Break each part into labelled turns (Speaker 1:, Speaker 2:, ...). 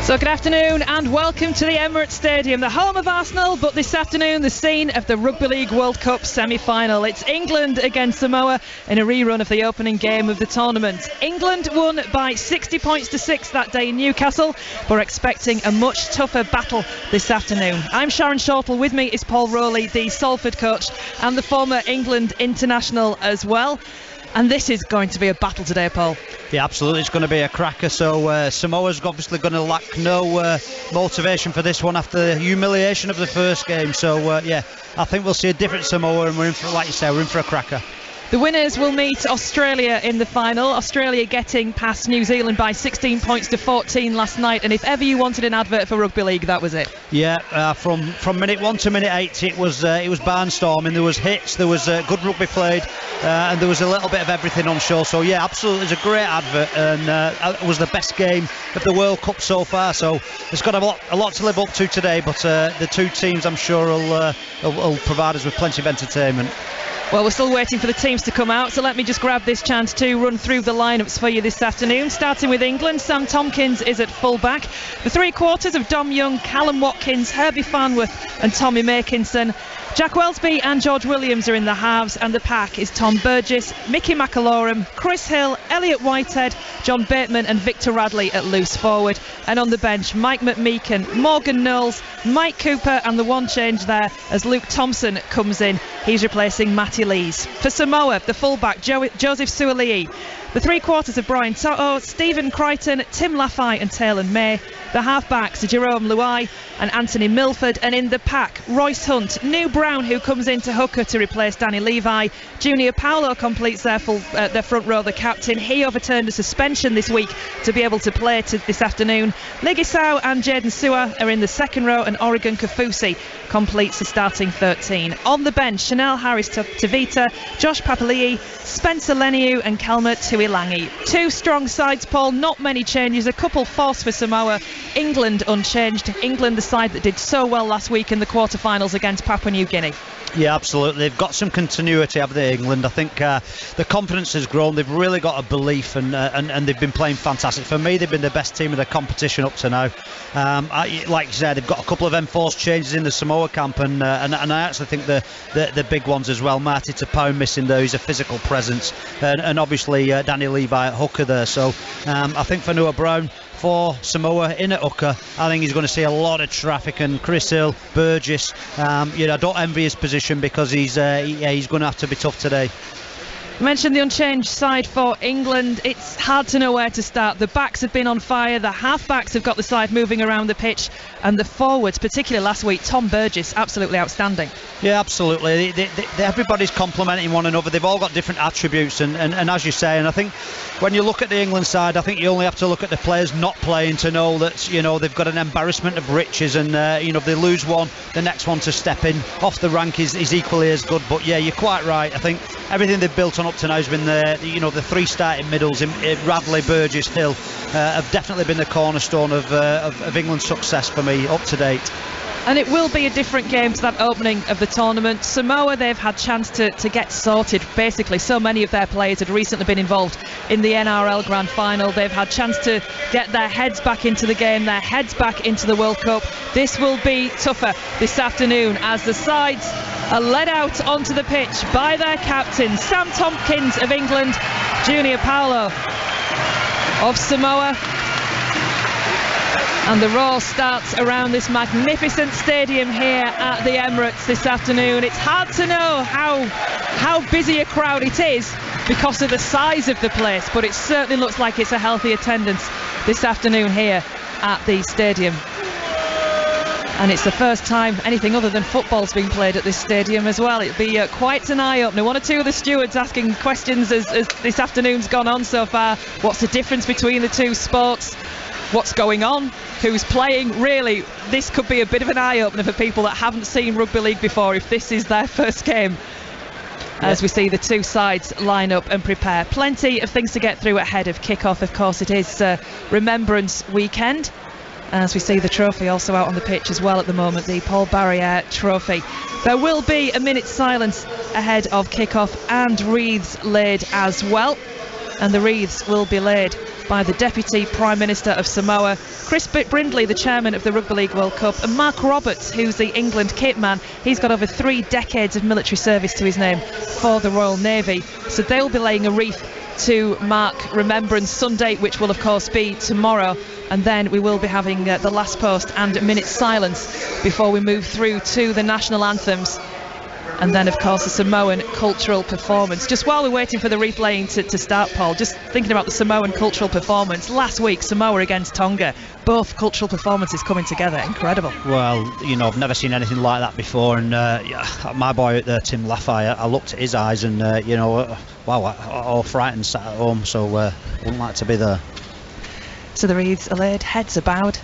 Speaker 1: So good afternoon and welcome to the Emirates Stadium, the home of Arsenal, but this afternoon the scene of the Rugby League World Cup semi-final. It's England against Samoa in a rerun of the opening game of the tournament. England won by 60 points to 6 that day in Newcastle. We're expecting a much tougher battle this afternoon. I'm Sharon Shortle, with me is Paul Rowley, the Salford coach and the former England international as well. And this is going to be a battle today, Paul.
Speaker 2: Yeah, absolutely. It's going to be a cracker. So Samoa's obviously going to lack no motivation for this one after the humiliation of the first game. So, I think we'll see a different Samoa, and we're in for, like you say, we're in for a cracker.
Speaker 1: The winners will meet Australia in the final. Australia getting past New Zealand by 16 points to 14 last night. And if ever you wanted an advert for Rugby League, that was it.
Speaker 2: Yeah, from minute 1 to minute 8, it was barnstorming. There was hits, there was good rugby played, and there was a little bit of everything on show. So yeah, absolutely, it's a great advert, and it was the best game of the World Cup so far. So it's got a lot to live up to today. But the two teams, I'm sure, will provide us with plenty of entertainment.
Speaker 1: Well, we're still waiting for the teams to come out, so let me just grab this chance to run through the lineups for you this afternoon. Starting with England, Sam Tompkins is at full-back. The three quarters of Dom Young, Callum Watkins, Herbie Farnworth and Tommy Makinson. Jack Welsby and George Williams are in the halves, and the pack is Tom Burgess, Mickey McAlorum, Chris Hill, Elliot Whitehead, John Bateman and Victor Radley at loose forward. And on the bench, Mike McMeekan, Morgan Knowles, Mike Cooper, and the one change there as Luke Thompson comes in. He's replacing Matty Lees. For Samoa, the fullback, Joseph Suali'i. The three quarters of Brian To'o, Stephen Crichton, Tim Laffey and Taylor May. The half-backs are Jerome Luai and Anthony Milford. And in the pack, Royce Hunt, New Brown, who comes into hooker to replace Danny Levi. Junior Paulo completes their front row, the captain. He overturned a suspension this week to be able to play this afternoon. Legisau and Jaden Sewer are in the second row, and Oregon Kafusi completes the starting 13. On the bench, Chanel Harris Tavita, Josh Papali'i, Spencer Leniu and Kelma Tuilangi. Two strong sides, Paul, not many changes, a couple forced for Samoa. England unchanged. England, the side that did so well last week in the quarterfinals against Papua New Guinea.
Speaker 2: Yeah, absolutely. They've got some continuity, haven't they, England? I think the confidence has grown. They've really got a belief, and they've been playing fantastic. For me, they've been the best team of the competition up to now. Like you said, they've got a couple of enforced changes in the Samoa camp, and I actually think the big ones as well. Marty Tapau missing there, he's a physical presence, and obviously Danny Levi at hooker there. So I think for Noah Brown, for Samoa in at hooker, I think he's going to see a lot of traffic, and Chris Hill, Burgess, I don't envy his position because he's going to have to be tough today.
Speaker 1: I mentioned the unchanged side for England. It's hard to know where to start. The backs have been on fire, the half-backs have got the side moving around the pitch, and the forwards, particularly last week, Tom Burgess, absolutely outstanding. Yeah,
Speaker 2: absolutely. Everybody's complementing one another. They've all got different attributes, and as you say, and I think when you look at the England side, I think you only have to look at the players not playing to know that they've got an embarrassment of riches, and if they lose one, the next one to step in off the rank is equally as good. But yeah, you're quite right. I think everything they've built on up to now has been the three starting middles in Radley, Burgess, Hill have definitely been the cornerstone of England's success for me up to date.
Speaker 1: And it will be a different game to that opening of the tournament. Samoa, they've had chance to get sorted. Basically, so many of their players had recently been involved in the NRL Grand Final. They've had chance to get their heads back into the game, their heads back into the World Cup. This will be tougher this afternoon as the sides are led out onto the pitch by their captain, Sam Tompkins of England, Junior Paulo of Samoa. And the roar starts around this magnificent stadium here at the Emirates this afternoon. It's hard to know how busy a crowd it is because of the size of the place, but it certainly looks like it's a healthy attendance this afternoon here at the stadium. And it's the first time anything other than football's been played at this stadium as well. It'll be quite an eye-opener. One or two of the stewards asking questions as this afternoon's gone on so far. What's the difference between the two sports? What's going on? Who's playing? Really, this could be a bit of an eye-opener for people that haven't seen Rugby League before if this is their first game. As we see the two sides line up and prepare. Plenty of things to get through ahead of kick-off. Of course, it is Remembrance Weekend. As we see the trophy also out on the pitch as well at the moment, the Paul Barriere trophy. There will be a minute's silence ahead of kick-off and wreaths laid as well. and the wreaths will be laid by the Deputy Prime Minister of Samoa, Chris Brindley, the chairman of the Rugby League World Cup, and Mark Roberts, who's the England kit man. He's got over 3 decades of military service to his name for the Royal Navy. So they'll be laying a wreath to mark Remembrance Sunday, which will of course be tomorrow, and then we will be having the last post and a minute's silence before we move through to the national anthems, and then of course the Samoan cultural performance. Just while we're waiting for the wreath laying to start, Paul, just thinking about the Samoan cultural performance last week, Samoa against Tonga, both cultural performances coming together, incredible.
Speaker 2: Well, you know, I've never seen anything like that before, and my boy out there, Tim Laffey, I looked at his eyes and wow, all frightened, sat at home, so wouldn't like to be there.
Speaker 1: So the wreaths are laid, heads are bowed.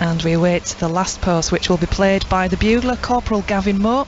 Speaker 1: And we await the last post, which will be played by the bugler, Corporal Gavin Moore.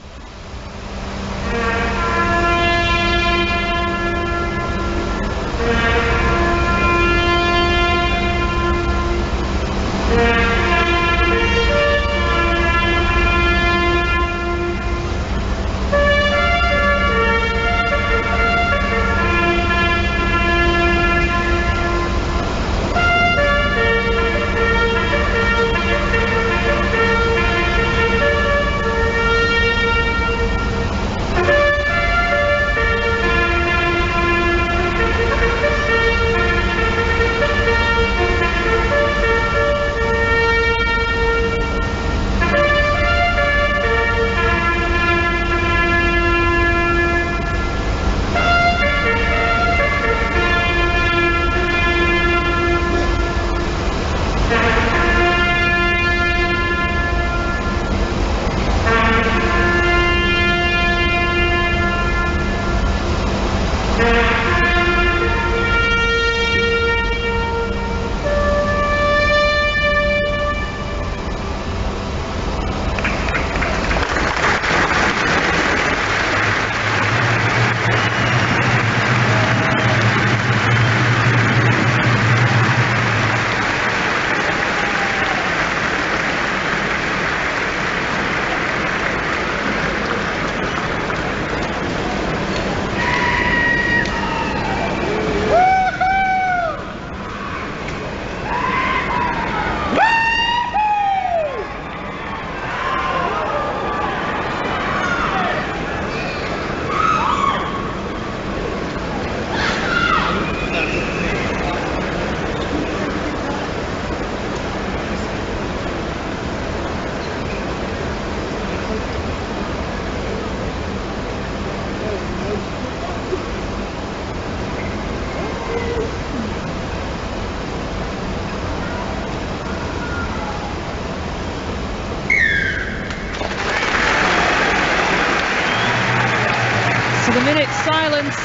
Speaker 1: Silence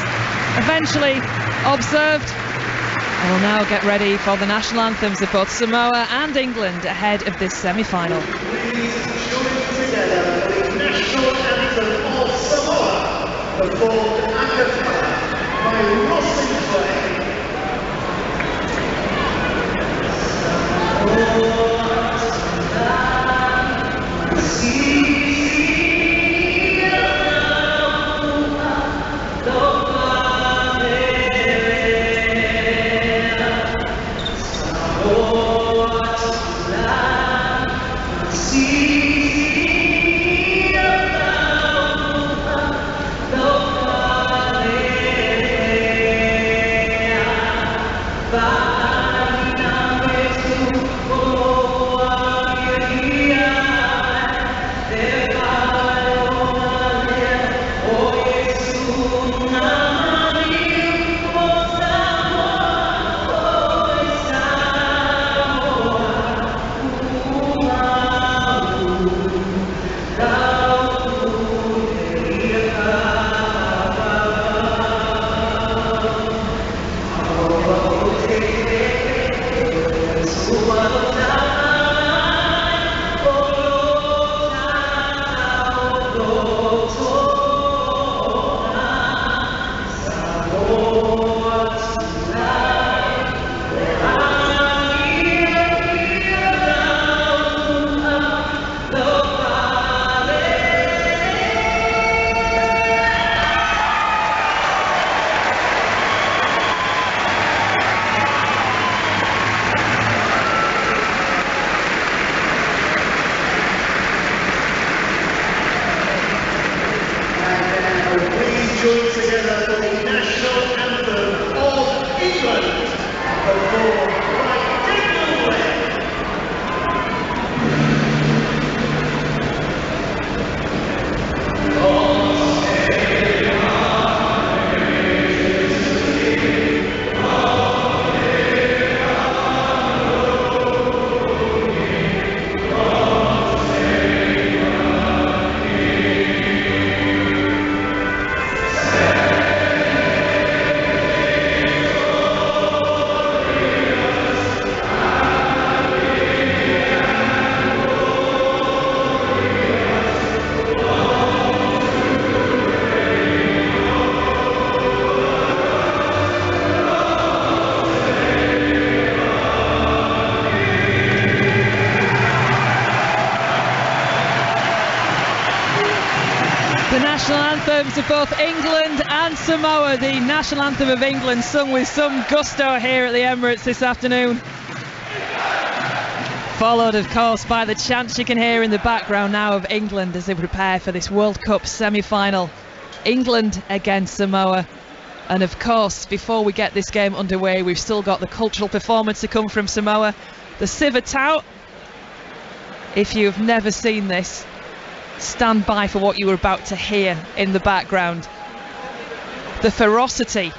Speaker 1: eventually observed. And we'll now get ready for the national anthems of both Samoa and England ahead of this semi-final.
Speaker 3: National anthem of Samoa, performed a cappella by Ross Clay.
Speaker 1: anthems of both England and Samoa. The national anthem of England sung with some gusto here at the Emirates this afternoon. Followed, of course, by the chants you can hear in the background now of England as they prepare for this World Cup semi-final. England against Samoa. And of course, before we get this game underway, we've still got the cultural performance to come from Samoa. The Siva Tau. If you've never seen this, stand by for what you were about to hear in the background. The ferocity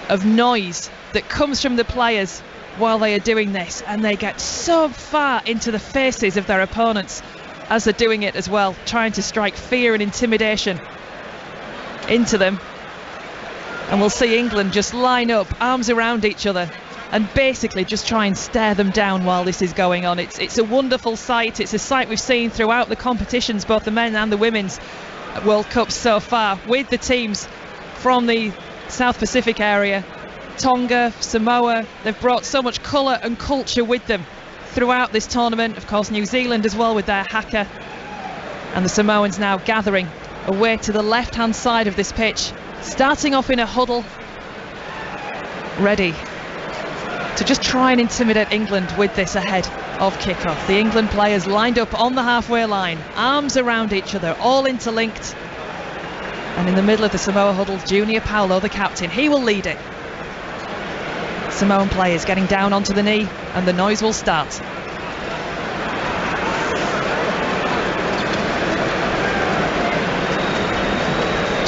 Speaker 1: of noise that comes from the players while they are doing this, and they get so far into the faces of their opponents as they're doing it as well, trying to strike fear and intimidation into them. And we'll see England just line up, arms around each other, and basically just try and stare them down while this is going on. It's a wonderful sight. It's a sight we've seen throughout the competitions, both the men and the women's World Cups so far, with the teams from the South Pacific area. Tonga, Samoa, they've brought so much colour and culture with them throughout this tournament. Of course, New Zealand as well with their haka. And the Samoans now gathering away to the left-hand side of this pitch, starting off in a huddle, ready to just try and intimidate England with this ahead of kick-off. The England players lined up on the halfway line, arms around each other, all interlinked. And in the middle of the Samoa huddle, Junior Paulo, the captain, he will lead it. Samoan players getting down onto the knee, and the noise will start.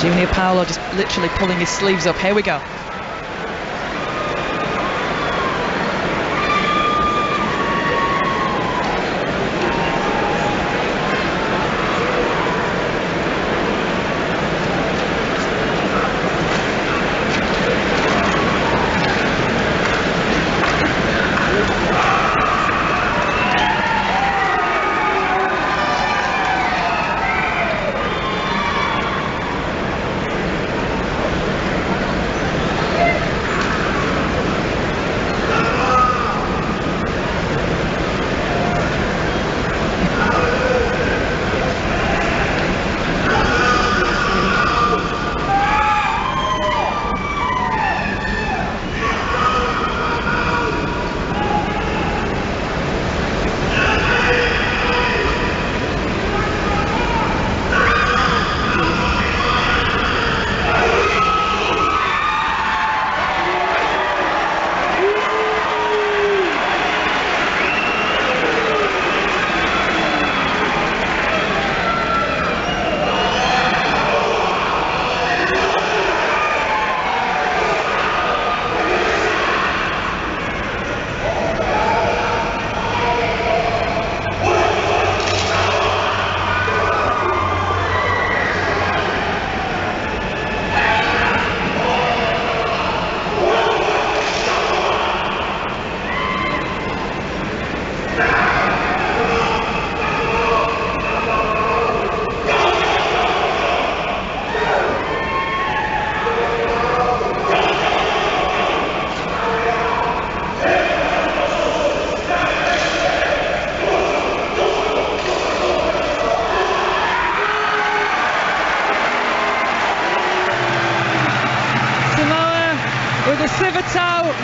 Speaker 1: Junior Paulo just literally pulling his sleeves up. Here we go.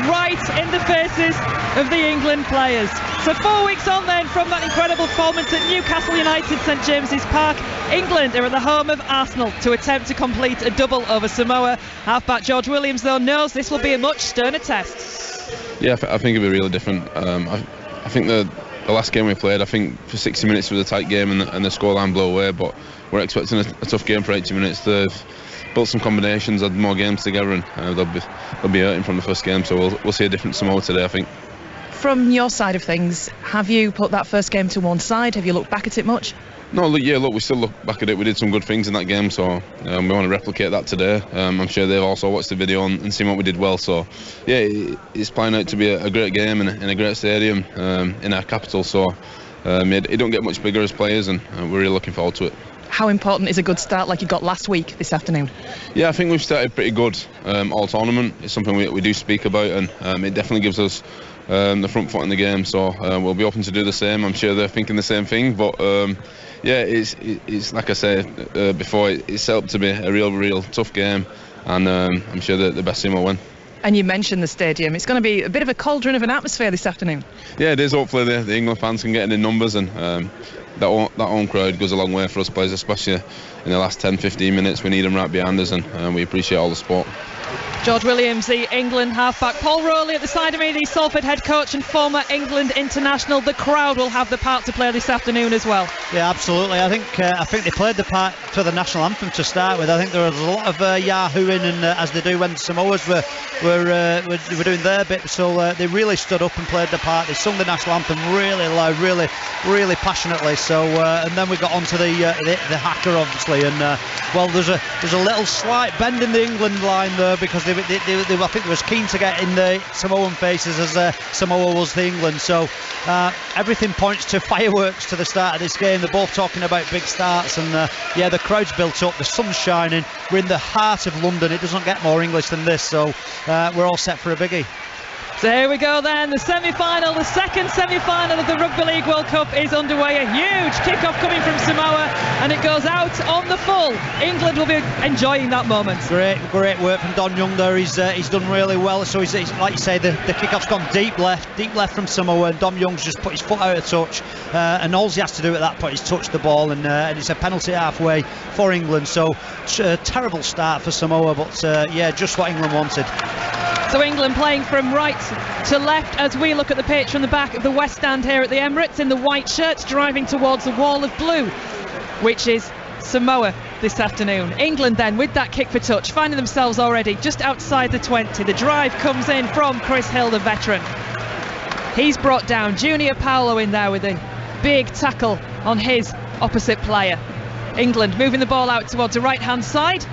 Speaker 1: Right in the faces of the England players. So 4 weeks on then from that incredible performance at Newcastle United St James's Park, England are at the home of Arsenal to attempt to complete a double over Samoa. Halfback George Williams though knows this will be a much sterner test.
Speaker 4: Yeah, I think it'll be really different. I think the last game we played, I think for 60 minutes was a tight game and the scoreline blew away, but we're expecting a tough game for 80 minutes. They've built some combinations, had more games together, and they'll be hurting from the first game, so we'll see a different Samoa today, I think.
Speaker 1: From your side of things, have you put that first game to one side? Have you looked back at it much?
Speaker 4: No, look, we still look back at it. We did some good things in that game, so we want to replicate that today. I'm sure they've also watched the video and seen what we did well, so yeah, it's playing out to be a great game in a great stadium in our capital, so it don't get much bigger as players, and we're really looking forward to it.
Speaker 1: How important is a good start like you got last week this afternoon?
Speaker 4: Yeah, I think we've started pretty good all tournament. It's something we do speak about, and it definitely gives us the front foot in the game, so we'll be hoping to do the same. I'm sure they're thinking the same thing, but yeah, it's like I said before, it's set up to be a real tough game, and I'm sure that the best team will win.
Speaker 1: And you mentioned the stadium. It's going to be a bit of a cauldron of an atmosphere this afternoon.
Speaker 4: Yeah, it is. Hopefully the England fans can get in numbers, and that home crowd goes a long way for us players, especially in the last 10-15 minutes. We need them right behind us, and we appreciate all the support.
Speaker 1: George Williams, the England halfback. Paul Rowley at the side of me, the Salford head coach and former England international. The crowd will have the part to play this afternoon as well.
Speaker 2: Yeah, absolutely. I think they played the part for the national anthem to start with. I think there was a lot of yahooing, and as they do when Samoas were doing their bit. So they really stood up and played the part. They sung the national anthem really loud, really passionately. So and then we got onto the hacker, obviously, and well, there's a little slight bend in the England line there, because they I think they was keen to get in the Samoan faces as Samoa was the England. So everything points to fireworks to the start of this game. They're both talking about big starts, and yeah, the crowd's built up, the sun's shining, we're in the heart of London. It doesn't get more English than this, so we're all set for a biggie.
Speaker 1: So here we go then, the semi-final, the second semi-final of the Rugby League World Cup is underway. A huge kick-off coming from Samoa, and it goes out on the full. England will be enjoying that moment.
Speaker 2: Great work from Don Young there. He's done really well. So he's like you say, the kick-off's gone deep left from Samoa, and Dom Young's just put his foot out of touch, and all he has to do at that point is touch the ball, and it's a penalty halfway for England. So a terrible start for Samoa, but yeah, just what England wanted.
Speaker 1: So England playing from right to left as we look at the pitch from the back of the West Stand here at the Emirates, in the white shirts, driving towards the wall of blue, which is Samoa this afternoon. England then with that kick for touch, finding themselves already just outside the 20. The drive comes in from Chris Hill, the veteran. He's brought down Junior Paolo in there with a big tackle on his opposite player. England moving the ball out towards the right hand side,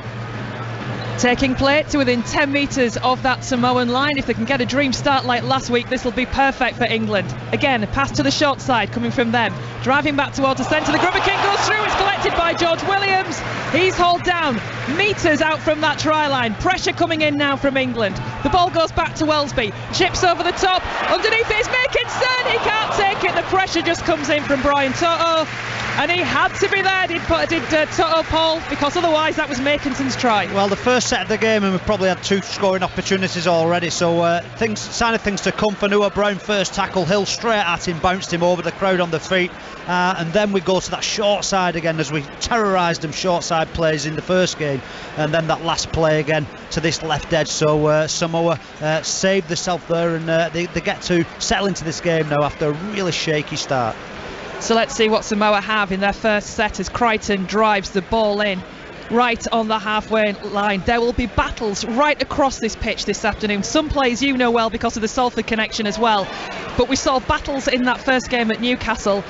Speaker 1: taking play to within 10 metres of that Samoan line. If they can get a dream start like last week, this will be perfect for England. Again, a pass to the short side coming from them. Driving back towards the centre, the grubber kick goes through, it's collected by George Williams. He's hauled down metres out from that try line. Pressure coming in now from England. The ball goes back to Wellesby, chips over the top, underneath it is Makinson, he can't take it, the pressure just comes in from Brian Toto. And he had to be there, did Toto, Paul, because otherwise that was Makinson's try.
Speaker 2: Well, the first set of the game, and we've probably had 2 scoring opportunities already, so sign of things to come for Noah Brown. First tackle, Hill straight at him, bounced him over, the crowd on the feet, and then we go to that short side again as we terrorised them short side plays in the first game, and then that last play again to this left edge. So Samoa saved themselves there, and they get to settle into this game now after a really shaky start.
Speaker 1: So let's see what Samoa have in their first set as Crichton drives the ball in right on the halfway line. There will be battles right across this pitch this afternoon. Some plays you know well because of the Salford connection as well, but we saw battles in that first game at Newcastle.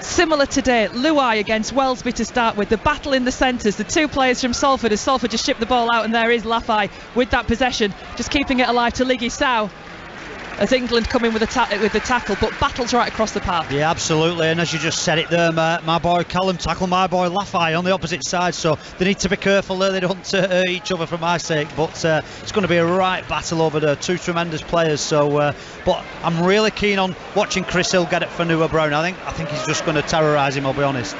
Speaker 1: Similar today, Luai against Wellesby to start with. The battle in the centres, the 2 players from Salford as Salford just shipped the ball out, and there is Lafai with that possession, just keeping it alive to Ligi Sau as England come in with the tackle, but battles right across the path.
Speaker 2: Yeah, absolutely, and as you just said it there, my boy Callum tackle my boy Lafai on the opposite side, so they need to be careful there, they don't hurt each other for my sake, but it's going to be a right battle over there, 2 tremendous players. So but I'm really keen on watching Chris Hill get it for Noah Brown. I think he's just going to terrorise him, I'll be honest.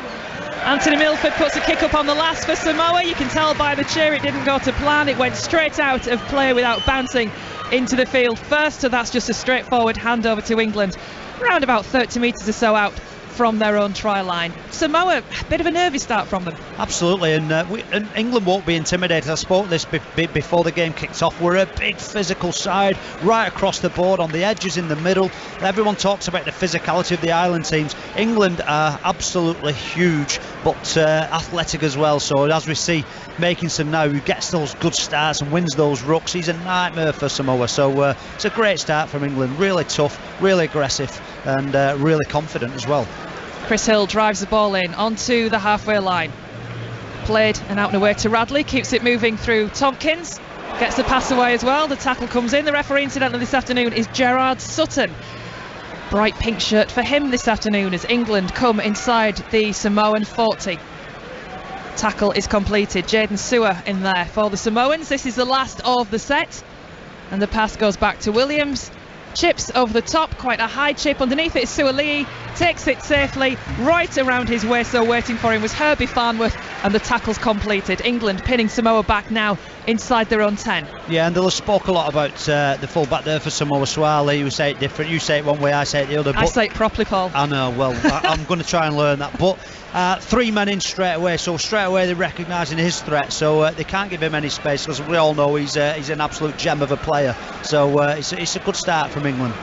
Speaker 1: Anthony Milford puts a kick up on the last for Samoa. You can tell by the cheer it didn't go to plan. It went straight out of play without bouncing into the field first, so that's just a straightforward handover to England, around about 30 metres or so out from their own try line. Samoa, a bit of a nervy start from them.
Speaker 2: Absolutely, and England won't be intimidated. I spoke this before the game kicked off. We're a big physical side right across the board, on the edges, in the middle. Everyone talks about the physicality of the island teams. England are absolutely huge, but athletic as well. So as we see Makinson now, who gets those good starts and wins those rucks, he's a nightmare for Samoa. So it's a great start from England. Really tough, really aggressive, and really confident as well.
Speaker 1: Chris Hill drives the ball in onto the halfway line. Played and out and away to Radley, keeps it moving through Tompkins, gets the pass away as well. The tackle comes in. The referee incidentally this afternoon is Gerard Sutton. Bright pink shirt for him this afternoon as England come inside the Samoan 40. Tackle is completed. Jaden Sewer in there for the Samoans. This is the last of the set, and the pass goes back to Williams. chips over the top, quite a high chip. Underneath it is Suaalii, takes it safely right around his waist, so waiting for him was Herbie Farnworth, and the tackle's completed. England pinning Samoa back now inside their own 10.
Speaker 2: Yeah, and they'll have spoke a lot about the full-back there for Samoa. Suaalii, you say it different, you say it one way, I say it the other.
Speaker 1: I say it properly, Paul.
Speaker 2: I know, well, I'm going to try and learn that. But 3 men in straight away, so straight away they're recognising his threat, so they can't give him any space, because we all know he's an absolute gem of a player. So it's a good start from England.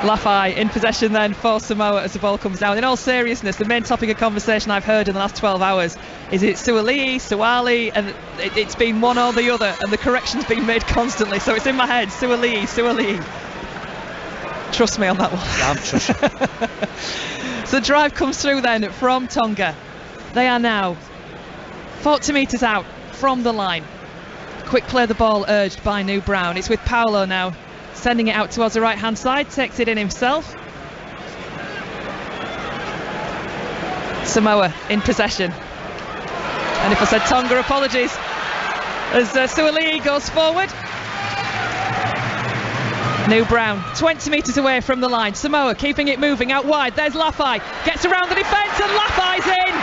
Speaker 1: Lafai in possession then for Samoa as the ball comes down. In all seriousness, the main topic of conversation I've heard in the last 12 hours is it Suaalii, and it's been one or the other, and the correction's been made constantly, so it's in my head, Suaalii. Trust me on that one.
Speaker 2: Yeah, I'm trusting.
Speaker 1: So the drive comes through then from Tonga. They are now 40 metres out from the line. Quick play the ball urged by New Brown. It's with Paolo now, sending it out towards the right hand side, takes it in himself. Samoa in possession, and if I said Tonga, apologies, as Suaalii goes forward. New Brown 20 metres away from the line. Samoa keeping it moving out wide. There's Lafai, gets around the defence, and Lafai's in.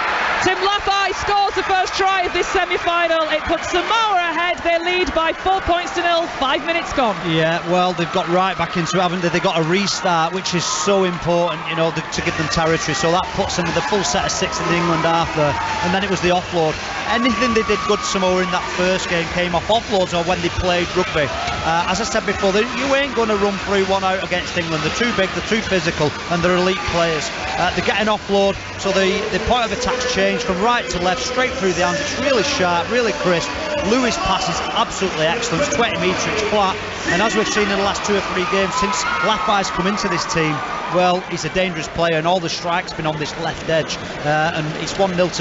Speaker 1: Tim Lafai scores the first try of this semi-final. It puts Samoa ahead. They lead by 4 points to 0. 5 minutes gone.
Speaker 2: Yeah, well, they've got right back into it, haven't they? They've got a restart, which is so important, you know, to give them territory. So that puts them with a full set of 6 in the England half there. And then it was the offload. Anything they did good, Samoa, in that first game came off offloads or when they played rugby. As I said before, you ain't going to run through one out against England. They're too big, they're too physical, and they're elite players. They get an offload, so the point of attack's changed from right to left, straight through the hands. It's really sharp, really crisp. Lewis' pass is absolutely excellent. It's 20 metres, it's flat. And as we've seen in the last 2 or 3 games since Lafai's come into this team, well, he's a dangerous player, and all the strikes been on this left edge. And it's 1-0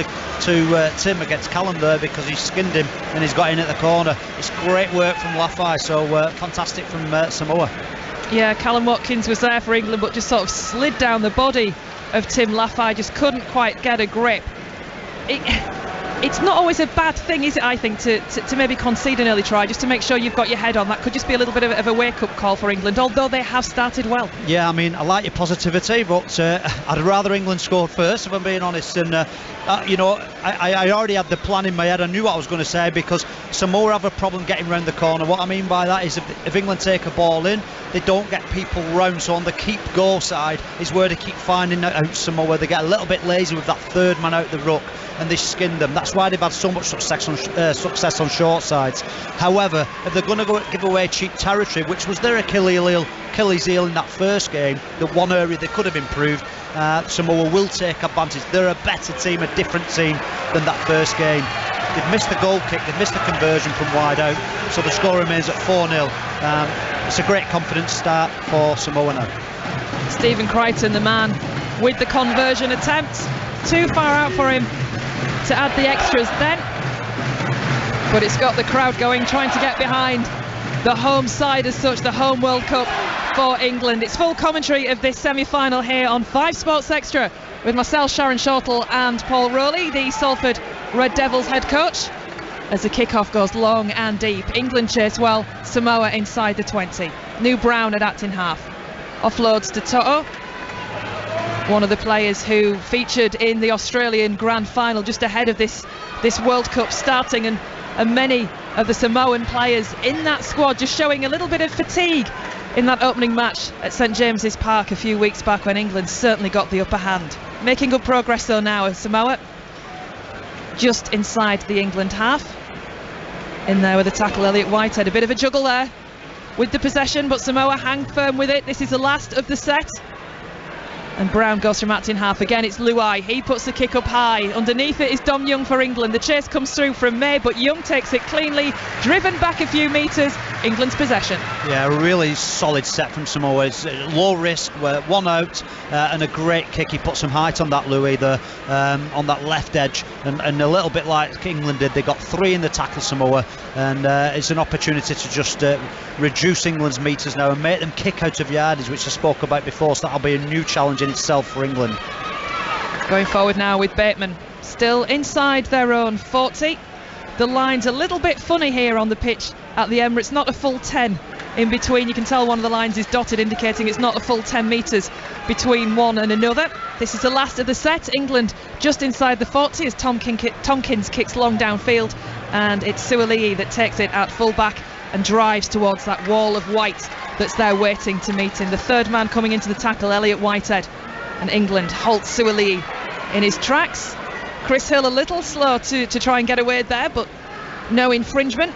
Speaker 2: to Tim against Callum there, because he skinned him and he's got in at the corner. It's great work from Lafai, so fantastic from Samoa.
Speaker 1: Yeah, Callum Watkins was there for England, but just sort of slid down the body of Tim Lafai, just couldn't quite get a grip. It's not always a bad thing, is it, I think, to maybe concede an early try, just to make sure you've got your head on. That could just be a little bit of a wake-up call for England, although they have started well. Yeah,
Speaker 2: I mean, I like your positivity, but I'd rather England scored first, if I'm being honest. And, I already had the plan in my head. I knew what I was going to say, because Samoa have a problem getting round the corner. What I mean by that is if England take a ball in, they don't get people round. So on the keep-go side is where they keep finding out Samoa. They get a little bit lazy with that third man out the ruck, and they skin them. That's why they've had so much success on short sides. However, if they're going to give away cheap territory, which was their Achilles heel in that first game, the one area they could have improved, Samoa will take advantage. They're a better team, a different team than that first game. They've missed the goal kick, they've missed the conversion from wide out, so the score remains at 4-0. It's a great confidence start for Samoa now.
Speaker 1: Stephen Crichton, the man with the conversion attempt, too far out for him to add the extras then, but it's got the crowd going, trying to get behind the home side as such, the home World Cup for England. It's full commentary of this semi-final here on 5 Sports Extra with myself, Sharon Shortle, and Paul Rowley, the Salford Red Devils head coach, as the kick-off goes long and deep. England chase well, Samoa inside the 20. New Brown at acting half, offloads to To'o, one of the players who featured in the Australian Grand Final just ahead of this World Cup starting, and many of the Samoan players in that squad just showing a little bit of fatigue in that opening match at St James's Park a few weeks back, when England certainly got the upper hand. Making good progress though now as Samoa just inside the England half. In there with the tackle, Elliot Whitehead. A bit of a juggle there with the possession, but Samoa hang firm with it. This is the last of the set. And Brown goes from acting half again. It's Luai. He puts the kick up high. Underneath it is Dom Young for England. The chase comes through from May, but Young takes it cleanly, driven back a few metres. England's possession. Yeah, a really solid set from Samoa. It's low risk, one out, and a great kick. He put some height on that Louis there, on that left edge, and a little bit like England did. They got 3 in the tackle, Samoa, and it's an opportunity to just reduce England's metres now and make them kick out of yardage, which I spoke about before. So that'll be a new challenge in itself for England. Going forward now with Bateman, still inside their own 40. The line's a little bit funny here on the pitch at the Emirates, not a full 10 in between. You can tell one of the lines is dotted, indicating it's not a full 10 metres between one and another. This is the last of the set. England just inside the 40 as Tompkins kicks long downfield, and it's Suaalii that takes it at full-back and drives towards that wall of white that's there waiting to meet him. The third man coming into the tackle, Elliot Whitehead, and England halts Suaalii in his tracks. Chris Hill a little slow to try and get away there, but no infringement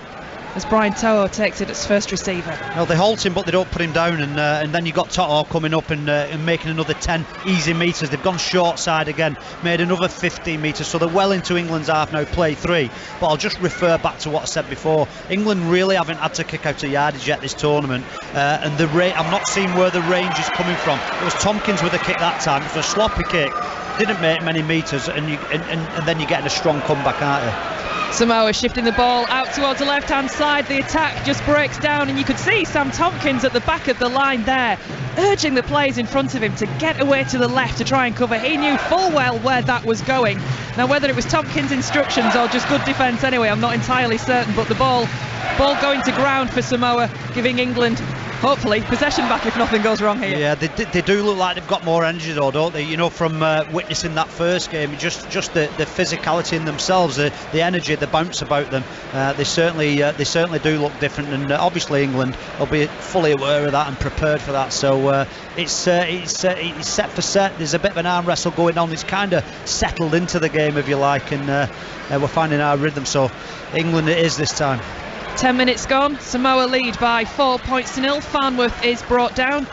Speaker 1: as Brian To'o takes it as first receiver.
Speaker 2: Well, they halt him, but they don't put him down, and then you've got To'o coming up and making another 10 easy metres. They've gone short side again, made another 15 metres, so they're well into England's half now, play 3. But I'll just refer back to what I said before. England really haven't had to kick out a yardage yet this tournament, and the rate, I'm not seeing where the range is coming from. It was Tompkins with a kick that time. It was a sloppy kick, didn't make many metres, and then you're getting a strong comeback, aren't you?
Speaker 1: Samoa shifting the ball out towards the left-hand side. The attack just breaks down, and you could see Sam Tompkins at the back of the line there, urging the players in front of him to get away to the left to try and cover. He knew full well where that was going. Now, whether it was Tompkins' instructions or just good defence anyway, I'm not entirely certain, but the ball going to ground for Samoa, giving England hopefully possession back if nothing goes wrong here.
Speaker 2: Yeah, they do look like they've got more energy though, don't they? You know, from witnessing that first game, just the physicality in themselves, the energy, the bounce about them. They certainly do look different, and obviously England will be fully aware of that and prepared for that. So it's set for set. There's a bit of an arm wrestle going on. It's kind of settled into the game, if you like, and we're finding our rhythm. So England it is this time.
Speaker 1: 10 minutes gone. Samoa lead by 4 points to 0. Farnworth is brought down.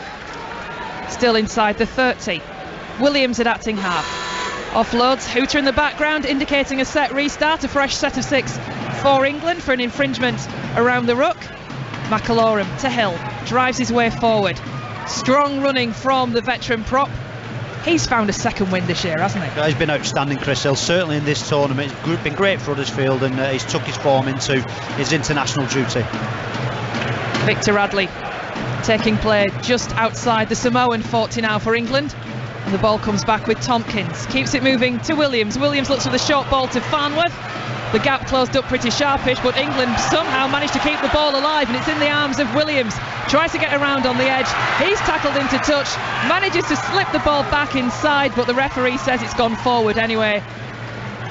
Speaker 1: Still inside the 30. Williams at acting half. Offloads. Hooter in the background indicating a set restart. A fresh set of 6 for England for an infringement around the ruck. McAlorum to Hill. Drives his way forward. Strong running from the veteran prop. He's found a second win this year, hasn't he?
Speaker 2: He's been outstanding, Chris Hill, certainly in this tournament. He's been great for Huddersfield, and he's took his form into his international duty.
Speaker 1: Victor Radley taking play just outside the Samoan 40 now for England, and the ball comes back with Tompkins. Keeps it moving to Williams. Williams looks for the short ball to Farnworth. The gap closed up pretty sharpish, but England somehow managed to keep the ball alive, and it's in the arms of Williams. Tries to get around on the edge. He's tackled into touch, manages to slip the ball back inside, but the referee says it's gone forward anyway.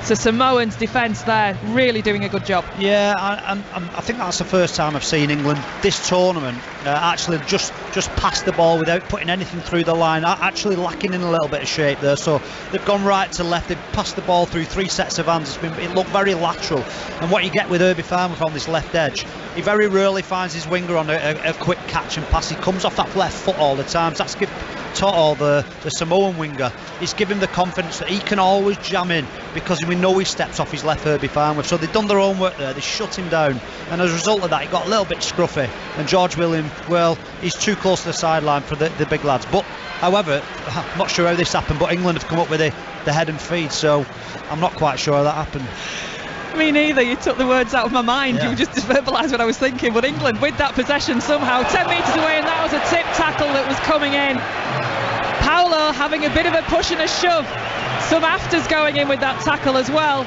Speaker 1: So Samoans' defence there really doing a good job.
Speaker 2: Yeah, I think that's the first time I've seen England this tournament actually just pass the ball without putting anything through the line, actually lacking in a little bit of shape there. So they've gone right to left, they've passed the ball through 3 sets of hands. It looked very lateral, and what you get with Herbie Farnworth on this left edge, he very rarely finds his winger on a quick catch and pass. He comes off that left foot all the time. So that's give To'o, the Samoan winger, he's given the confidence that he can always jam in, because we know he steps off his left, Herbie Farnworth. So they've done their own work there, they shut him down, and as a result of that he got a little bit scruffy, and George Williams, well, he's too close to the sideline for the big lads. But however, I'm not sure how this happened, but England have come up with the head and feed, so I'm not quite sure how that happened.
Speaker 1: Me neither. You took the words out of my mind.
Speaker 2: Yeah.
Speaker 1: You just verbalised what I was thinking. But England with that possession somehow 10 metres away, and that was a tip tackle that was coming in. Paolo having a bit of a push and a shove. Some afters going in with that tackle as well.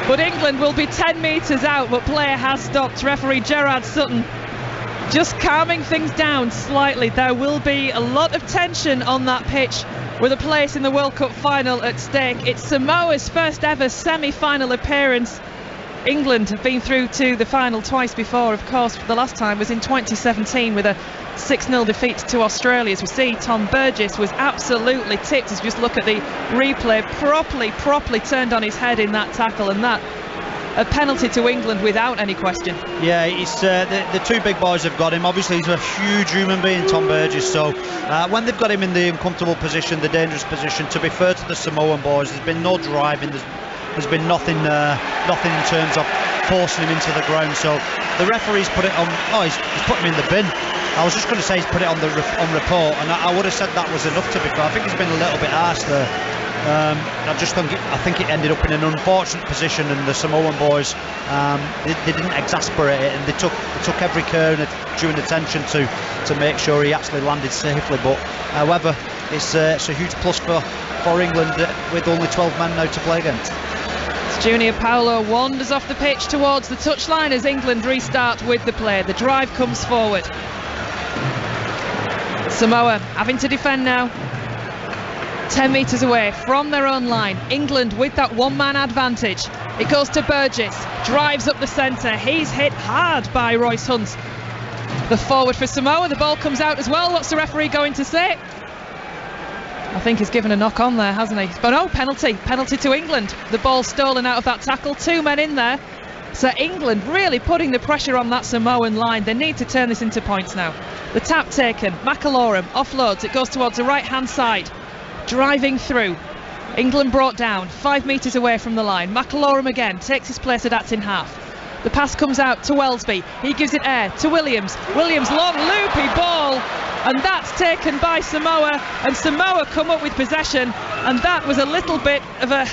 Speaker 1: But England will be 10 metres out, but play has stopped. Referee Gerard Sutton just calming things down slightly. There will be a lot of tension on that pitch with a place in the World Cup final at stake. It's Samoa's first ever semi-final appearance. England have been through to the final twice before. Of course, the last time was in 2017 with a 6-0 defeat to Australia. As we see, Tom Burgess was absolutely tipped. As you just look at the replay, properly turned on his head in that tackle, and that a penalty to England without any question.
Speaker 2: Yeah, it's the 2 big boys have got him. Obviously he's a huge human being, Tom Burgess, so when they've got him in the uncomfortable position, the dangerous position, to be fair to the Samoan boys, there's been no driving, there's been nothing in terms of forcing him into the ground. So the referee's put it on, he's put him in the bin. I was just going to say he's put it on report, and I would have said that was enough, to be fair. I think he's been a little bit harsh there. I think it ended up in an unfortunate position, and the Samoan boys they didn't exasperate it, and they took every care and due attention to make sure he actually landed safely. But however, it's a huge plus for England with only 12 men now to play against.
Speaker 1: Junior Paulo wanders off the pitch towards the touchline as England restart with the play. The drive comes forward. Samoa having to defend now. 10 metres away from their own line. England with that one-man advantage. It goes to Burgess, drives up the centre. He's hit hard by Royce Hunt. The forward for Samoa, the ball comes out as well. What's the referee going to say? I think he's given a knock on there, hasn't he? But no, penalty to England. The ball stolen out of that tackle, 2 men in there. So England really putting the pressure on that Samoan line. They need to turn this into points now. The tap taken, McAlorum offloads, it goes towards the right hand side. Driving through, England brought down 5 metres away from the line. McAlorum again takes his place at that's in half. The pass comes out to Welsby, he gives it air to Williams. Williams, long loopy ball, and that's taken by Samoa, and Samoa come up with possession, and that was a little bit of a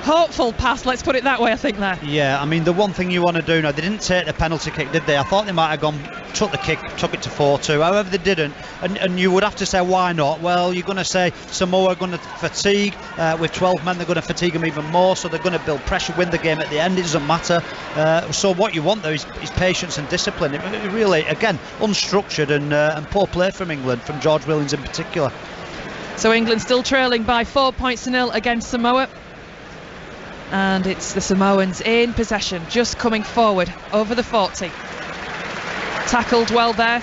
Speaker 1: hopeful pass, let's put it that way, I think there.
Speaker 2: Yeah, I mean, the one thing you want to do now, they didn't take the penalty kick, did they? I thought they might have gone, took the kick, took it to 4-2. However, they didn't, and you would have to say, why not? Well, you're going to say Samoa are going to fatigue. With 12 men, they're going to fatigue them even more, so they're going to build pressure, win the game at the end. It doesn't matter. So what you want, though, is patience and discipline. It really, again, unstructured and poor play from England, from George Williams in particular.
Speaker 1: So England still trailing by 4 points to 0 against Samoa. And it's the Samoans in possession, just coming forward over the 40. Tackled well there.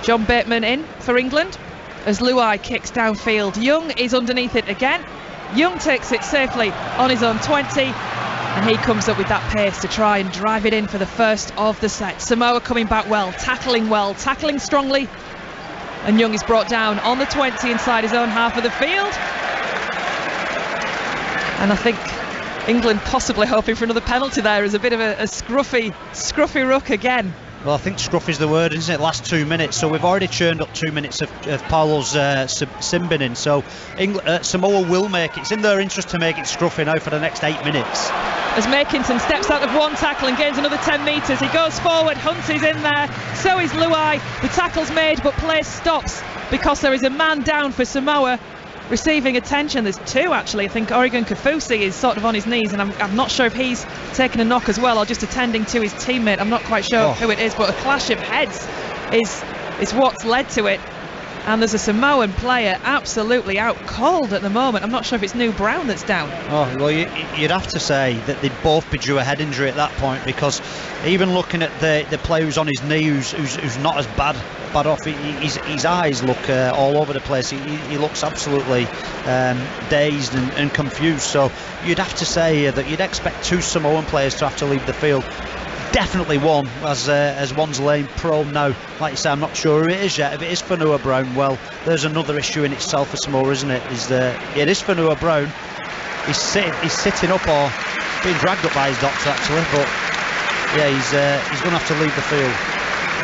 Speaker 1: John Bateman in for England as Luai kicks downfield. Young is underneath it again. Young takes it safely on his own 20, and he comes up with that pace to try and drive it in for the first of the set. Samoa coming back well, tackling strongly, and Young is brought down on the 20 inside his own half of the field. And I think England possibly hoping for another penalty there as a bit of a scruffy ruck again.
Speaker 2: Well, I think scruff is the word, isn't it? Last 2 minutes, so we've already churned up 2 minutes of Paulo's sin binning, so Samoa will make it. It's in their interest to make it scruffy now for the next 8 minutes.
Speaker 1: As Makinson steps out of one tackle and gains another 10 metres, he goes forward, Hunt is in there, so is Luai. The tackle's made, but play stops because there is a man down for Samoa. Receiving attention, there's 2 actually. I think Oregon Kafusi is sort of on his knees, and I'm not sure if he's taken a knock as well or just attending to his teammate. I'm not quite sure who it is, but a clash of heads is what's led to it. And there's a Samoan player absolutely out cold at the moment. I'm not sure if it's New Brown that's down. Oh,
Speaker 2: well, you'd have to say that they'd both be due a head injury at that point, because even looking at the player who's on his knee, who's not as bad off, his eyes look all over the place. He looks absolutely dazed and confused. So you'd have to say that you'd expect 2 Samoan players to have to leave the field. Definitely one, as one's laying prone now. Like you say, I'm not sure who it is yet. If it is Fanua Brown, well, there's another issue in itself for Samoa, isn't it? It is Fanua Brown. He's sitting up or being dragged up by his doctor actually, but yeah, he's going to have to leave the field.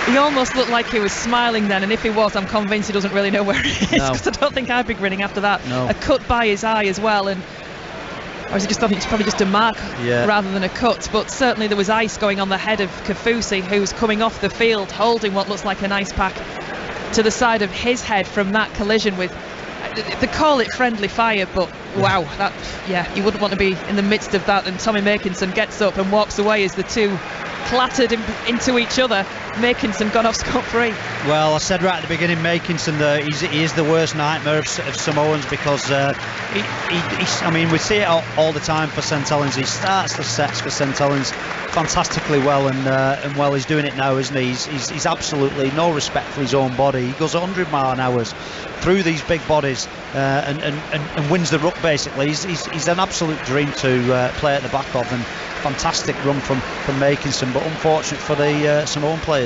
Speaker 1: He almost looked like he was smiling then, and if he was, I'm convinced he doesn't really know where he is, because I don't think I'd be grinning after that.
Speaker 2: No.
Speaker 1: A cut by his eye as well, or is it just, I think it's probably just a mark rather than a cut, but certainly there was ice going on the head of Kafusi, who's coming off the field holding what looks like an ice pack to the side of his head from that collision with, they call it friendly fire, but wow, you wouldn't want to be in the midst of that. And Tommy Makinson gets up and walks away as the 2 clattered into each other. Makinson gone off scot-free.
Speaker 2: Well, I said right at the beginning, Makinson, he is the worst nightmare of Samoans, because I mean, we see it all the time for St Helens. He starts the sets for St Helens fantastically well, and well, he's doing it now, isn't he? He's absolutely no respect for his own body. He goes 100 mile an hour through these big bodies and wins the ruck basically. He's an absolute dream to play at the back of, and fantastic run from Makinson, but unfortunate for the Samoan players.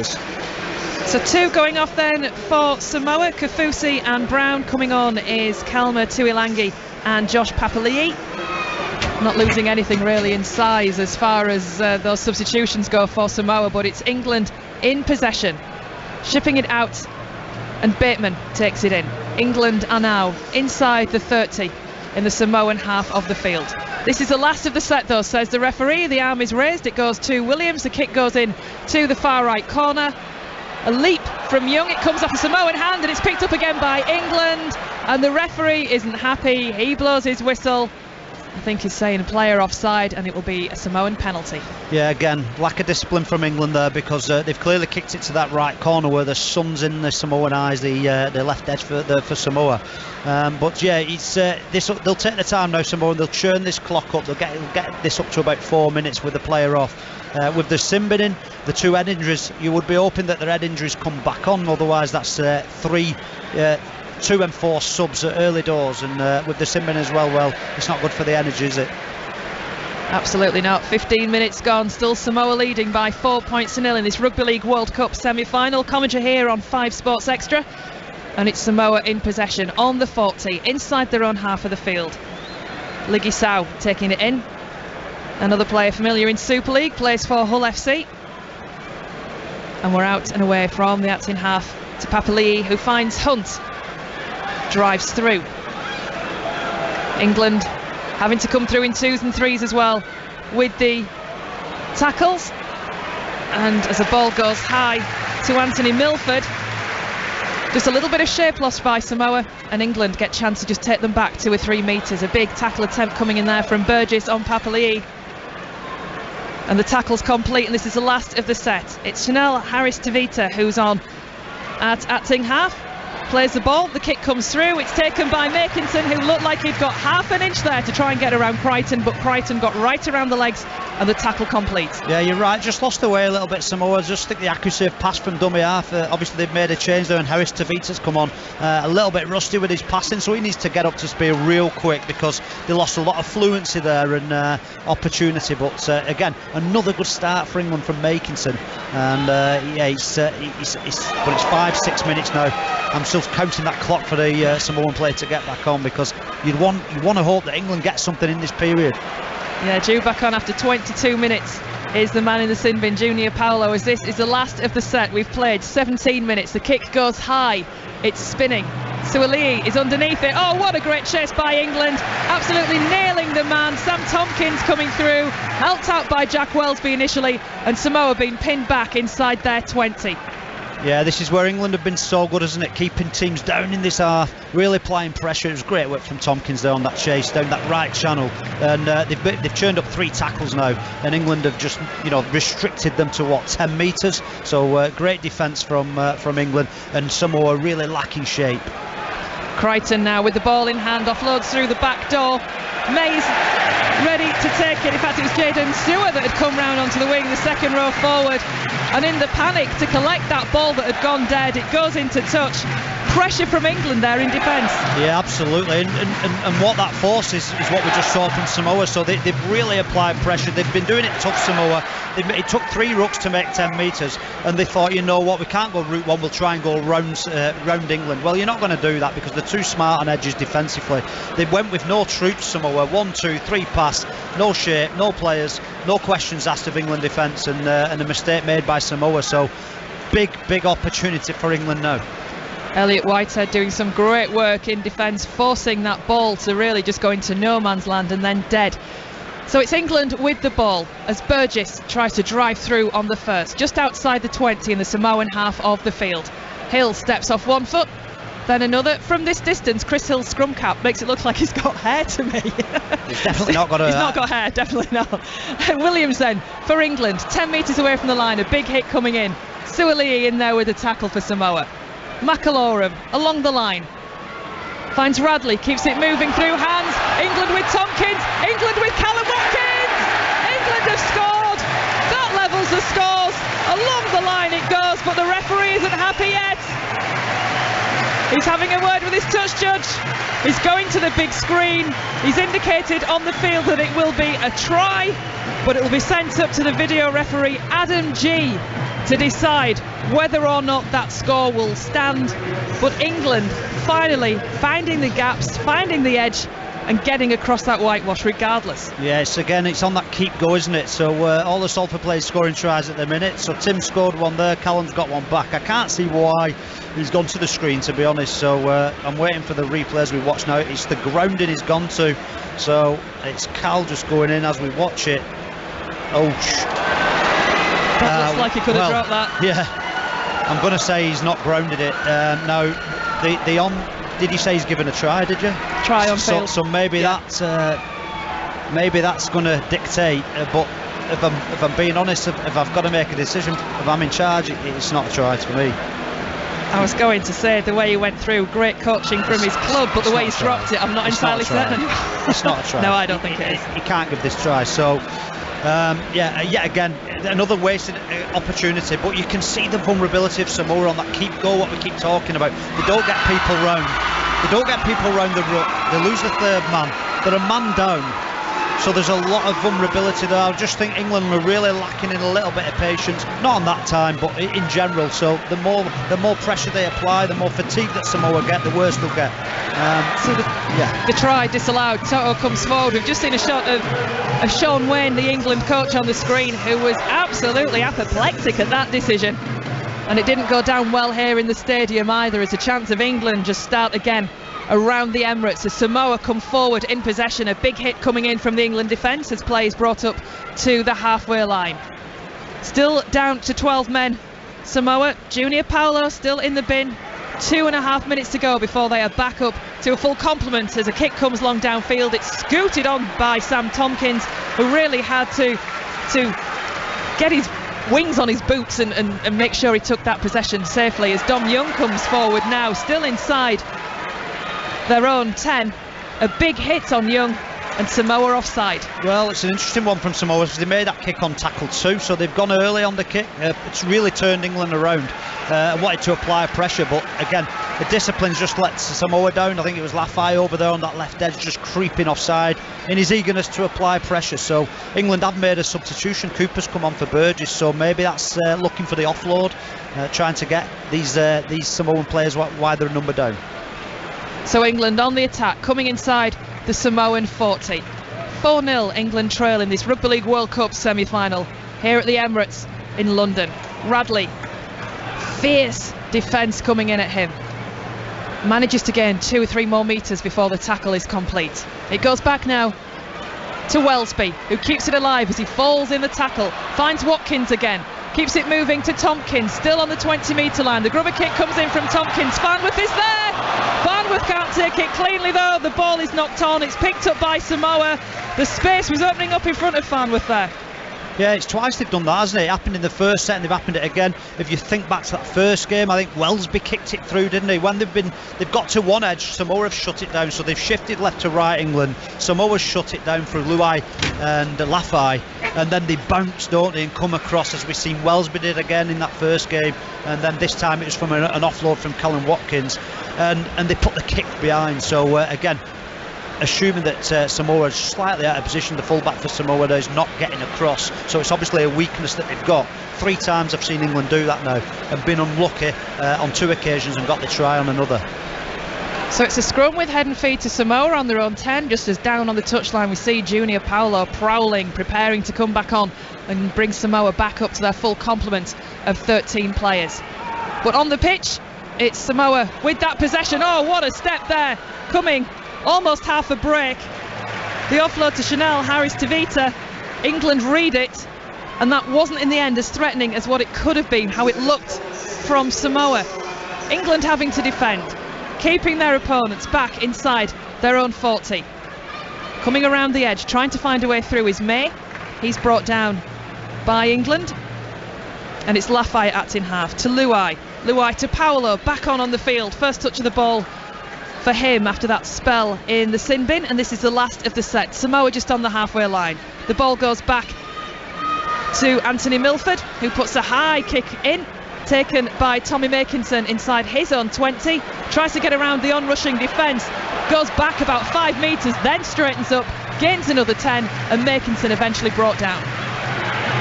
Speaker 1: So 2 going off then for Samoa. Kafusi and Brown. Coming on is Kalma Tuilangi and Josh Papali'i. Not losing anything really in size as far as those substitutions go for Samoa, but it's England in possession, shipping it out, and Bateman takes it in. England are now inside the 30 in the Samoan half of the field. This is the last of the set though, says the referee. The arm is raised, it goes to Williams, the kick goes in to the far right corner. A leap from Young, it comes off a Samoan hand, and it's picked up again by England, and the referee isn't happy. He blows his whistle, I think he's saying player offside, and it will be a Samoan penalty.
Speaker 2: Yeah, again, lack of discipline from England there, because they've clearly kicked it to that right corner where the sun's in the Samoan eyes, the left edge for Samoa. But yeah, they'll take the time now, Samoa. They'll churn this clock up. They'll get this up to about 4 minutes with the player off. With the sin bin in, the 2 head injuries, you would be hoping that their head injuries come back on. Otherwise, that's 2 and 4 subs at early doors, and with the sin bin as well, it's not good for the energy, is it?
Speaker 1: Absolutely not. 15 minutes gone, still Samoa leading by 4 points to 0 in this Rugby League World Cup semi-final. Commentary here on 5 Sports Extra, and it's Samoa in possession on the 40, inside their own half of the field. Ligi Sau taking it in. Another player familiar in Super League, plays for Hull FC. And we're out and away from the acting half to Papali'i, who finds Hunt. Drives through. England having to come through in 2s and 3s as well with the tackles. And as the ball goes high to Anthony Milford, just a little bit of shape lost by Samoa, and England get a chance to just take them back 2 or 3 metres. A big tackle attempt coming in there from Burgess on Papali'i. And the tackle's complete, and this is the last of the set. It's Chanel Harris-Tavita who's on at acting half. Plays the ball, the kick comes through, it's taken by Makinson, who looked like he'd got half an inch there to try and get around Crichton, but Crichton got right around the legs, and the tackle complete. Yeah,
Speaker 2: you're right, just lost the way a little bit, Samoa. Just think the accuracy of pass from dummy half. Obviously they've made a change there, and Harris Tavita's come on a little bit rusty with his passing, so he needs to get up to speed real quick, because they lost a lot of fluency there and opportunity. But again, another good start for England from Makinson, and but it's 5-6 minutes now. I'm still counting that clock for the Samoan player to get back on, because you want to hope that England gets something in this period.
Speaker 1: Yeah, due back on after 22 minutes is the man in the sin bin, Junior Paulo, as this is the last of the set. We've played 17 minutes. The kick goes high, it's spinning. Suali'i is underneath it. Oh, what a great chase by England, absolutely nailing the man. Sam Tompkins coming through, helped out by Jack Wellsby initially, and Samoa being pinned back inside their 20.
Speaker 2: Yeah, this is where England have been so good, isn't it? Keeping teams down in this half, really applying pressure. It was great work from Tompkins there on that chase down that right channel, and they've churned up 3 tackles now, and England have just restricted them to 10 metres. So great defence from England, and Samoa really lacking shape.
Speaker 1: Crichton now with the ball in hand, offloads through the back door. Mays ready to take it. In fact, it was Jaden Stewart that had come round onto the wing, the second row forward, and in the panic to collect that ball that had gone dead, it goes into touch. Pressure from England there in defence. Yeah,
Speaker 2: absolutely, and what that forces is what we just saw from Samoa. So they've really applied pressure. They've been doing it tough, Samoa. It took 3 rucks to make 10 metres, and they thought, you know what, we can't go route 1, we'll try and go round England. Well, you're not going to do that, because they're too smart on edges defensively. They went with no troops, Samoa. 1, 2, 3 pass, no shape, no players, no questions asked of England defence, and a mistake made by Samoa. So big opportunity for England now.
Speaker 1: Elliot Whitehead doing some great work in defence, forcing that ball to really just go into no man's land and then dead. So it's England with the ball as Burgess tries to drive through on the first, just outside the 20 in the Samoan half of the field. Hill steps off 1 foot, then another. From this distance, Chris Hill's scrum cap makes it look like he's got hair to me.
Speaker 2: He's definitely not got
Speaker 1: He's not got hair, definitely not. Williams then for England, 10 metres away from the line, a big hit coming in. Suali'i in there with a tackle for Samoa. McAlorum along the line, finds Radley, keeps it moving through hands. England with Tompkins, England with Callum Watkins. England have scored. That levels the scores. Along the line it goes, but the referee isn't happy yet. He's having a word with his touch judge. He's going to the big screen. He's indicated on the field that it will be a try, but it will be sent up to the video referee Adam G to decide whether or not that score will stand. But England finally finding the gaps, finding the edge, and getting across that whitewash regardless.
Speaker 2: Yes, again, it's on that keep go, isn't it? So all the Salford players scoring tries at the minute. So Tim scored 1 there, Callum's got 1 back. I can't see why he's gone to the screen, to be honest. So I'm waiting for the replay as we watch now. It's the grounding he's gone to. So it's Cal just going in as we watch it.
Speaker 1: That looks like he could have dropped that.
Speaker 2: Yeah, I'm going to say he's not grounded it. No, did he say he's given a try, did you?
Speaker 1: Try on field.
Speaker 2: So maybe that maybe that's going to dictate. But if I'm being honest, if I've got to make a decision, if I'm in charge, it's not a try for me.
Speaker 1: I was going to say the way he went through, great coaching from his club, but the way he's dropped it, I'm not entirely certain.
Speaker 2: It's not a try.
Speaker 1: No, I don't think it is.
Speaker 2: He can't give this try. So, yet again, another wasted opportunity. But you can see the vulnerability of Samoa on that keep goal, what we keep talking about. They don't get people round. They don't get people round the ruck. They lose the third man. They're a man down. So there's a lot of vulnerability there. I just think England were really lacking in a little bit of patience, not on that time, but in general. So the more pressure they apply, the more fatigue that Samoa get, the worse they'll get.
Speaker 1: The try disallowed. Toto comes forward. We've just seen a shot of Sean Wayne, the England coach, on the screen, who was absolutely apoplectic at that decision. And it didn't go down well here in the stadium either, as a chance of England just start again around the Emirates as Samoa come forward in possession. A big hit coming in from the England defence as play is brought up to the halfway line. Still down to 12 men. Samoa, Junior Paulo still in the bin. 2.5 minutes to go before they are back up to a full complement as a kick comes long downfield. It's scooted on by Sam Tompkins, who really had to get his wings on his boots and make sure he took that possession safely as Dom Young comes forward now, still inside their own 10. A big hit on Young and Samoa offside.
Speaker 2: Well, it's an interesting one from Samoa because they made that kick on tackle too, so they've gone early on the kick. It's really turned England around and wanted to apply pressure, but again the discipline's just let Samoa down. I think it was Lafai over there on that left edge just creeping offside in his eagerness to apply pressure. So England have made a substitution. Cooper's come on for Burgess, so maybe that's looking for the offload, trying to get these Samoan players why they're a number down.
Speaker 1: So England on the attack, coming inside the Samoan 40. 4-0 England trail in this Rugby League World Cup semi-final here at the Emirates in London. Radley, fierce defence coming in at him. Manages to gain 2 or 3 more metres before the tackle is complete. It goes back now to Welsby, who keeps it alive as he falls in the tackle. Finds Watkins again. Keeps it moving to Tompkins, still on the 20-metre line. The grubber kick comes in from Tompkins. Farnworth is there. Farnworth can't take it cleanly though. The ball is knocked on. It's picked up by Samoa. The space was opening up in front of Farnworth there.
Speaker 2: Yeah, it's twice they've done that, hasn't it? It happened in the first set and they've happened it again. If you think back to that first game, I think Welsby kicked it through, didn't he? When they've got to one edge, Samoa have shut it down, so they've shifted left to right England. Samoa's shut it down through Luai and Lafai, and then they bounce, don't they, and come across as we've seen Welsby did again in that first game, and then this time it was from an offload from Callum Watkins, and they put the kick behind. So again, assuming that Samoa is slightly out of position, the fullback for Samoa is not getting across, so it's obviously a weakness that they've got. 3 times I've seen England do that now and been unlucky on 2 occasions and got the try on another.
Speaker 1: So it's a scrum with head and feet to Samoa on their own 10, just as down on the touchline we see Junior Paulo prowling, preparing to come back on and bring Samoa back up to their full complement of 13 players. But on the pitch, it's Samoa with that possession. Oh, what a step there, coming almost half a break. The offload to Chanel, Harris to Vita. England read it, and that wasn't in the end as threatening as what it could have been, how it looked from Samoa. England having to defend, keeping their opponents back inside their own 40. Coming around the edge, trying to find a way through is May. He's brought down by England. And it's Lafai at in half to Luai. Luai to Paulo, back on the field. First touch of the ball for him after that spell in the sin bin, and this is the last of the set. Samoa just on the halfway line. The ball goes back to Anthony Milford, who puts a high kick in, taken by Tommy Makinson inside his own 20, tries to get around the onrushing defence, goes back about 5 metres, then straightens up, gains another 10, and Makinson eventually brought down.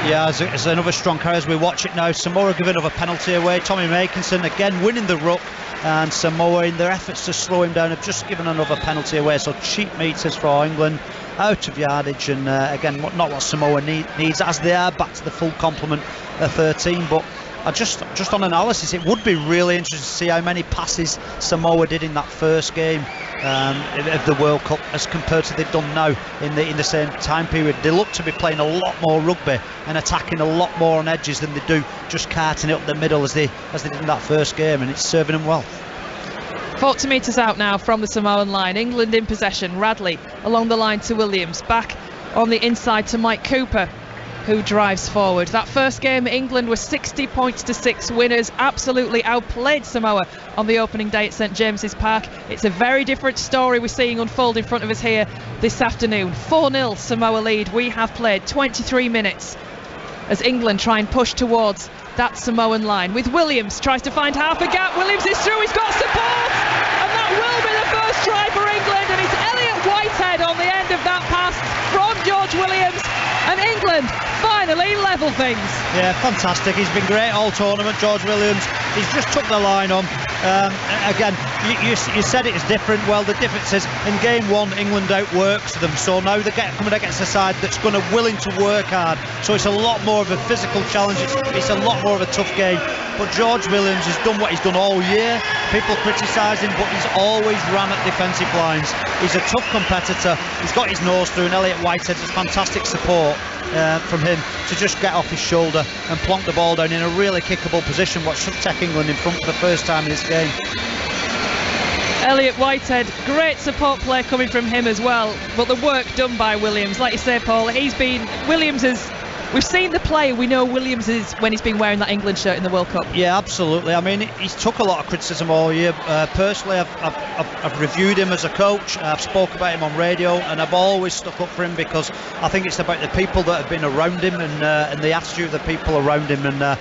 Speaker 2: Yeah, it's another strong carry as we watch it now. Samoa give another penalty away. Tommy Makinson again winning the ruck, and Samoa in their efforts to slow him down have just given another penalty away. So cheap meters for England, out of yardage, and again not what Samoa needs, as they are back to the full complement of 13. But just on analysis, it would be really interesting to see how many passes Samoa did in that first game of the World Cup as compared to they've done now in the same time period. They look to be playing a lot more rugby and attacking a lot more on edges than they do just carting it up the middle as they did in that first game, and it's serving them well.
Speaker 1: 40 metres out now from the Samoan line. England in possession. Radley along the line to Williams. Back on the inside to Mike Cooper, who drives forward. That first game, England were 60 points to 6 winners, absolutely outplayed Samoa on the opening day at St James's Park. It's a very different story we're seeing unfold in front of us here this afternoon. 4-0 Samoa lead. We have played 23 minutes as England try and push towards that Samoan line, with Williams tries to find half a gap. Williams is through, he's got support, and that will be the first try for England, and it's Elliot Whitehead on the end of that pass from George Williams, and England finally level things.
Speaker 2: Yeah, fantastic. He's been great all tournament, George Williams. He's just took the line on. Again, you said it is different. Well, the difference is in game one, England outworks them. So now they're coming against a side that's willing to work hard. So it's a lot more of a physical challenge. It's a lot more of a tough game. But George Williams has done what he's done all year. People criticise him, but he's always ran at defensive lines. He's a tough competitor. He's got his nose through, and Elliot Whitehead has fantastic support from him to just get off his shoulder and plonk the ball down in a really kickable position, what should take England in front for the first time in this game.
Speaker 1: Elliot Whitehead, great support play coming from him as well, but the work done by Williams, like you say, Paul, we've seen the play, we know Williams is when he's been wearing that England shirt in the World Cup.
Speaker 2: Yeah, absolutely. I mean, he's took a lot of criticism all year. Personally, I've reviewed him as a coach. I've spoke about him on radio, and I've always stuck up for him because I think it's about the people that have been around him and the attitude of the people around him. And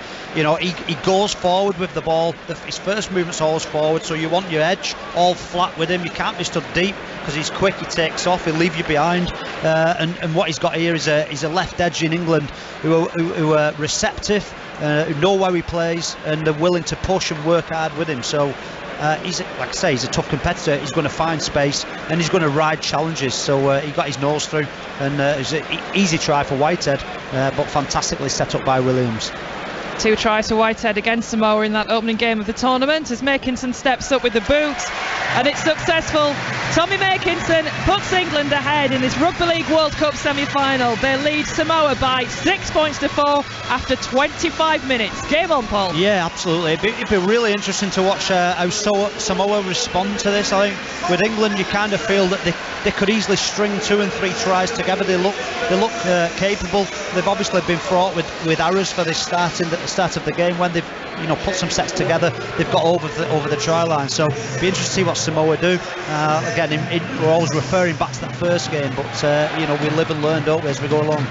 Speaker 2: he goes forward with the ball. His first movement's always forward, so you want your edge all flat with him. You can't be stood deep because he's quick. He takes off. He'll leave you behind. And what he's got here is a left edge in England who are receptive, who know where he plays, and are willing to push and work hard with him. So he's a tough competitor. He's going to find space and he's going to ride challenges. So he got his nose through, and it's an easy try for Whitehead, but fantastically set up by Williams.
Speaker 1: 2 tries for Whitehead against Samoa in that opening game of the tournament, as Makinson steps up with the boot, and it's successful. Tommy Makinson puts England ahead in this Rugby League World Cup semi-final. They lead Samoa by 6 points to 4 after 25 minutes. Game on, Paul.
Speaker 2: Yeah, absolutely. It'd be really interesting to watch how Samoa respond to this. I think with England, you kind of feel that they could easily string 2 and 3 tries together. They look capable. They've obviously been fraught with errors for this start of the game when they've put some sets together. They've got over the try line. So it'd be interesting to see what Samoa do. Again, we're always referring back to that first game, but we live and learn, don't we, as we go along.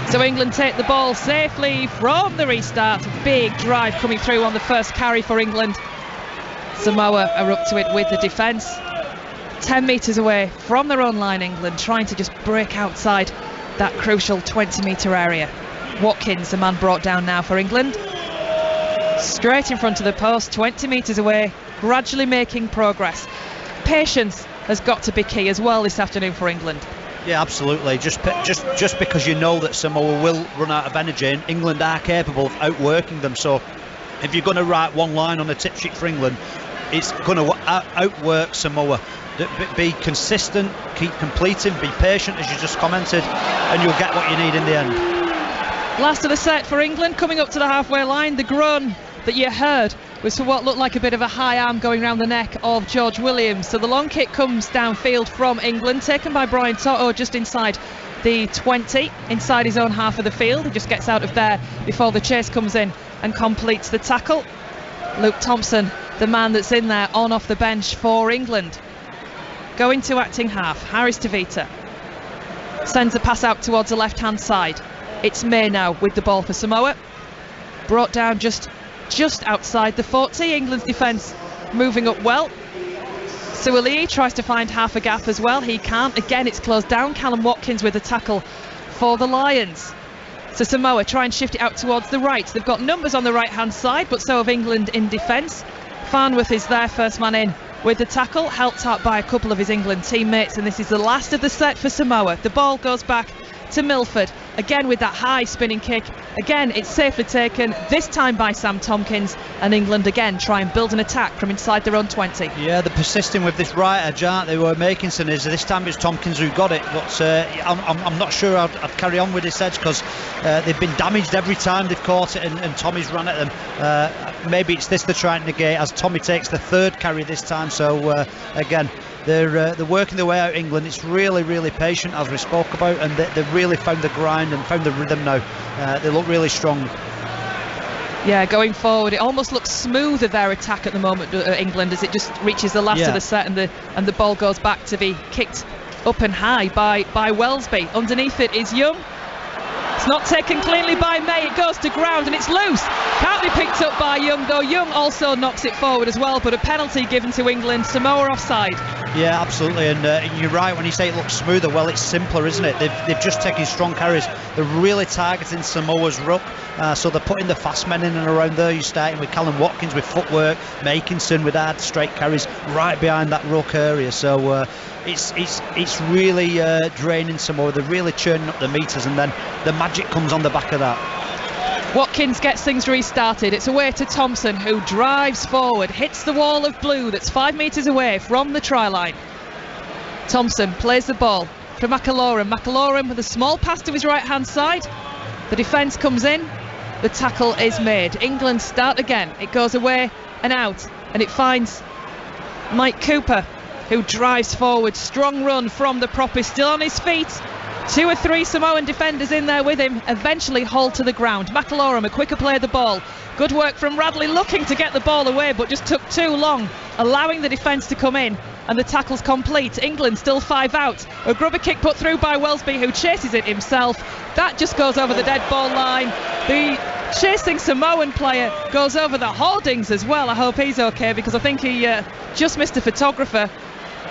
Speaker 1: So England take the ball safely from the restart. A big drive coming through on the first carry for England. Samoa are up to it with the defence. 10 metres away from their own line, England trying to just break outside that crucial 20-metre area. Watkins, the man brought down now for England. Straight in front of the post, 20 metres away, gradually making progress. Patience has got to be key as well this afternoon for England.
Speaker 2: Yeah, absolutely. Just because you know that Samoa will run out of energy, and England are capable of outworking them. So if you're going to write one line on the tip sheet for England, it's going to outwork Samoa. Be consistent, keep completing, be patient, as you just commented, and you'll get what you need in the end.
Speaker 1: Last of the set for England, coming up to the halfway line. The groan that you heard was for what looked like a bit of a high arm going around the neck of George Williams. So the long kick comes downfield from England, taken by Brian Toto just inside the 20, inside his own half of the field. He just gets out of there before the chase comes in and completes the tackle. Luke Thompson, the man that's in there on off the bench for England. Going to acting half, Harris Tavita sends a pass out towards the left hand side. It's May now with the ball for Samoa. Brought down just outside the 40. England's defence moving up well. Suali'i tries to find half a gap as well. He can't. Again, it's closed down. Callum Watkins with a tackle for the Lions. So Samoa try and shift it out towards the right. They've got numbers on the right hand side, but so have England in defence. Farnworth is there, first man in with the tackle, helped out by a couple of his England teammates, and this is the last of the set for Samoa. The ball goes back to Milford. again with that high spinning kick. Again, it's safely taken, this time by Sam Tompkins, and England again try and build an attack from inside their own 20.
Speaker 2: Yeah, they're persisting with this right edge, aren't they? Were making some is this time it's Tompkins who got it, but I'm not sure I'd carry on with this edge because they've been damaged every time they've caught it, and Tommy's run at them. Maybe it's this they're trying to negate as Tommy takes the third carry this time. So again, they're working their way out. England, it's really, really patient as we spoke about, and they've really found the grind and found the rhythm now. They look really strong.
Speaker 1: Yeah, going forward, it almost looks smoother, their attack at the moment, England, as it just reaches the last of the set, and the ball goes back to be kicked up and high by Welsby. Underneath it is Young. It's not taken cleanly by May, it goes to ground and it's loose. Can't be picked up by Young, though. Young also knocks it forward as well, but a penalty given to England. Samoa offside. Yeah,
Speaker 2: absolutely, and you're right when you say it looks smoother. Well, it's simpler, isn't it? They've just taken strong carries. They're really targeting Samoa's ruck, so they're putting the fast men in and around there. You're starting with Callum Watkins with footwork, Makinson with hard straight carries right behind that ruck area. So it's really draining Samoa. They're really churning up the meters, and then the magic comes on the back of that.
Speaker 1: Watkins gets things restarted. It's away to Thompson, who drives forward, hits the wall of blue that's 5 metres away from the try line. Thompson plays the ball for McIlorum. McIlorum with a small pass to his right hand side. The defence comes in, the tackle is made. England start again. It goes away and out, and it finds Mike Cooper, who drives forward. Strong run from the prop, is still on his feet. 2 or 3 Samoan defenders in there with him, eventually hauled to the ground. McIlorum, a quicker play of the ball. Good work from Radley, looking to get the ball away, but just took too long, allowing the defence to come in, and the tackle's complete. England still 5 out. A grubber kick put through by Welsby, who chases it himself. That just goes over the dead ball line. The chasing Samoan player goes over the hoardings as well. I hope he's okay, because I think he just missed a photographer.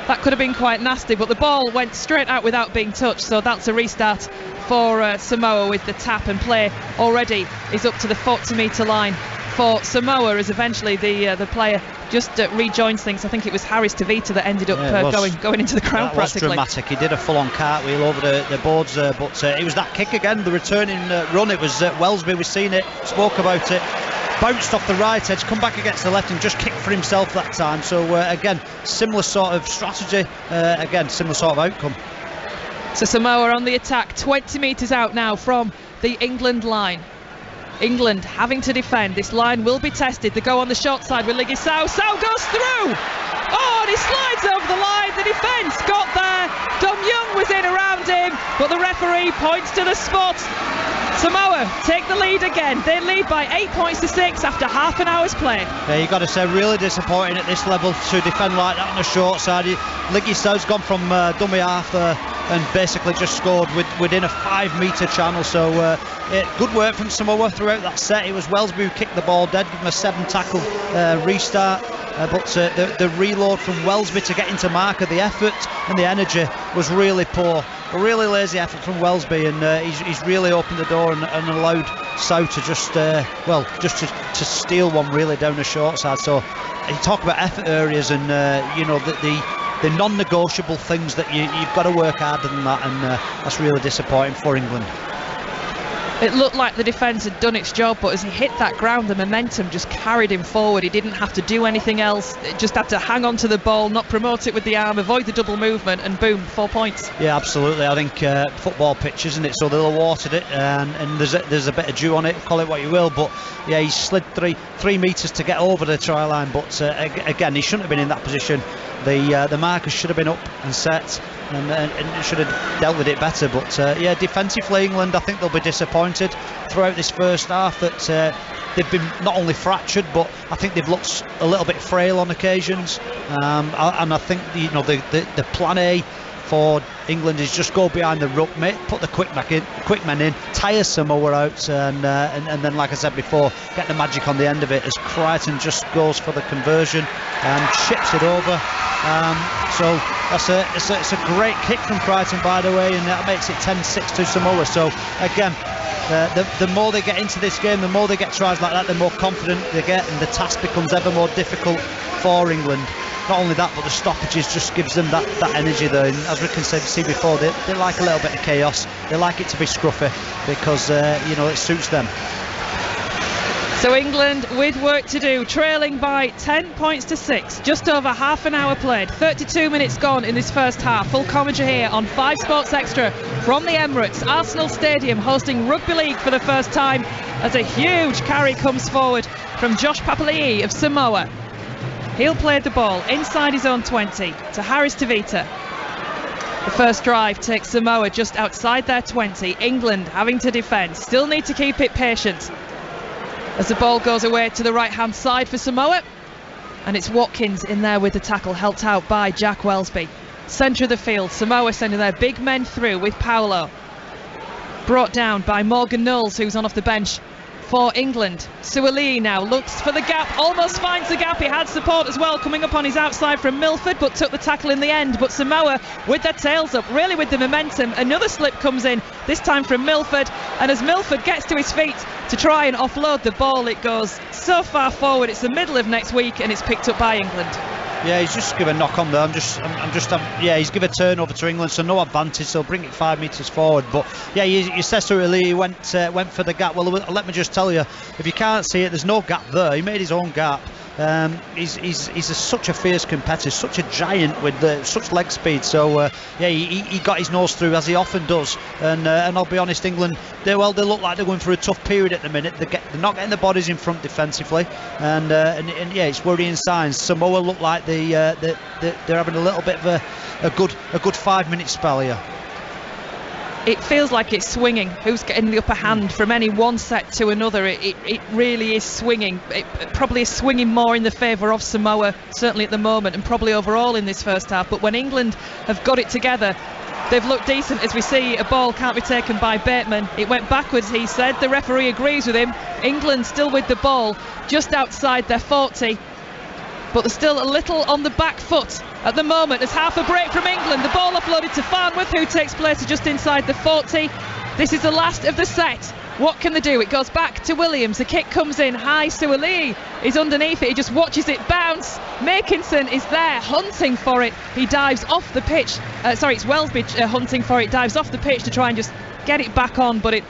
Speaker 1: That could have been quite nasty, but the ball went straight out without being touched, so that's a restart for Samoa, with the tap, and play already is up to the 40-metre line for Samoa, as eventually the player just rejoins things. I think it was Harris Tavita that ended up going into the crowd practically.
Speaker 2: That was dramatic. He did a full-on cartwheel over the boards, but it was that kick again, the returning run. It was Welsby, we've seen it, spoke about it. Bounced off the right edge, come back against the left, and just kicked for himself that time. So again, similar sort of strategy, again, similar sort of outcome.
Speaker 1: So Samoa on the attack, 20 metres out now from the England line. England having to defend. This line will be tested. They go on the short side with Liggy Sow. Sow goes through! Oh, and he slides over the line. The defence got there. Dom Young was in around him, but the referee points to the spot. Samoa take the lead again. They lead by 8 points to 6 after half an hour's play.
Speaker 2: Yeah, you've got to say, really disappointing at this level to defend like that on the short side. Liggy Sow's gone from dummy half there and basically just scored within a 5-metre channel. So good work from Samoa throughout that set. It was Welsby who kicked the ball dead, give him a 7-tackle restart. But the reload from Welsby to get into marker, the effort and the energy was really poor. A really lazy effort from Welsby, and he's really opened the door and allowed Sow to just to steal one really down the short side. So you talk about effort areas and the non-negotiable things that you've got to work harder than that, and that's really disappointing for England.
Speaker 1: It looked like the defence had done its job, but as he hit that ground, the momentum just carried him forward. He didn't have to do anything else. It just had to hang on to the ball, not promote it with the arm, avoid the double movement, and boom, 4 points.
Speaker 2: Yeah, absolutely. I think football pitch, isn't it? So they'll have watered it, and there's a bit of dew on it, call it what you will, but yeah, he slid 3 metres to get over the try line, but again, he shouldn't have been in that position. The markers should have been up and set, and should have dealt with it better. But defensively, England, I think they'll be disappointed throughout this first half that they've been not only fractured, but I think they've looked a little bit frail on occasions. And I think the plan A for England is just go behind the ruck, put the quick men in, tire Samoa out, and then, like I said before, get the magic on the end of it as Crichton just goes for the conversion and chips it over. So it's a great kick from Crichton, by the way, and that makes it 10-6 to Samoa. So again, the more they get into this game, the more they get tries like that, the more confident they get, and the task becomes ever more difficult for England. not only that, but the stoppages just gives them that energy there. And as we can see before, they like a little bit of chaos. They like it to be scruffy because it suits them.
Speaker 1: So England with work to do, trailing by 10 points to 6, just over half an hour played, 32 minutes gone in this first half. Full commentary here on 5 Sports Extra from the Emirates, Arsenal Stadium, hosting Rugby League for the first time as a huge carry comes forward from Josh Papali'i of Samoa. He'll play the ball inside his own 20 to Harris Tavita. The first drive takes Samoa just outside their 20. England having to defend, still need to keep it patient as the ball goes away to the right hand side for Samoa, and it's Watkins in there with the tackle, helped out by Jack Welsby. Centre of the field, Samoa sending their big men through with Paulo, brought down by Morgan Knowles, who's on off the bench for England. Suaalii now looks for the gap, almost finds the gap. He had support as well coming up on his outside from Milford, but took the tackle in the end. But Samoa with their tails up, really with the momentum. Another slip comes in, this time from Milford, and as Milford gets to his feet to try and offload the ball, it goes so far forward. It's the middle of next week and it's picked up by England.
Speaker 2: Yeah, he's just given a knock on there. He's given a turnover to England, so no advantage. So bring it 5 metres forward. But yeah, you said Suaalii, he went for the gap. Well, let me just tell you, if you can't see it, there's no gap there. He made his own gap. He's such a fierce competitor, such a giant with such leg speed. So he got his nose through, as he often does. And I'll be honest, England, they look like they're going through a tough period at the minute. They're not getting the bodies in front defensively, and it's worrying signs. Samoa look like they're having a little bit of a good 5 minute spell here.
Speaker 1: It feels like it's swinging. Who's getting the upper hand from any one set to another? It really is swinging. It probably is swinging more in the favour of Samoa, certainly at the moment, and probably overall in this first half. But when England have got it together, they've looked decent. As we see, a ball can't be taken by Bateman. It went backwards, he said. The referee agrees with him. England still with the ball just outside their 40. But they're still a little on the back foot at the moment. There's half a break from England. The ball offloaded to Farnworth, who takes place just inside the 40. This is the last of the set. What can they do? It goes back to Williams. The kick comes in high. Suaalii is underneath it. He just watches it bounce. Makinson is there hunting for it. He dives off the pitch. It's Welsby hunting for it. Dives off the pitch to try and just get it back on, but it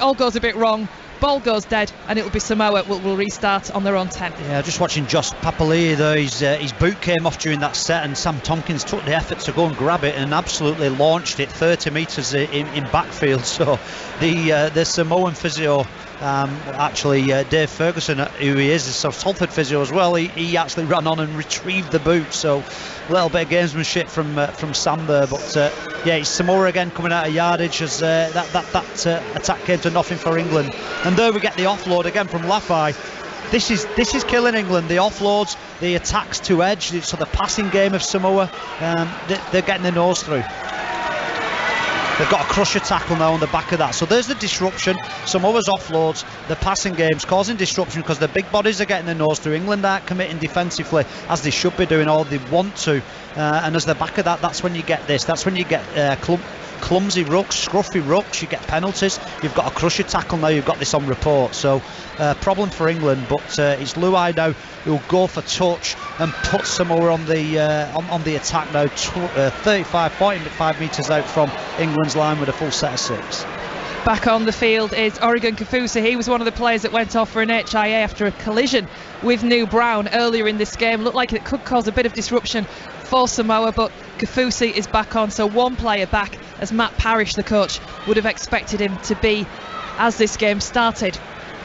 Speaker 1: all goes a bit wrong. Ball goes dead, and it'll be Samoa will restart on their own 10.
Speaker 2: Yeah, just watching Josh Papali'i there. His boot came off during that set, and Sam Tompkins took the effort to go and grab it and absolutely launched it 30 metres in backfield. So the Samoan physio, Dave Ferguson, who he is Salford physio as well, he actually ran on and retrieved the boot. So a little bit of gamesmanship from Sam there. But it's Samoa again coming out of yardage as that attack came to nothing for England. And there we get the offload again from Lafai. This is killing England. The offloads, the attacks to edge, so the passing game of Samoa, they're getting their nose through. They've got a crusher tackle now on the back of that. So there's the disruption. Samoa's offloads, the passing game's causing disruption because the big bodies are getting their nose through. England aren't committing defensively as they should be doing, or they want to. And as the back of that, that's when you get this. That's when you get clumsy rucks, scruffy rucks, you get penalties. You've got a crusher tackle now, you've got this on report. So problem for England, but it's Luai now who'll go for touch and put Samoa on the attack now. 35 metres out from England's line with a full set of 6.
Speaker 1: Back on the field is Oregon Kafusi. He was one of the players that went off for an HIA after a collision with New Brown earlier in this game. Looked like it could cause a bit of disruption for Samoa, but Kafusi is back on, so one player back, as Matt Parrish, the coach, would have expected him to be as this game started.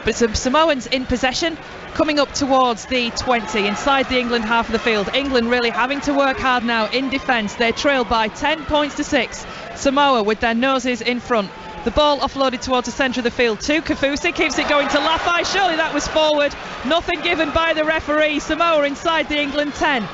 Speaker 1: But some Samoans in possession, coming up towards the 20, inside the England half of the field. England really having to work hard now in defence. They trail by 10 points to 6. Samoa with their noses in front. The ball offloaded towards the centre of the field to Kafusi, keeps it going to Lafai. Surely that was forward. Nothing given by the referee. Samoa inside the England 10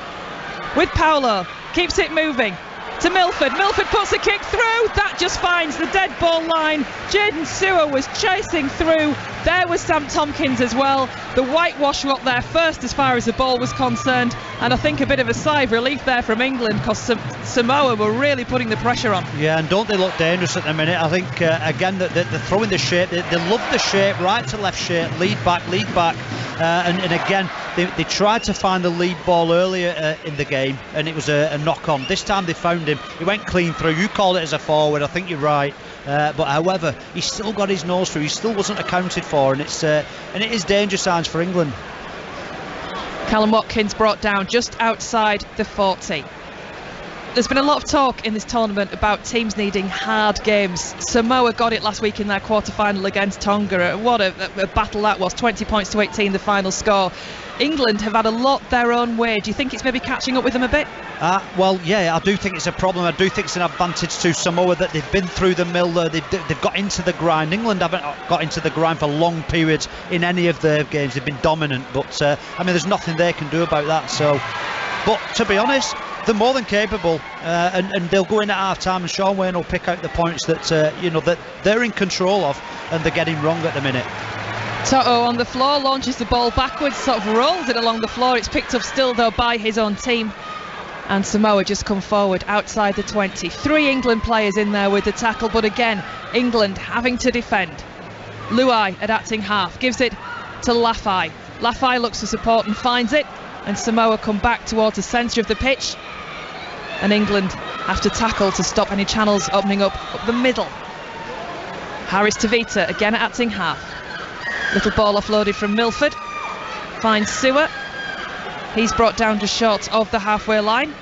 Speaker 1: with Paulo, keeps it moving to Milford. Milford puts a kick through. That just finds the dead ball line. Jaden Sewer was chasing through. There was Sam Tompkins as well. The whitewash got there first as far as the ball was concerned, and I think a bit of a sigh of relief there from England because Samoa were really putting the pressure on.
Speaker 2: Yeah, and don't they look dangerous at the minute? I think again that they're throwing the shape. They love the shape, right to left shape, lead back, and again they tried to find the lead ball earlier in the game, and it was a knock-on. This time they found him. He went clean through. You called it as a forward. I think you're right. But however, he still got his nose through. He still wasn't accounted for, and it is danger signs for England.
Speaker 1: Callum Watkins brought down just outside the 40. There's been a lot of talk in this tournament about teams needing hard games. Samoa got it last week in their quarter-final against Tonga. What a battle that was, 20 points to 18 the final score. England have had a lot their own way. Do you think it's maybe catching up with them a bit?
Speaker 2: Well, yeah, I do think it's a problem. I do think it's an advantage to Samoa that they've been through the mill. They've got into the grind. England haven't got into the grind for long periods in any of their games. They've been dominant, but I mean, there's nothing they can do about that. So, but to be honest, they're more than capable, and they'll go in at half time, and Sean Wayne will pick out the points that that they're in control of, and they're getting wrong at the minute.
Speaker 1: Toto on the floor launches the ball backwards, sort of rolls it along the floor. It's picked up still though by his own team, and Samoa just come forward outside the 20. 3 England players in there with the tackle, but again England having to defend. Luai at acting half gives it to Lafai. Lafai looks for support and finds it, and Samoa come back towards the centre of the pitch, and England have to tackle to stop any channels opening up the middle. Harris Tavita again at acting half. Little ball offloaded from Milford, finds Sewer. He's brought down just short of the halfway line.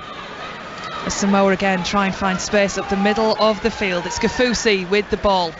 Speaker 1: As Samoa again try and find space up the middle of the field. It's Kafusi with the ball.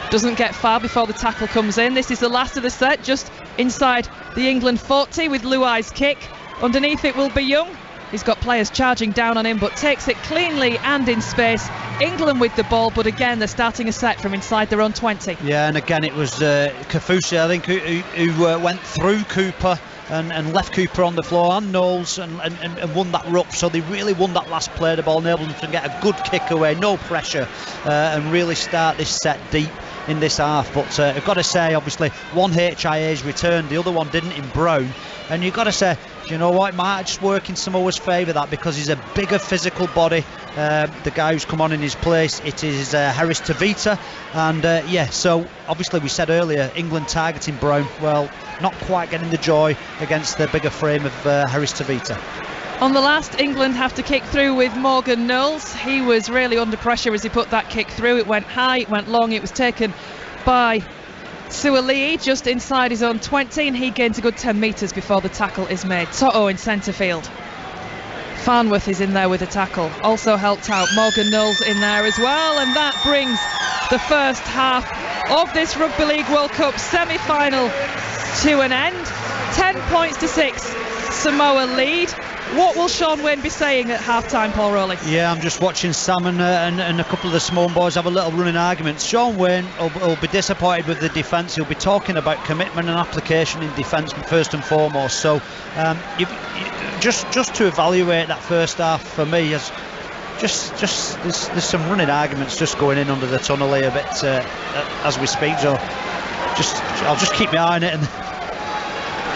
Speaker 1: Doesn't get far before the tackle comes in. This is the last of the set, just inside the England 40 with Luai's kick. Underneath it will be Young. He's got players charging down on him, but takes it cleanly and in space. England with the ball, but again they're starting a set from inside their own 20.
Speaker 2: Yeah, and again it was Kafusi, I think, who went through Cooper and left Cooper on the floor, and Knowles, and won that ruck. So they really won that last play of the ball, enabled them to get a good kick away, no pressure, and really start this set deep in this half. But I've got to say, obviously one HIA's returned, the other one didn't in Brown, and you've got to say, you know what, it might just work in Samoa's favour, that, because he's a bigger physical body. The guy who's come on in his place, it is Harris Tavita, and so obviously we said earlier, England targeting Brown, well, not quite getting the joy against the bigger frame of Harris Tavita.
Speaker 1: On the last, England have to kick through with Morgan Knowles. He was really under pressure as he put that kick through. It went high, it went long, it was taken by Suali'i just inside his own 20, and he gains a good 10 metres before the tackle is made. Toto in centre field. Farnworth is in there with a tackle. Also helped out Morgan Knowles in there as well, and that brings the first half of this Rugby League World Cup semi-final to an end. 10 points to 6, Samoa lead. What will Sean Wayne be saying at half-time, Paul Rowley?
Speaker 2: Yeah, I'm just watching Sam and a couple of the Samoan boys have a little running argument. Sean Wayne will be disappointed with the defence. He'll be talking about commitment and application in defence first and foremost. So just to evaluate that first half for me, as there's some running arguments just going in under the tunnel here a bit as we speak. So I'll just keep my eye on it. And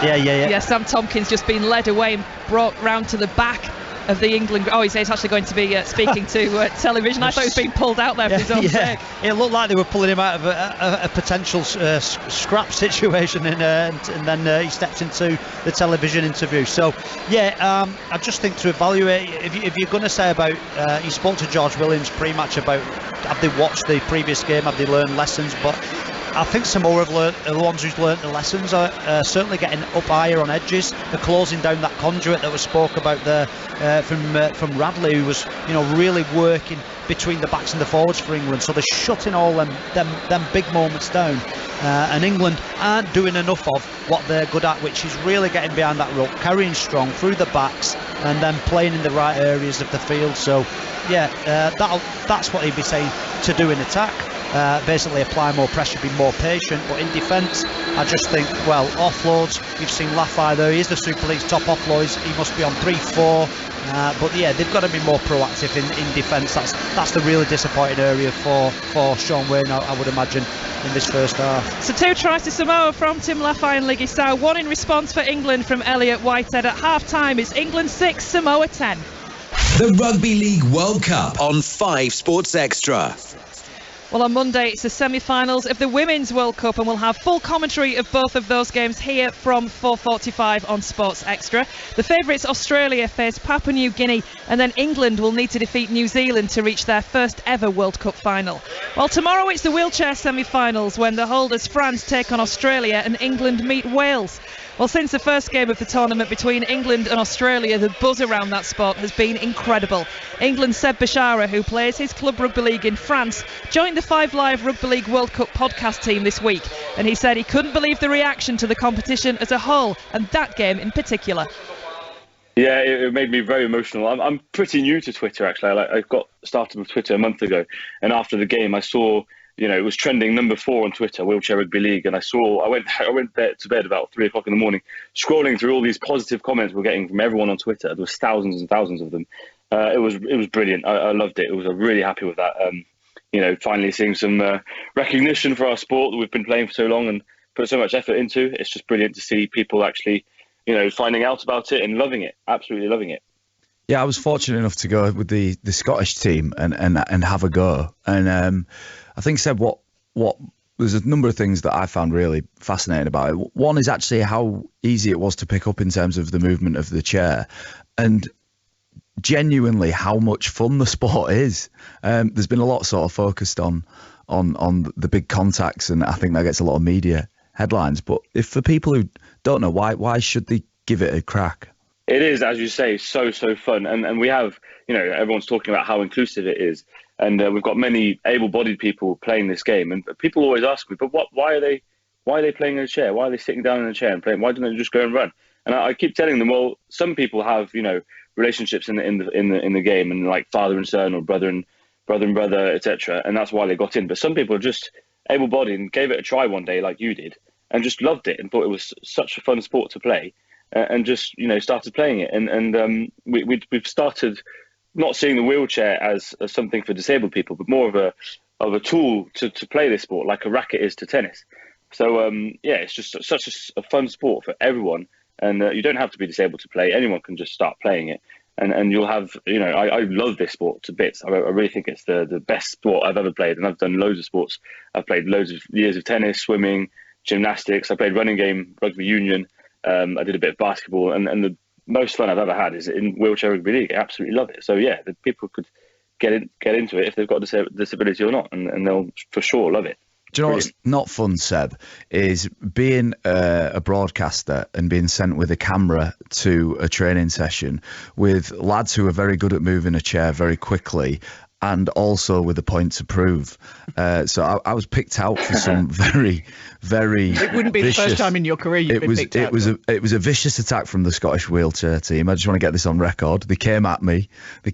Speaker 2: Yeah,
Speaker 1: Sam Tompkins just been led away and brought round to the back of the England. Oh, he's actually going to be speaking to television. I thought he was being pulled out there for his own sake.
Speaker 2: It looked like they were pulling him out of a potential scrap situation, and then he stepped into the television interview. So, I just think to evaluate, if you're going to say about, he spoke to George Williams pre-match about, have they watched the previous game, have they learned lessons, but I think Samoa have learned, the ones who's learnt the lessons are certainly getting up higher on edges. They're closing down that conduit that was spoke about there from Radley, who was really working between the backs and the forwards for England. So they're shutting all them big moments down, and England aren't doing enough of what they're good at, which is really getting behind that ruck, carrying strong through the backs, and then playing in the right areas of the field. So that's what he'd be saying to do in attack. Basically apply more pressure, be more patient, but in defence I just think, well, offloads, you've seen Lafai there, he is the Super League's top offloads, he must be on 3-4, but they've got to be more proactive in defence. That's the really disappointing area for Sean Wayne, I would imagine, in this first half.
Speaker 1: So 2 tries to Samoa from Tim Lafai and Liggy Sau, 1 in response for England from Elliot Whitehead. At half time it's England 6, Samoa 10.
Speaker 5: The Rugby League World Cup on 5 Sports Extra.
Speaker 1: Well, on Monday it's the semi-finals of the Women's World Cup, and we'll have full commentary of both of those games here from 4:45 on Sports Extra. The favourites Australia face Papua New Guinea, and then England will need to defeat New Zealand to reach their first ever World Cup final. Well, tomorrow it's the wheelchair semi-finals when the holders France take on Australia and England meet Wales. Well, since the first game of the tournament between England and Australia, the buzz around that sport has been incredible. England's Seb Bashara, who plays his club rugby league in France, joined the 5 Live Rugby League World Cup podcast team this week, and he said he couldn't believe the reaction to the competition as a whole, and that game in particular.
Speaker 5: Yeah, it made me very emotional. I'm pretty new to Twitter, actually. I got started with Twitter a month ago, and after the game I saw, it was trending number 4 on Twitter, Wheelchair Rugby League, and I went to bed about 3 o'clock in the morning, scrolling through all these positive comments we're getting from everyone on Twitter. There was thousands and thousands of them. It was brilliant. I loved it. I was really happy with that. Finally seeing some recognition for our sport that we've been playing for so long and put so much effort into. It's just brilliant to see people actually, finding out about it and loving it, absolutely loving it.
Speaker 6: Yeah, I was fortunate enough to go with the Scottish team and have a go. And I think, Seb, what there's a number of things that I found really fascinating about it. One is actually how easy it was to pick up in terms of the movement of the chair, and genuinely how much fun the sport is. There's been a lot sort of focused on the big contacts, and I think that gets a lot of media headlines. But if for people who don't know, why should they give it a crack?
Speaker 5: It is, as you say, so fun, and we have, everyone's talking about how inclusive it is, and we've got many able-bodied people playing this game, and people always ask me, but why are they playing in a chair? Why are they sitting down in a chair and playing? Why don't they just go and run? And I keep telling them, well, some people have, relationships in the game, and like father and son, or brother and brother, etc., and that's why they got in. But some people are just able-bodied and gave it a try one day, like you did, and just loved it and thought it was such a fun sport to play. And just started playing it, and we've started not seeing the wheelchair as something for disabled people, but more of a tool to play this sport, like a racket is to tennis. So it's just such a fun sport for everyone, and you don't have to be disabled to play. Anyone can just start playing it, and you'll have I love this sport to bits. I really think it's the best sport I've ever played, and I've done loads of sports. I've played loads of years of tennis, swimming, gymnastics. I played running game, rugby union. I did a bit of basketball, and the most fun I've ever had is in Wheelchair Rugby League. I absolutely love it. So yeah, the people could get into it if they've got a disability or not, and they'll for sure love it.
Speaker 6: Do you know what's not fun, Seb, is being a broadcaster and being sent with a camera to a training session with lads who are very good at moving a chair very quickly, and also with a point to prove. So I was picked out for some very, very
Speaker 7: It wouldn't be
Speaker 6: vicious,
Speaker 7: the first time in your career you've been picked out.
Speaker 6: It was a vicious attack from the Scottish wheelchair team. I just want to get this on record. They came at me. But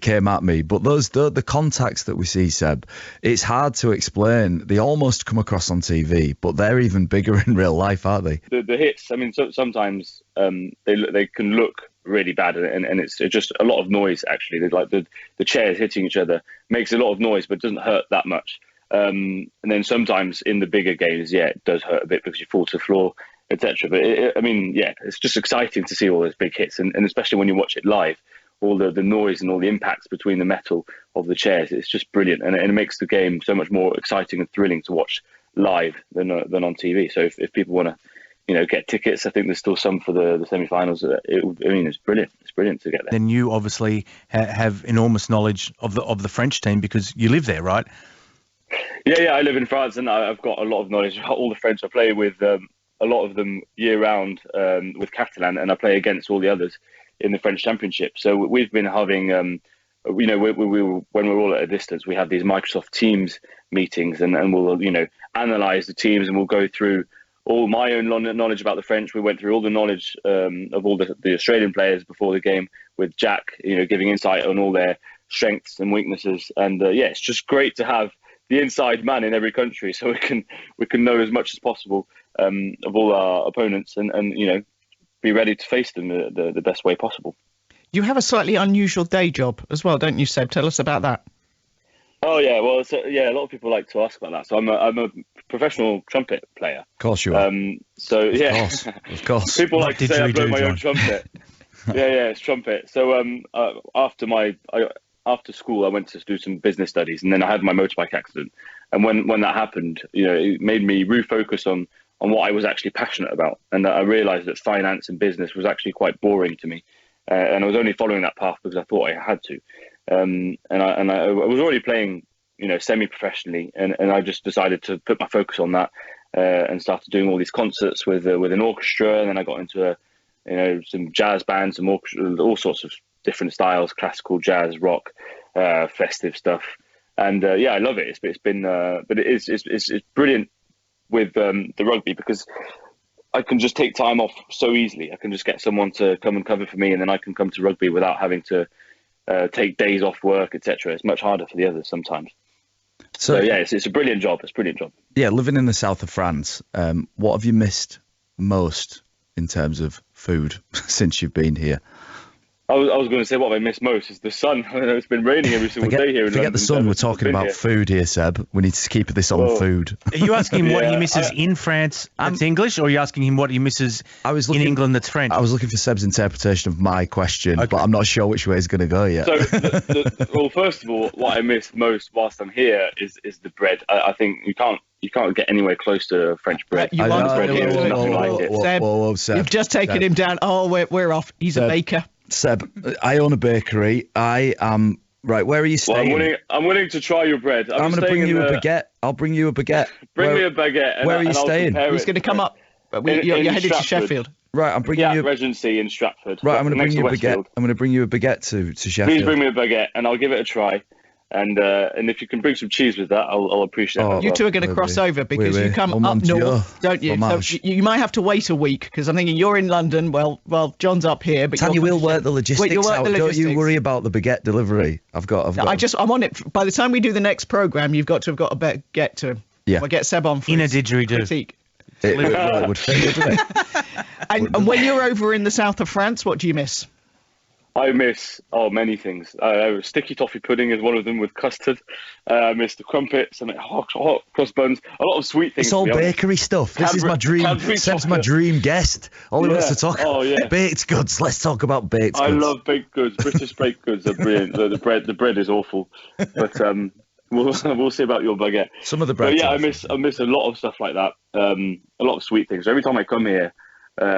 Speaker 6: the contacts that we see, Seb, it's hard to explain. They almost come across on TV, but they're even bigger in real life, aren't they?
Speaker 5: The hits, I mean, sometimes they can look really bad, and it's just a lot of noise. Actually, like the chairs hitting each other makes a lot of noise, but doesn't hurt that much. And then sometimes in the bigger games, it does hurt a bit because you fall to the floor, etc. But it's just exciting to see all those big hits, and especially when you watch it live, all the noise and all the impacts between the metal of the chairs. It's just brilliant, and it makes the game so much more exciting and thrilling to watch live than on TV. So if people want to get tickets, I think there's still some for the semi-finals. It's brilliant. It's brilliant to get there.
Speaker 8: Then you obviously have enormous knowledge of the French team because you live there, right?
Speaker 5: Yeah, I live in France, and I've got a lot of knowledge about all the French. I play with a lot of them year round with Catalan, and I play against all the others in the French Championship. So we've been having, when we're all at a distance, we have these Microsoft Teams meetings, and we'll analyse the teams, and we'll go through all my own knowledge about the French. We went through all the knowledge of all the Australian players before the game with Jack, giving insight on all their strengths and weaknesses. And it's just great to have the inside man in every country, so we can know as much as possible of all our opponents, and be ready to face them the best way possible.
Speaker 7: You have a slightly unusual day job as well, don't you, Seb? Tell us about that.
Speaker 5: Oh yeah, well, a lot of people like to ask about that. So I'm a professional trumpet player.
Speaker 6: Of course you are. Of course.
Speaker 5: People like to say I blow my own trumpet. It's trumpet. So after school, I went to do some business studies, and then I had my motorbike accident, And when that happened, it made me refocus on what I was actually passionate about. And I realised that finance and business was actually quite boring to me. And I was only following that path because I thought I had to. And I was already playing, semi-professionally, and I just decided to put my focus on that and started doing all these concerts with an orchestra. And then I got into some jazz bands, some orchestra, all sorts of different styles: classical, jazz, rock, festive stuff. And I love it. It's been, but it's brilliant with the rugby because I can just take time off so easily. I can just get someone to come and cover for me, and then I can come to rugby without having to take days off work, etc. It's much harder for the others sometimes. So it's a brilliant job. It's a brilliant job.
Speaker 6: Yeah, living in the south of France, what have you missed most in terms of food since you've been here?
Speaker 5: I was going to say what I miss most is the sun. I know it's been raining every single day here in London.
Speaker 6: Forget the sun. We're talking about food here, Seb. We need to keep this on food.
Speaker 8: Are you asking him what he misses in France that's English, or are you asking him what he misses in England that's French?
Speaker 6: I was looking for Seb's interpretation of my question, but I'm not sure which way he's going to go yet.
Speaker 5: So, well, first of all, what I miss most whilst I'm here is the bread. I think you can't get anywhere close to French bread. Bread here is nothing like it.
Speaker 7: Seb, you've just taken him down. Oh, we're off. He's a baker.
Speaker 6: Seb, I own a bakery. I am right. Where are you staying?
Speaker 5: Well, I'm willing to try your bread.
Speaker 6: I'm going to bring you a baguette. I'll bring you a baguette.
Speaker 5: Bring me a baguette.
Speaker 6: Where are you staying?
Speaker 7: He's going to come up. You're headed to Sheffield.
Speaker 6: Right, I'm bringing you
Speaker 5: Regency in Stratford.
Speaker 6: Right, I'm going to bring you a baguette. I'm going to bring you a baguette to Sheffield.
Speaker 5: Please bring me a baguette, and I'll give it a try. And if you can bring some cheese with that, I'll appreciate it.
Speaker 7: You two are going to cross over because you come up north, don't you? So you might have to wait a week because I'm thinking you're in London. Well, John's up here, but
Speaker 6: Tanya will work the logistics out. Don't you worry about the baguette delivery. I've got.
Speaker 7: I'm on it. By the time we do the next programme, you've got to have got a baguette to him.
Speaker 6: Yeah.
Speaker 7: We'll get Seb on for
Speaker 8: in a didgeridoo.
Speaker 7: Critique.
Speaker 6: It would fit, wouldn't it?
Speaker 7: And when you're over in the south of France, what do you miss?
Speaker 5: I miss many things. Sticky toffee pudding is one of them with custard. I miss the crumpets and hot cross buns. A lot of sweet things.
Speaker 6: It's all bakery stuff. This is my dream. Seb's my dream guest. All he wants to talk about baked goods. Let's talk about baked goods.
Speaker 5: I love baked goods. British baked goods are brilliant. The bread is awful, but we'll see about your baguette.
Speaker 6: Some of the bread.
Speaker 5: I miss a lot of stuff like that. A lot of sweet things. So every time I come here,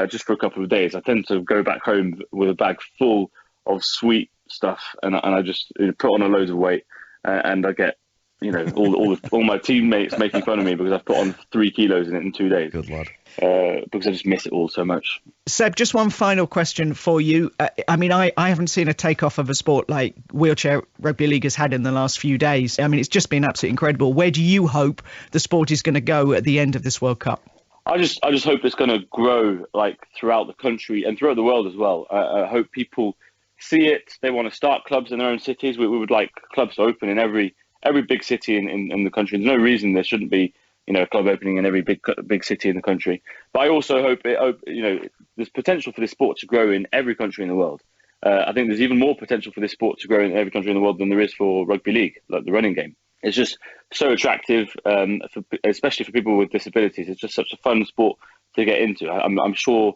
Speaker 5: just for a couple of days, I tend to go back home with a bag full of sweet stuff, and I just put on a load of weight, and I get all my teammates making fun of me because I've put on 3 kilos in it in 2 days.
Speaker 6: Good lad.
Speaker 5: Because I just miss it all so much.
Speaker 7: Seb, just one final question for you. I haven't seen a takeoff of a sport like wheelchair rugby league has had in the last few days. It's just been absolutely incredible. Where do you hope the sport is going to go at the end of this World Cup?
Speaker 5: I just hope it's going to grow throughout the country and throughout the world as well. I hope people see it. They want to start clubs in their own cities. We would like clubs to open in every big city in the country. There's no reason there shouldn't be a club opening in every big city in the country. But I also hope there's potential for this sport to grow in every country in the world. I think there's even more potential for this sport to grow in every country in the world than there is for rugby league, like the running game. It's just so attractive, especially for people with disabilities. It's just such a fun sport to get into. I'm sure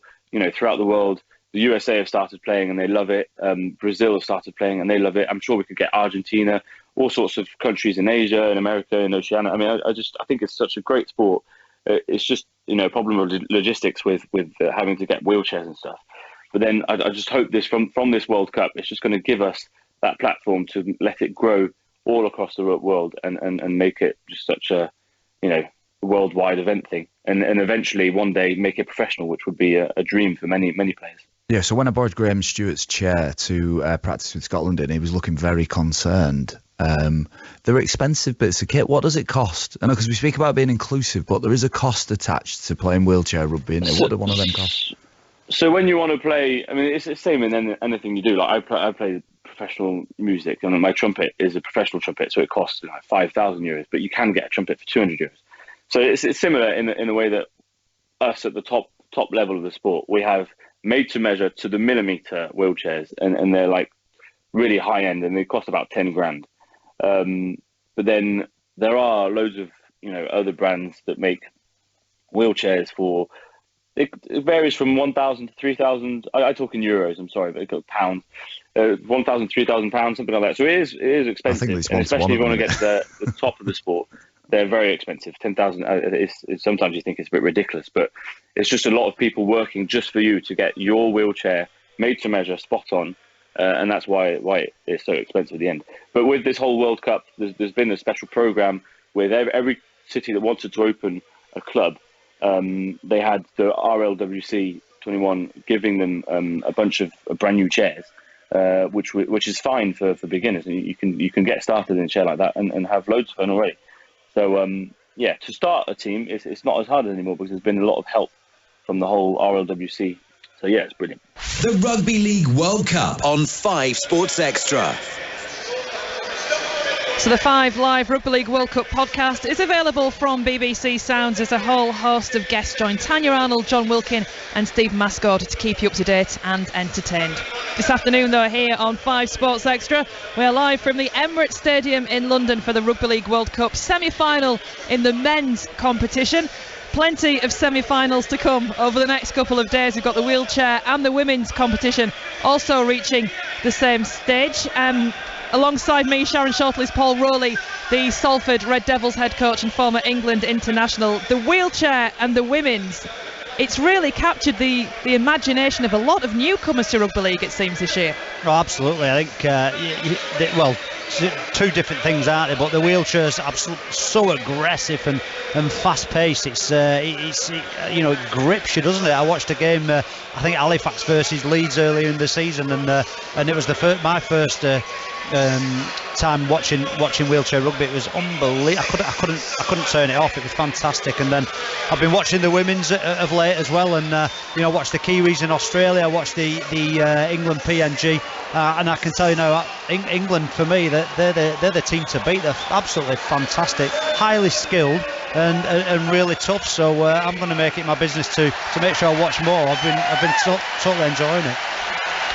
Speaker 5: throughout the world. The USA have started playing and they love it. Brazil have started playing and they love it. I'm sure we could get Argentina, all sorts of countries in Asia, in America, in Oceania. I think it's such a great sport. It's just a problem of logistics with having to get wheelchairs and stuff. But then I just hope this from this World Cup, it's just going to give us that platform to let it grow all across the world and make it just such a worldwide event thing. And eventually one day make it professional, which would be a dream for many players.
Speaker 6: Yeah, so when I borrowed Graham Stewart's chair to practice with Scotland, and he was looking very concerned. They're expensive bits of kit. What does it cost? I know because we speak about being inclusive, but there is a cost attached to playing wheelchair rugby, isn't there? What do one of them cost?
Speaker 5: So when you want to play, it's the same in anything you do. Like I play professional music, and my trumpet is a professional trumpet, so it costs 5,000 euros, but you can get a trumpet for 200 euros. So it's similar in the way that us at the top level of the sport, we have made to measure to the millimeter wheelchairs, and they're really high end, and they cost about 10 grand. But then there are loads of other brands that make wheelchairs for. It varies from 1,000 to 3,000. I talk in euros. I'm sorry, but it got pounds. 1,000, 3,000 pounds, something like that. So it is expensive, and especially if you want to get to the top of the sport. they're very expensive. 10,000. Sometimes you think it's a bit ridiculous, but it's just a lot of people working just for you to get your wheelchair made to measure, spot on, and that's why it's so expensive at the end. But with this whole World Cup, there's been a special program with every city that wanted to open a club. They had the RLWC 21 giving them a bunch of brand new chairs, which is fine for beginners. And you can get started in a chair like that and have loads of fun already. So to start a team, it's not as hard anymore because there's been a lot of help from the whole RLWC. So yeah, it's brilliant.
Speaker 9: The Rugby League World Cup on 5 Sports Extra.
Speaker 1: So the 5 Live Rugby League World Cup podcast is available from BBC Sounds as a whole host of guests join Tanya Arnold, John Wilkin and Steve Mascord to keep you up to date and entertained. This afternoon though, here on 5 Sports Extra, we're live from the Emirates Stadium in London for the Rugby League World Cup semi-final in the men's competition. Plenty of semi-finals to come over the next couple of days. We've got the wheelchair and the women's competition also reaching the same stage. Alongside me, Sharon Shortley's Paul Rowley, the Salford Red Devils head coach and former England international. The wheelchair and the women's, it's really captured the imagination of a lot of newcomers to rugby league, it seems, this year.
Speaker 2: Oh, absolutely. I think, two different things, aren't they? But the wheelchair's absolutely so aggressive and fast-paced. It grips you, doesn't it? I watched a game, I think Halifax versus Leeds earlier in the season, and it was my first time watching wheelchair rugby. It was unbelievable. I couldn't turn it off. It was fantastic. And then I've been watching the women's of late as well, and watched the Kiwis in Australia. I watched the England PNG, and I can tell you now, England for me, they're the team to beat. They're absolutely fantastic, highly skilled, and really tough. So I'm going to make it my business to make sure I watch more. I've been totally enjoying it.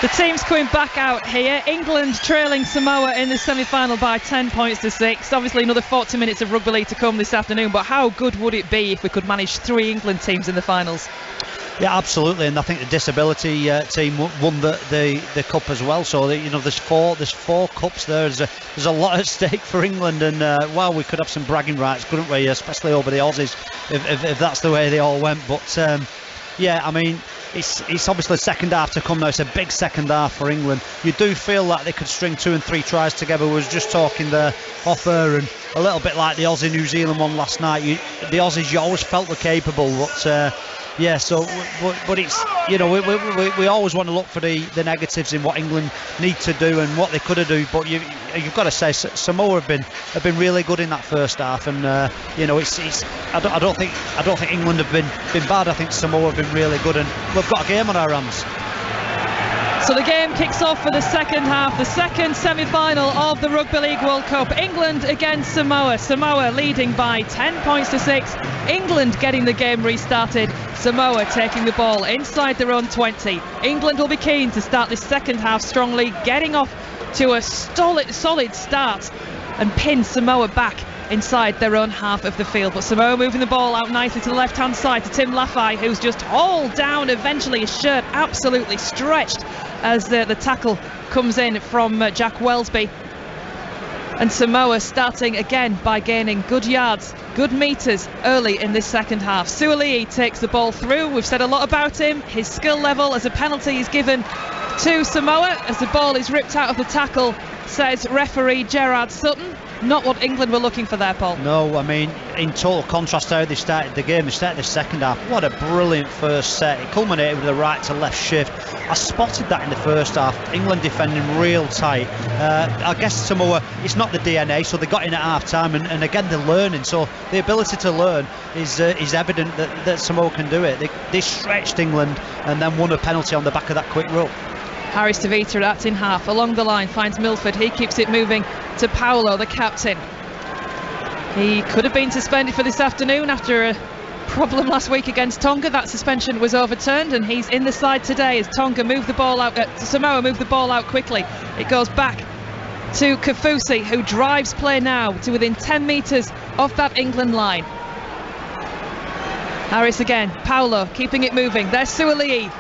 Speaker 1: The team's coming back out here. England trailing Samoa in the semi-final by 10 points to 6. Obviously another 40 minutes of rugby league to come this afternoon, but how good would it be if we could manage 3 England teams in the finals?
Speaker 2: Yeah, absolutely, and I think the disability team won the cup as well. So there's four cups there. There's a lot at stake for England, and we could have some bragging rights, couldn't we? Especially over the Aussies, if that's the way they all went. But I mean, it's obviously second half to come now. It's a big second half for England. You do feel like they could string 2 and 3 tries together. We was just talking there off air, and a little bit like the Aussie New Zealand one last night. The Aussies, you always felt were capable, but but it's we always want to look for the negatives in what England need to do and what they could have done. But you've got to say Samoa have been really good in that first half, and I don't think England have been bad. I think Samoa have been really good, and we've got a game on our hands.
Speaker 1: So the game kicks off for the second half, the second semi-final of the Rugby League World Cup. England against Samoa. Samoa leading by 10 points to 6. England getting the game restarted. Samoa taking the ball inside their own 20. England will be keen to start this second half strongly, getting off to a solid start and pin Samoa back inside their own half of the field. But Samoa moving the ball out nicely to the left hand side to Tim Laffey, who's just hauled down eventually, his shirt absolutely stretched as the tackle comes in from Jack Wellesby. And Samoa starting again by gaining good yards, good metres early in this second half. Suali'i takes the ball through. We've said a lot about him. His skill level as a penalty is given to Samoa as the ball is ripped out of the tackle, says referee Gerard Sutton. Not what England were looking for there, Paul.
Speaker 2: No, I mean, in total contrast to how they started the game, they started the second half. What a brilliant first set. It culminated with a right to left shift. I spotted that in the first half. England defending real tight. I guess Samoa, it's not the DNA, so they got in at half time, and again they're learning. So the ability to learn is evident that Samoa can do it. They stretched England and then won a penalty on the back of that quick rope.
Speaker 1: Harry Stavita, that's in half. Along the line finds Milford. He keeps it moving to Paolo, the captain. He could have been suspended for this afternoon after a problem last week against Tonga. That suspension was overturned, and he's in the side today as Tonga move the ball out. Samoa move the ball out quickly. It goes back to Kafusi, who drives play now to within 10 metres of that England line. Harris again. Paolo keeping it moving. There's Suali'i.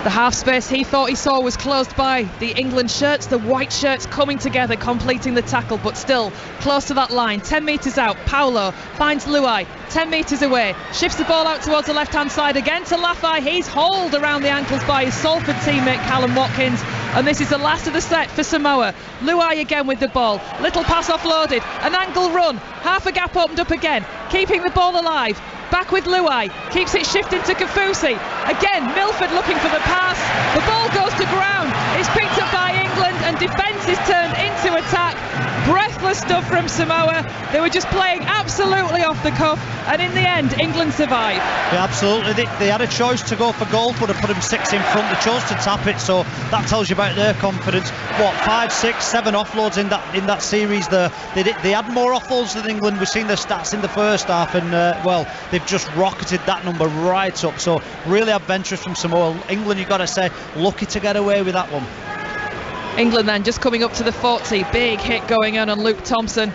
Speaker 1: The half space he thought he saw was closed by the England shirts, the white shirts coming together, completing the tackle, but still close to that line. 10 metres out, Paolo finds Luai, 10 metres away, shifts the ball out towards the left-hand side again to Lafai. He's hauled around the ankles by his Salford teammate Callum Watkins, and this is the last of the set for Samoa. Luai again with the ball, little pass offloaded, an angle run, half a gap opened up again, keeping the ball alive. Back with Luai, keeps it shifting to Kafusi. Again, Milford looking for the pass. The ball goes to ground. It's picked up by England and defence is turned into attack. Breathless stuff from Samoa. They were just playing absolutely off the cuff, and in the end, England survived.
Speaker 2: Yeah, absolutely. They had a choice to go for goal, would have put them 6 in front. They chose to tap it, so that tells you about their confidence. 5, 6, 7 offloads in that series there. They had more offloads than England. We've seen the stats in the first half, and they've just rocketed that number right up. So really adventurous from Samoa. England, you've got to say, lucky to get away with that one.
Speaker 1: England then just coming up to the 40. Big hit going on Luke Thompson.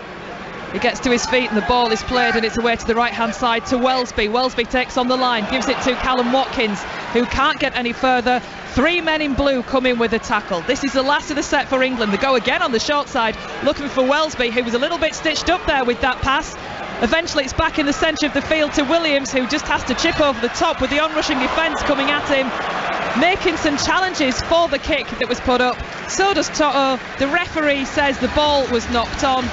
Speaker 1: He gets to his feet and the ball is played, and it's away to the right hand side to Welsby. Welsby takes on the line, gives it to Callum Watkins, who can't get any further. 3 men in blue come in with a tackle. This is the last of the set for England. They go again on the short side, looking for Welsby, who was a little bit stitched up there with that pass. Eventually it's back in the centre of the field to Williams, who just has to chip over the top with the onrushing defence coming at him, making some challenges for the kick that was put up. So does Toto. The referee says the ball was knocked on.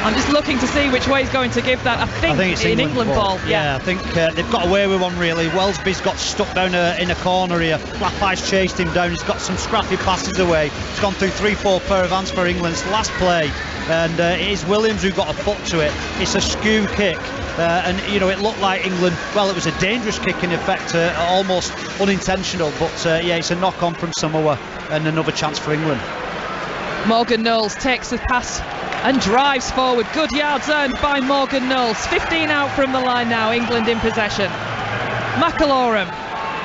Speaker 1: I'm just looking to see which way he's going to give that. I think it's an England ball.
Speaker 2: Yeah, I think they've got away with one really. Welsby's got stuck down in a corner here. Lafay's chased him down. He's got some scrappy passes away. He's gone through 3-4 pair of hands for England's last play, and it is Williams who got a foot to it. It's a skew kick. And it looked like England, well, it was a dangerous kick in effect, almost unintentional, but it's a knock on from Samoa and another chance for England.
Speaker 1: Morgan Knowles takes the pass and drives forward. Good yards earned by Morgan Knowles. 15 out from the line now, England in possession. McIlaurum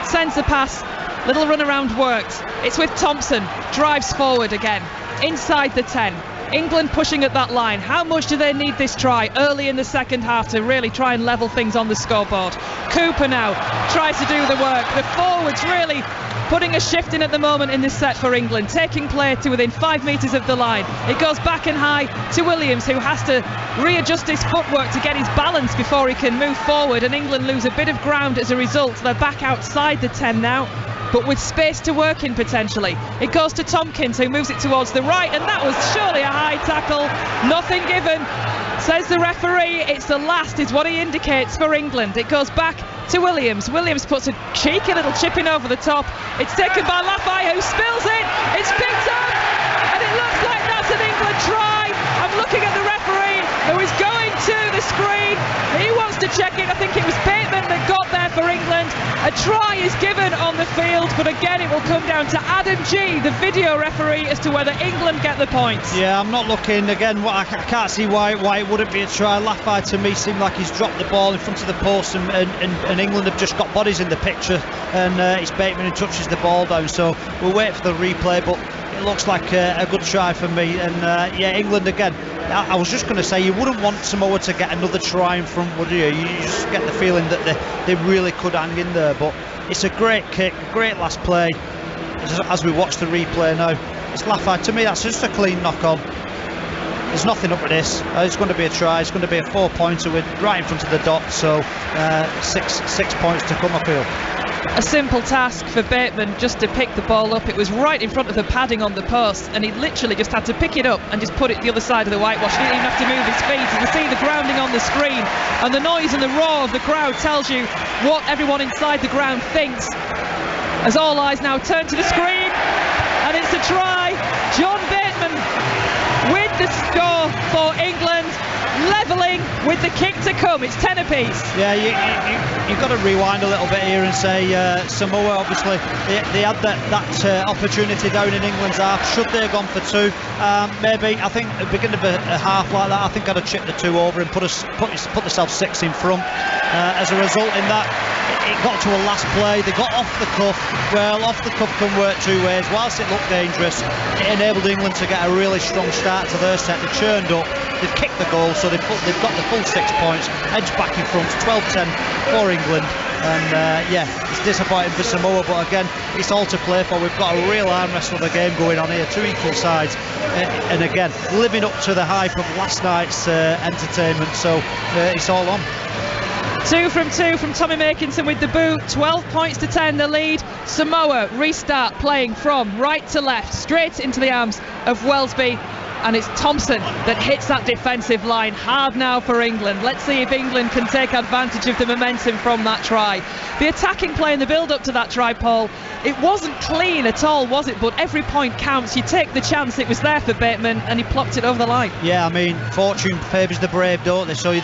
Speaker 1: sends the pass, little run around works. It's with Thompson, drives forward again, inside the 10. England pushing at that line. How much do they need this try early in the second half to really try and level things on the scoreboard? Cooper now tries to do the work. The forwards really putting a shift in at the moment in this set for England, taking play to within 5 metres of the line. It goes back and high to Williams, who has to readjust his footwork to get his balance before he can move forward, and England lose a bit of ground as a result. They're back outside the 10 now, but with space to work in potentially. It goes to Tompkins, who moves it towards the right, and that was surely a high tackle. Nothing given, says the referee. It's the last is what he indicates for England. It goes back to Williams. Williams puts a cheeky little chip in over the top. It's taken by Lafay, who spills it. It's picked up, and it looks like that's an England try. I'm looking at the referee, who is going to the screen. He wants to check it. I think it was Bateman that got there for England. A try is given on the field, but again it will come down to Adam G, the video referee, as to whether England get the points.
Speaker 2: Yeah, I'm not looking again. I can't see why it wouldn't be a try. Lafay to me seemed like he's dropped the ball in front of the post, and England have just got bodies in the picture, and it's Bateman who touches the ball down. So we'll wait for the replay, but it looks like a good try for me. And England again. I was just going to say, you wouldn't want Samoa to get another try in front, would you? You just get the feeling that they really could hang in there. But it's a great kick, great last play. As we watch the replay now, it's Lafay. To me, that's just a clean knock-on. There's nothing up with this. It's going to be a try. It's going to be a 4-pointer with right in front of the dot. So 6 points to come uphill.
Speaker 1: A simple task for Bateman just to pick the ball up. It was right in front of the padding on the post, and he literally just had to pick it up and just put it the other side of the whitewash. He didn't even have to move his feet. You can see the grounding on the screen, and the noise and the roar of the crowd tells you what everyone inside the ground thinks. As all eyes now turn to the screen, and it's a try. John Bateman with the score for England, levelling with the kick to come. It's 10 apiece.
Speaker 2: Yeah, you've got to rewind a little bit here and say Samoa, obviously they had that opportunity down in England's half. Should they have gone for 2? Maybe. I think at the beginning of a half like that, I think I'd have chipped the 2 over and put themselves 6 in front. As a result in that, it got to a last play. They got off the cuff. Well, off the cuff can work 2 ways. Whilst it looked dangerous, it enabled England to get a really strong start to their set. They churned up, they've kicked the goal, so they've got the full 6 points, edged back in front, 12-10 for England. And it's disappointing for Samoa, but again, it's all to play for. We've got a real arm wrestle of the game going on here, two equal sides, and again, living up to the hype of last night's entertainment, so it's all on.
Speaker 1: 2 from Tommy Makinson with the boot. 12 points to 10 the lead. Samoa restart playing from right to left, straight into the arms of Wellesby, and it's Thompson that hits that defensive line hard now for England. Let's see if England can take advantage of the momentum from that try. The attacking play in the build up to that try, Paul, it wasn't clean at all, was it? But every point counts. You take the chance. It was there for Bateman and he plopped it over the line.
Speaker 2: Yeah, I mean, fortune favours the brave, don't they? So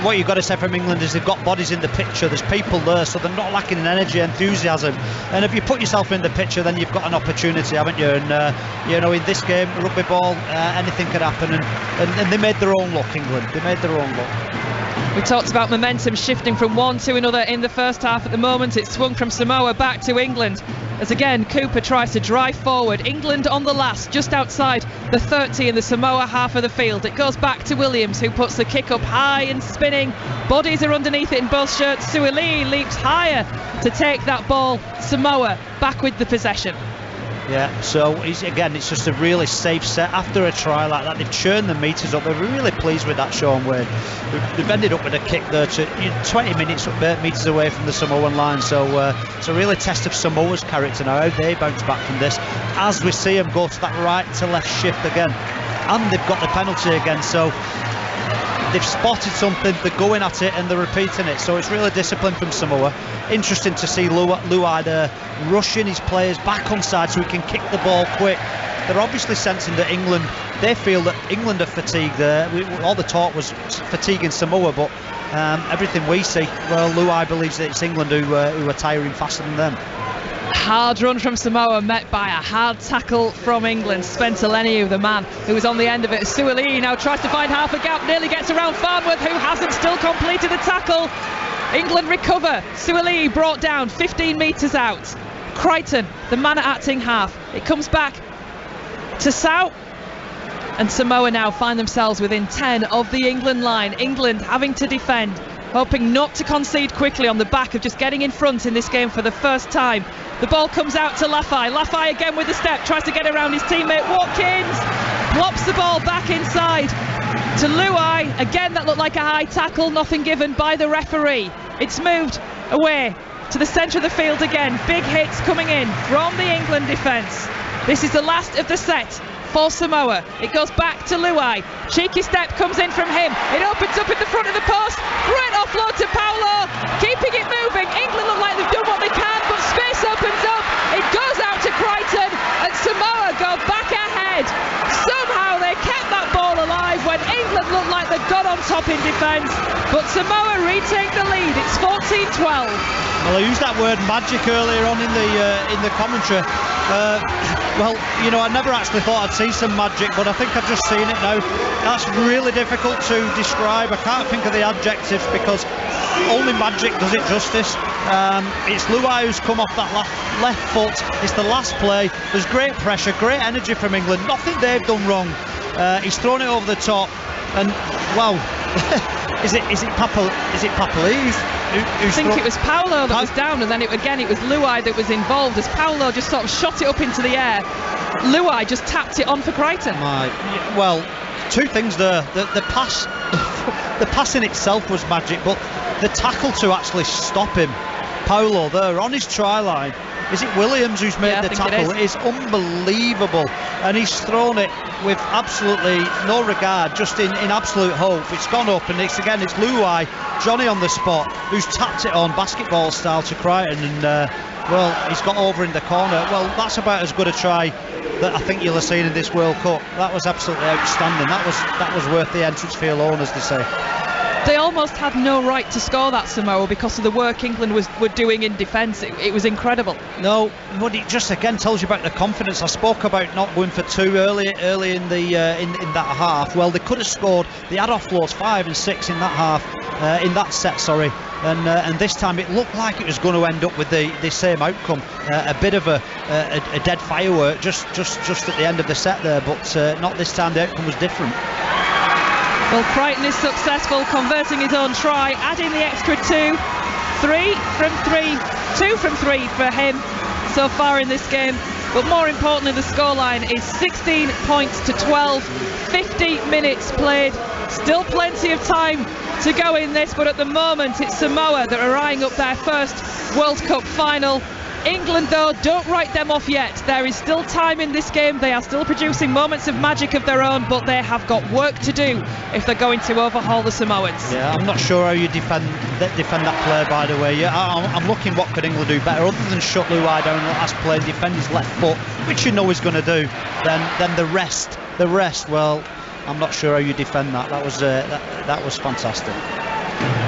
Speaker 2: what you've got to say from England is they've got bodies in the picture, there's people there, so they're not lacking in energy, enthusiasm, and if you put yourself in the picture, then you've got an opportunity, haven't you? And in this game, rugby ball, anything could happen, and they made their own luck. England, they made their own luck.
Speaker 1: We talked about momentum shifting from one to another in the first half. At the moment, it's swung from Samoa back to England as again Cooper tries to drive forward. England on the last, just outside the 30 in the Samoa half of the field. It goes back to Williams, who puts the kick up high and spinning. Bodies are underneath it in both shirts. Suoli leaps higher to take that ball. Samoa back with the possession.
Speaker 2: Yeah, so it's just a really safe set after a try like that. They've churned the metres up. They're really pleased with that, Sean Wade. They've ended up with a kick there to 20 metres away from the Samoan line. So it's a really test of Samoa's character now, how they bounce back from this, as we see them go to that right to left shift again. And they've got the penalty again, so they've spotted something, they're going at it and they're repeating it, so it's really discipline from Samoa. Interesting to see Luai there rushing his players back on side so he can kick the ball quick. They're obviously sensing that they feel that England are fatigued there. All the talk was fatiguing Samoa, but everything we see, well, Luai believes that it's England who are tiring faster than them.
Speaker 1: Hard run from Samoa met by a hard tackle from England. Spencer Leniu, the man who was on the end of it. Suoli now tries to find half a gap, nearly gets around Farnworth, who hasn't still completed the tackle. England recover. Suoli brought down 15 metres out. Crichton, the man at acting half. It comes back to Sau, and Samoa now find themselves within 10 of the England line. England having to defend, hoping not to concede quickly on the back of just getting in front in this game for the first time. The ball comes out to Lafai. Lafai again with a step, tries to get around his teammate Watkins, plops the ball back inside to Luai. Again, that looked like a high tackle, nothing given by the referee. It's moved away to the centre of the field again. Big hits coming in from the England defence. This is the last of the set for Samoa. It goes back to Luai. Cheeky step comes in from him. It opens up in the front of the post. Great offload to Paulo. Keeping it moving. England look like they've done what they can, but space opens up. It goes out to Crichton, and Samoa go back ahead. Somehow they kept that ball alive when England looked like they got on top in defence, but Samoa retake the lead. It's 14-12.
Speaker 2: Well, I used that word magic earlier on in the commentary. I never actually thought I'd see some magic, but I think I've just seen it now. That's really difficult to describe. I can't think of the adjectives because only magic does it justice. It's Luai who's come off that left foot. It's the last play. There's great pressure, great energy from England. Nothing they've done wrong. He's thrown it over the top, and wow. Is it Papali's?
Speaker 1: I think it was Paulo that was down, and then it was Luai that was involved as Paulo just sort of shot it up into the air. Luai just tapped it on for Crichton.
Speaker 2: Well, two things there. The pass, the pass in itself was magic, but the tackle to actually stop him, Paulo there on his try line. Is it Williams who's made the tackle? It is unbelievable, and he's thrown it with absolutely no regard, just in absolute hope. It's gone up, and it's Luai, Johnny on the spot, who's tapped it on basketball style to Crichton, and he's got over in the corner. Well, that's about as good a try that I think you'll have seen in this World Cup. That was absolutely outstanding. That was worth the entrance fee alone, as they say.
Speaker 1: They almost had no right to score that, Samoa, because of the work England were doing in defence. It was incredible.
Speaker 2: No, but it just again tells you about the confidence. I spoke about not going for two early in the in that half. Well, they could have scored. They had offloads 5 and 6 in that half, in that set. Sorry, and this time it looked like it was going to end up with the same outcome. A bit of a dead firework just at the end of the set there, but not this time. The outcome was different.
Speaker 1: Well, Crichton is successful converting his own try, adding the extra 2. 3 from 3, 2 from 3 for him so far in this game. But more importantly, the scoreline is 16 points to 12, 50 minutes played. Still plenty of time to go in this, but at the moment it's Samoa that are eyeing up their first World Cup final. England, though, don't write them off yet. There is still time in this game. They are still producing moments of magic of their own, but they have got work to do if they're going to overhaul the Samoans.
Speaker 2: Yeah, I'm not sure how you defend that play, by the way. Yeah, I'm looking what could England do better, other than shut Luai down the last play, defend his left foot, which you know he's going to do. Then the rest. Well, I'm not sure how you defend that. That was fantastic.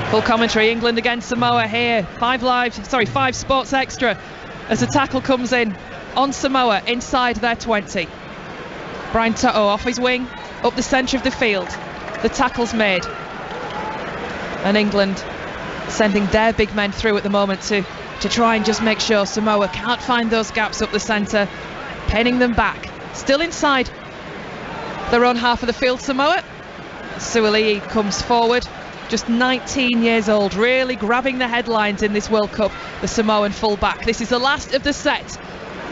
Speaker 1: Full commentary, England against Samoa here. 5 Sports Extra as the tackle comes in on Samoa inside their 20. Brian To'o off his wing, up the centre of the field. The tackle's made. And England sending their big men through at the moment to try and just make sure Samoa can't find those gaps up the centre, pinning them back. Still inside their own half of the field, Samoa. Suoli'i comes forward, just 19 years old, really grabbing the headlines in this World Cup, the Samoan fullback. This is the last of the set.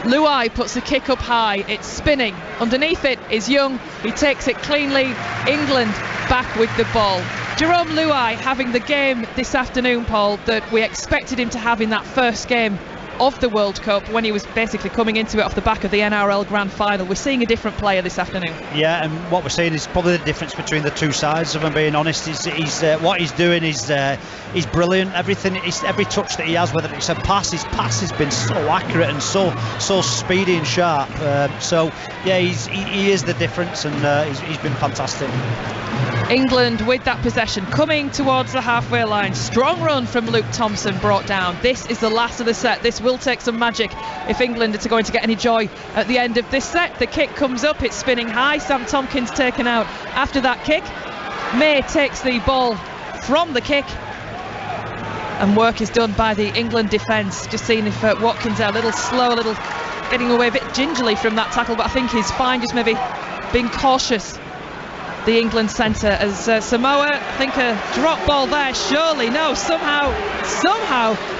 Speaker 1: Luai puts the kick up high, it's spinning. Underneath it is Young, he takes it cleanly. England back with the ball. Jerome Luai having the game this afternoon, Paul, that we expected him to have in that first game of the World Cup when he was basically coming into it off the back of the NRL Grand Final. We're seeing a different player this afternoon. Yeah, and what we're seeing is probably the difference between the two sides, if I'm being honest. He's what he's doing is brilliant. Every touch that he has, whether it's a pass, his pass has been so accurate and so speedy and sharp. So yeah, he is the difference, and he's been fantastic. England with that possession coming towards the halfway line. Strong run from Luke Thompson brought down. This is the last of the set. This will take some magic if England are going to get any joy at the end of this set. The kick comes up, it's spinning high. Sam Tompkins taken out after that kick. May takes the ball from the kick, and work is done by the England defence. Just seeing if Watkins are a little slow, a little getting away a bit gingerly from that tackle, but I think he's fine, just maybe being cautious. The England centre as Samoa, I think a drop ball there, surely, no, somehow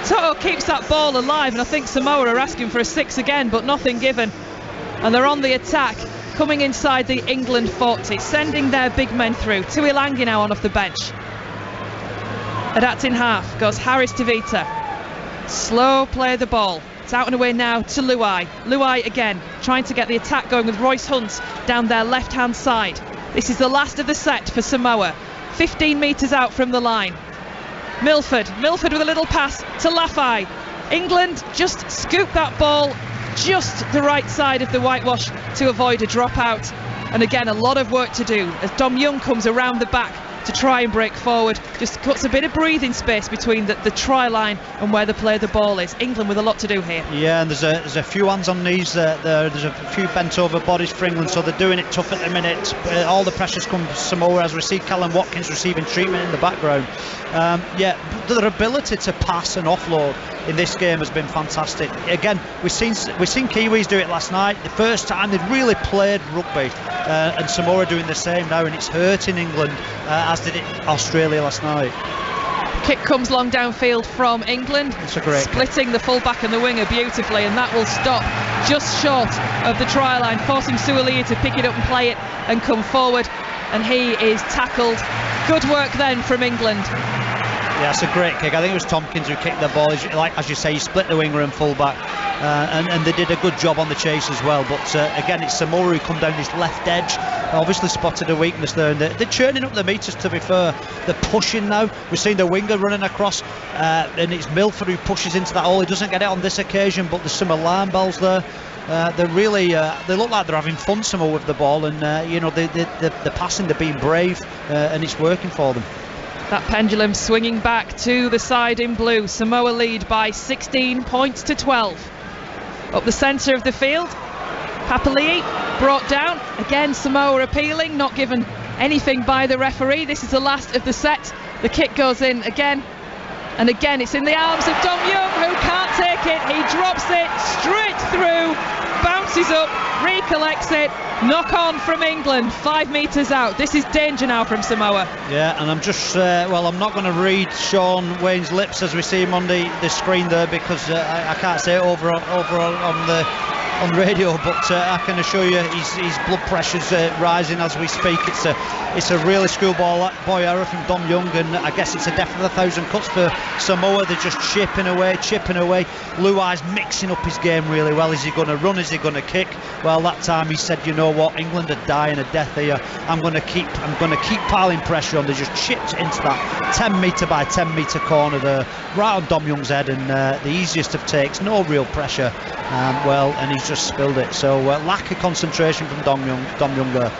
Speaker 1: To'o keeps that ball alive, and I think Samoa are asking for a 6 again, but nothing given, and they're on the attack, coming inside the England 40, sending their big men through. Tuilangi now on off the bench. Adapting half goes Harris Tavita, slow play the ball. It's out and away now to Luai. Luai again, trying to get the attack going with Royce Hunt down their left-hand side. This is the last of the set for Samoa. 15 metres out from the line. Milford with a little pass to Lafai. England just scoop that ball just the right side of the whitewash to avoid a dropout. And again, a lot of work to do as Dom Young comes around the back to try and break forward. Just cuts a bit of breathing space between the try line and where the ball is. England with a lot to do here.
Speaker 2: Yeah, and there's a few hands on knees there. There's a few bent over bodies for England, so they're doing it tough at the minute. All the pressures come from Samoa as we see Callum Watkins receiving treatment in the background. Yeah, their ability to pass and offload in this game has been fantastic. Again, we've seen Kiwis do it last night. The first time they'd really played rugby, and Samoa doing the same now, and it's hurting England, as did it Australia last night.
Speaker 1: Kick comes long downfield from England,
Speaker 2: it's a great
Speaker 1: splitting
Speaker 2: kick.
Speaker 1: The fullback and the winger beautifully, and that will stop just short of the try line, forcing Suoli'i to pick it up and play it and come forward, and he is tackled. Good work then from England.
Speaker 2: Yeah, it's a great kick. I think it was Tompkins who kicked the ball. Like as you say, he split the winger and fullback, and they did a good job on the chase as well. But again, it's Samoa who come down this left edge. Obviously spotted a weakness there, and they're churning up the metres. To be fair, they're pushing now. We've seen the winger running across, and it's Milford who pushes into that hole. He doesn't get it on this occasion, but there's some alarm bells there. They're really, they look like they're having fun Samoa with the ball, and they're passing, they're being brave, and it's working for them.
Speaker 1: That pendulum swinging back to the side in blue. Samoa lead by 16 points to 12. Up the centre of the field, Papali'i brought down. Again, Samoa appealing, not given anything by the referee. This is the last of the set. The kick goes in again, and again it's in the arms of Dom Young, who can't take it. He drops it straight through, bounces up, recollects it. Knock on from England, 5 metres out. This is danger now from Samoa.
Speaker 2: Yeah, and I'm just, I'm not going to read Sean Wayne's lips as we see him on the screen there, because I can't say it over on radio, but I can assure you his blood pressure's rising as we speak. It's a really schoolboy error from Dom Young, and I guess it's a death of 1,000 cuts for Samoa. They're just chipping away. Luai's mixing up his game really well. Is he going to run? Is he going to kick? Well, that time he said, you know what, England are dying a death here. I'm going to keep piling pressure on. They just chipped into that 10 metre by 10 metre corner there, right on Dom Young's head, and the easiest of takes, no real pressure. And he's just spilled it. So lack of concentration from Dom Young there.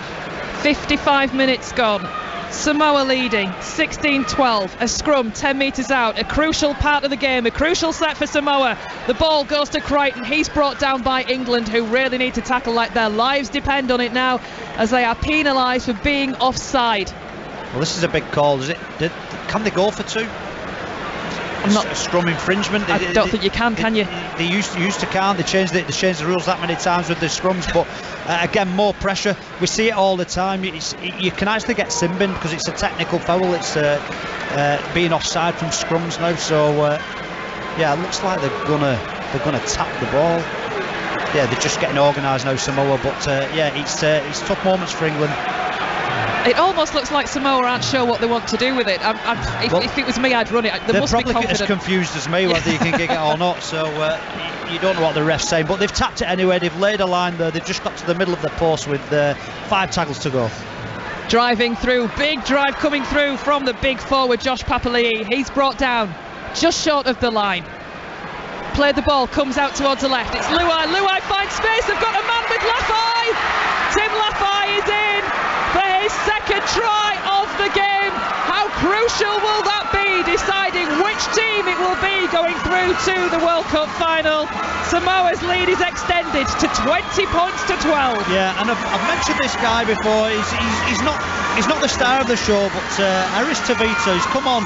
Speaker 1: 55 minutes gone. Samoa leading 16-12. A scrum 10 metres out. A crucial part of the game. A crucial set for Samoa. The ball goes to Crichton. He's brought down by England, who really need to tackle like their lives depend on it now, as they are penalised for being offside.
Speaker 2: Well, this is a big call. Can they go for two?
Speaker 1: I'm not
Speaker 2: a scrum infringement.
Speaker 1: I don't think you can you?
Speaker 2: They used to can't. They changed the rules that many times with the scrums, but again, more pressure. We see it all the time. You can actually get sin bin because it's a technical foul. It's being offside from scrums now. So it looks like they're gonna tap the ball. Yeah, they're just getting organised now, Samoa. But it's tough moments for England.
Speaker 1: It almost looks like Samoa aren't sure what they want to do with it. If it was me, I'd run it. They must be confident.
Speaker 2: They're probably as confused as me whether you can kick it or not. So you don't know what the ref's saying. But they've tapped it anyway. They've laid a line there. They've just got to the middle of the post with 5 tackles to go.
Speaker 1: Driving through, big drive coming through from the big forward Josh Papali'i. He's brought down just short of the line. Played the ball, comes out towards the left. It's Luai. Luai finds space. They've got a man with Lafai. Tim Lafai is in for his second try of the game. How crucial will that be, deciding which team it will be going through to the World Cup final? Samoa's lead is extended to 20 points to 12.
Speaker 2: Yeah, and I've mentioned this guy before. He's not the star of the show, but Aris Tavita, he's come on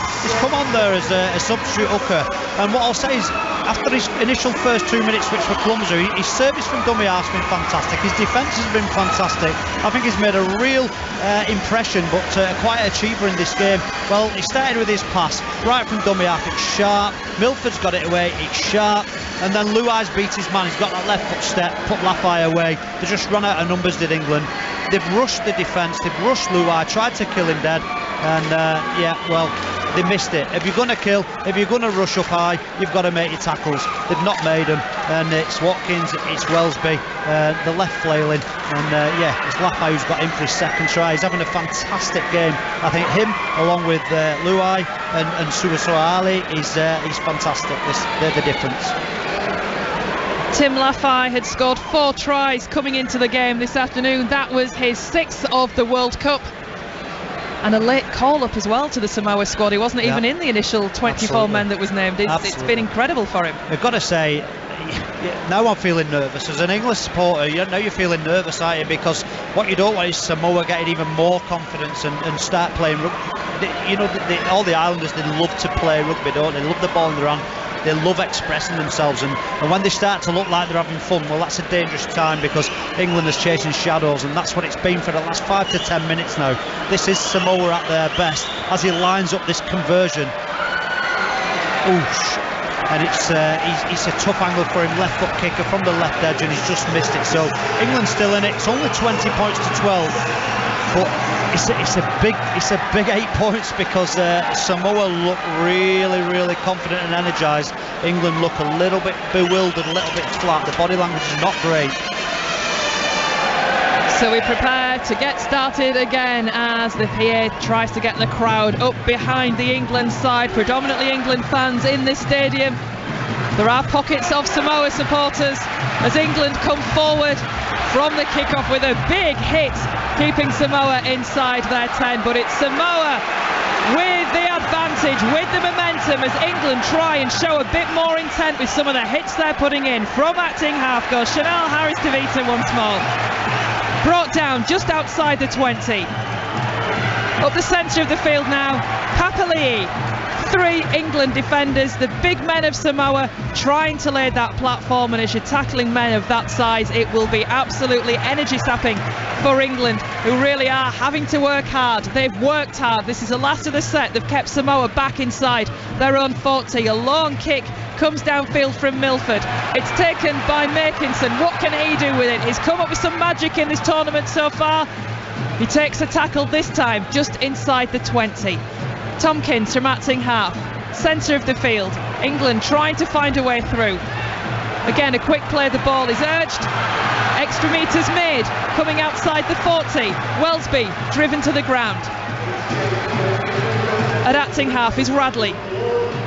Speaker 2: there as a substitute hooker. And what I'll say is, after his initial first 2 minutes, which were clumsy, his service from dummy half's been fantastic. His defence has been fantastic. I think he's made a real impression, but quite an achiever in this game. Well, he started with his pass right from dummy half. It's sharp. Milford's got it away. It's sharp. And then Luai's beat his man. He's got that left foot step, put Lafai away. They just run out of numbers, did England. They've rushed the defence. They've rushed Luai, tried to kill him dead. And they missed it. If you're going to kill, if you're going to rush up high, you've got to make your tackles. They've not made them, and it's Watkins, it's Wellesby, the left flailing, and it's Lafai who's got in for his second try. He's having a fantastic game. I think him, along with Luai and Suasoali, he's fantastic. They're the difference.
Speaker 1: Tim Lafai had scored 4 tries coming into the game this afternoon. That was his 6th of the World Cup. And a late call-up as well to the Samoa squad. He wasn't even in the initial 24 men that was named. It's been incredible for him.
Speaker 2: I've got to say, now I'm feeling nervous. As an English supporter, now you're feeling nervous, aren't you? Because what you don't want is Samoa getting even more confidence and start playing rugby. All the Islanders, they love to play rugby, don't they? They love the ball in their hand. They love expressing themselves, and when they start to look like they're having fun, well, that's a dangerous time, because England is chasing shadows, and that's what it's been for the last 5 to 10 minutes now. This is Samoa at their best as he lines up this conversion. Oosh. And it's a tough angle for him, left foot kicker from the left edge, and he's just missed it. So England's still in it. It's only 20 points to 12, but it's a big 8 points, because Samoa look really, really confident and energised. England look a little bit bewildered, a little bit flat. The body language is not great.
Speaker 1: So we prepare to get started again as the PA tries to get the crowd up behind the England side. Predominantly England fans in this stadium. There are pockets of Samoa supporters as England come forward from the kickoff with a big hit, keeping Samoa inside their 10. But it's Samoa with the advantage, with the momentum, as England try and show a bit more intent with some of the hits they're putting in. From acting half goes Chanel Harris-Tavita once more. Brought down just outside the 20. Up the centre of the field now, Papali'i 3 England defenders, the big men of Samoa, trying to lay that platform, and as you're tackling men of that size, it will be absolutely energy sapping for England, who really are having to work hard. They've worked hard. This is the last of the set. They've kept Samoa back inside their own 40. A long kick comes downfield from Milford. It's taken by Makinson. What can he do with it? He's come up with some magic in this tournament so far. He takes a tackle this time just inside the 20. Tompkins from acting half, centre of the field. England trying to find a way through. Again, a quick play, the ball is urged. Extra metres made, coming outside the 40. Welsby driven to the ground. At acting half is Radley.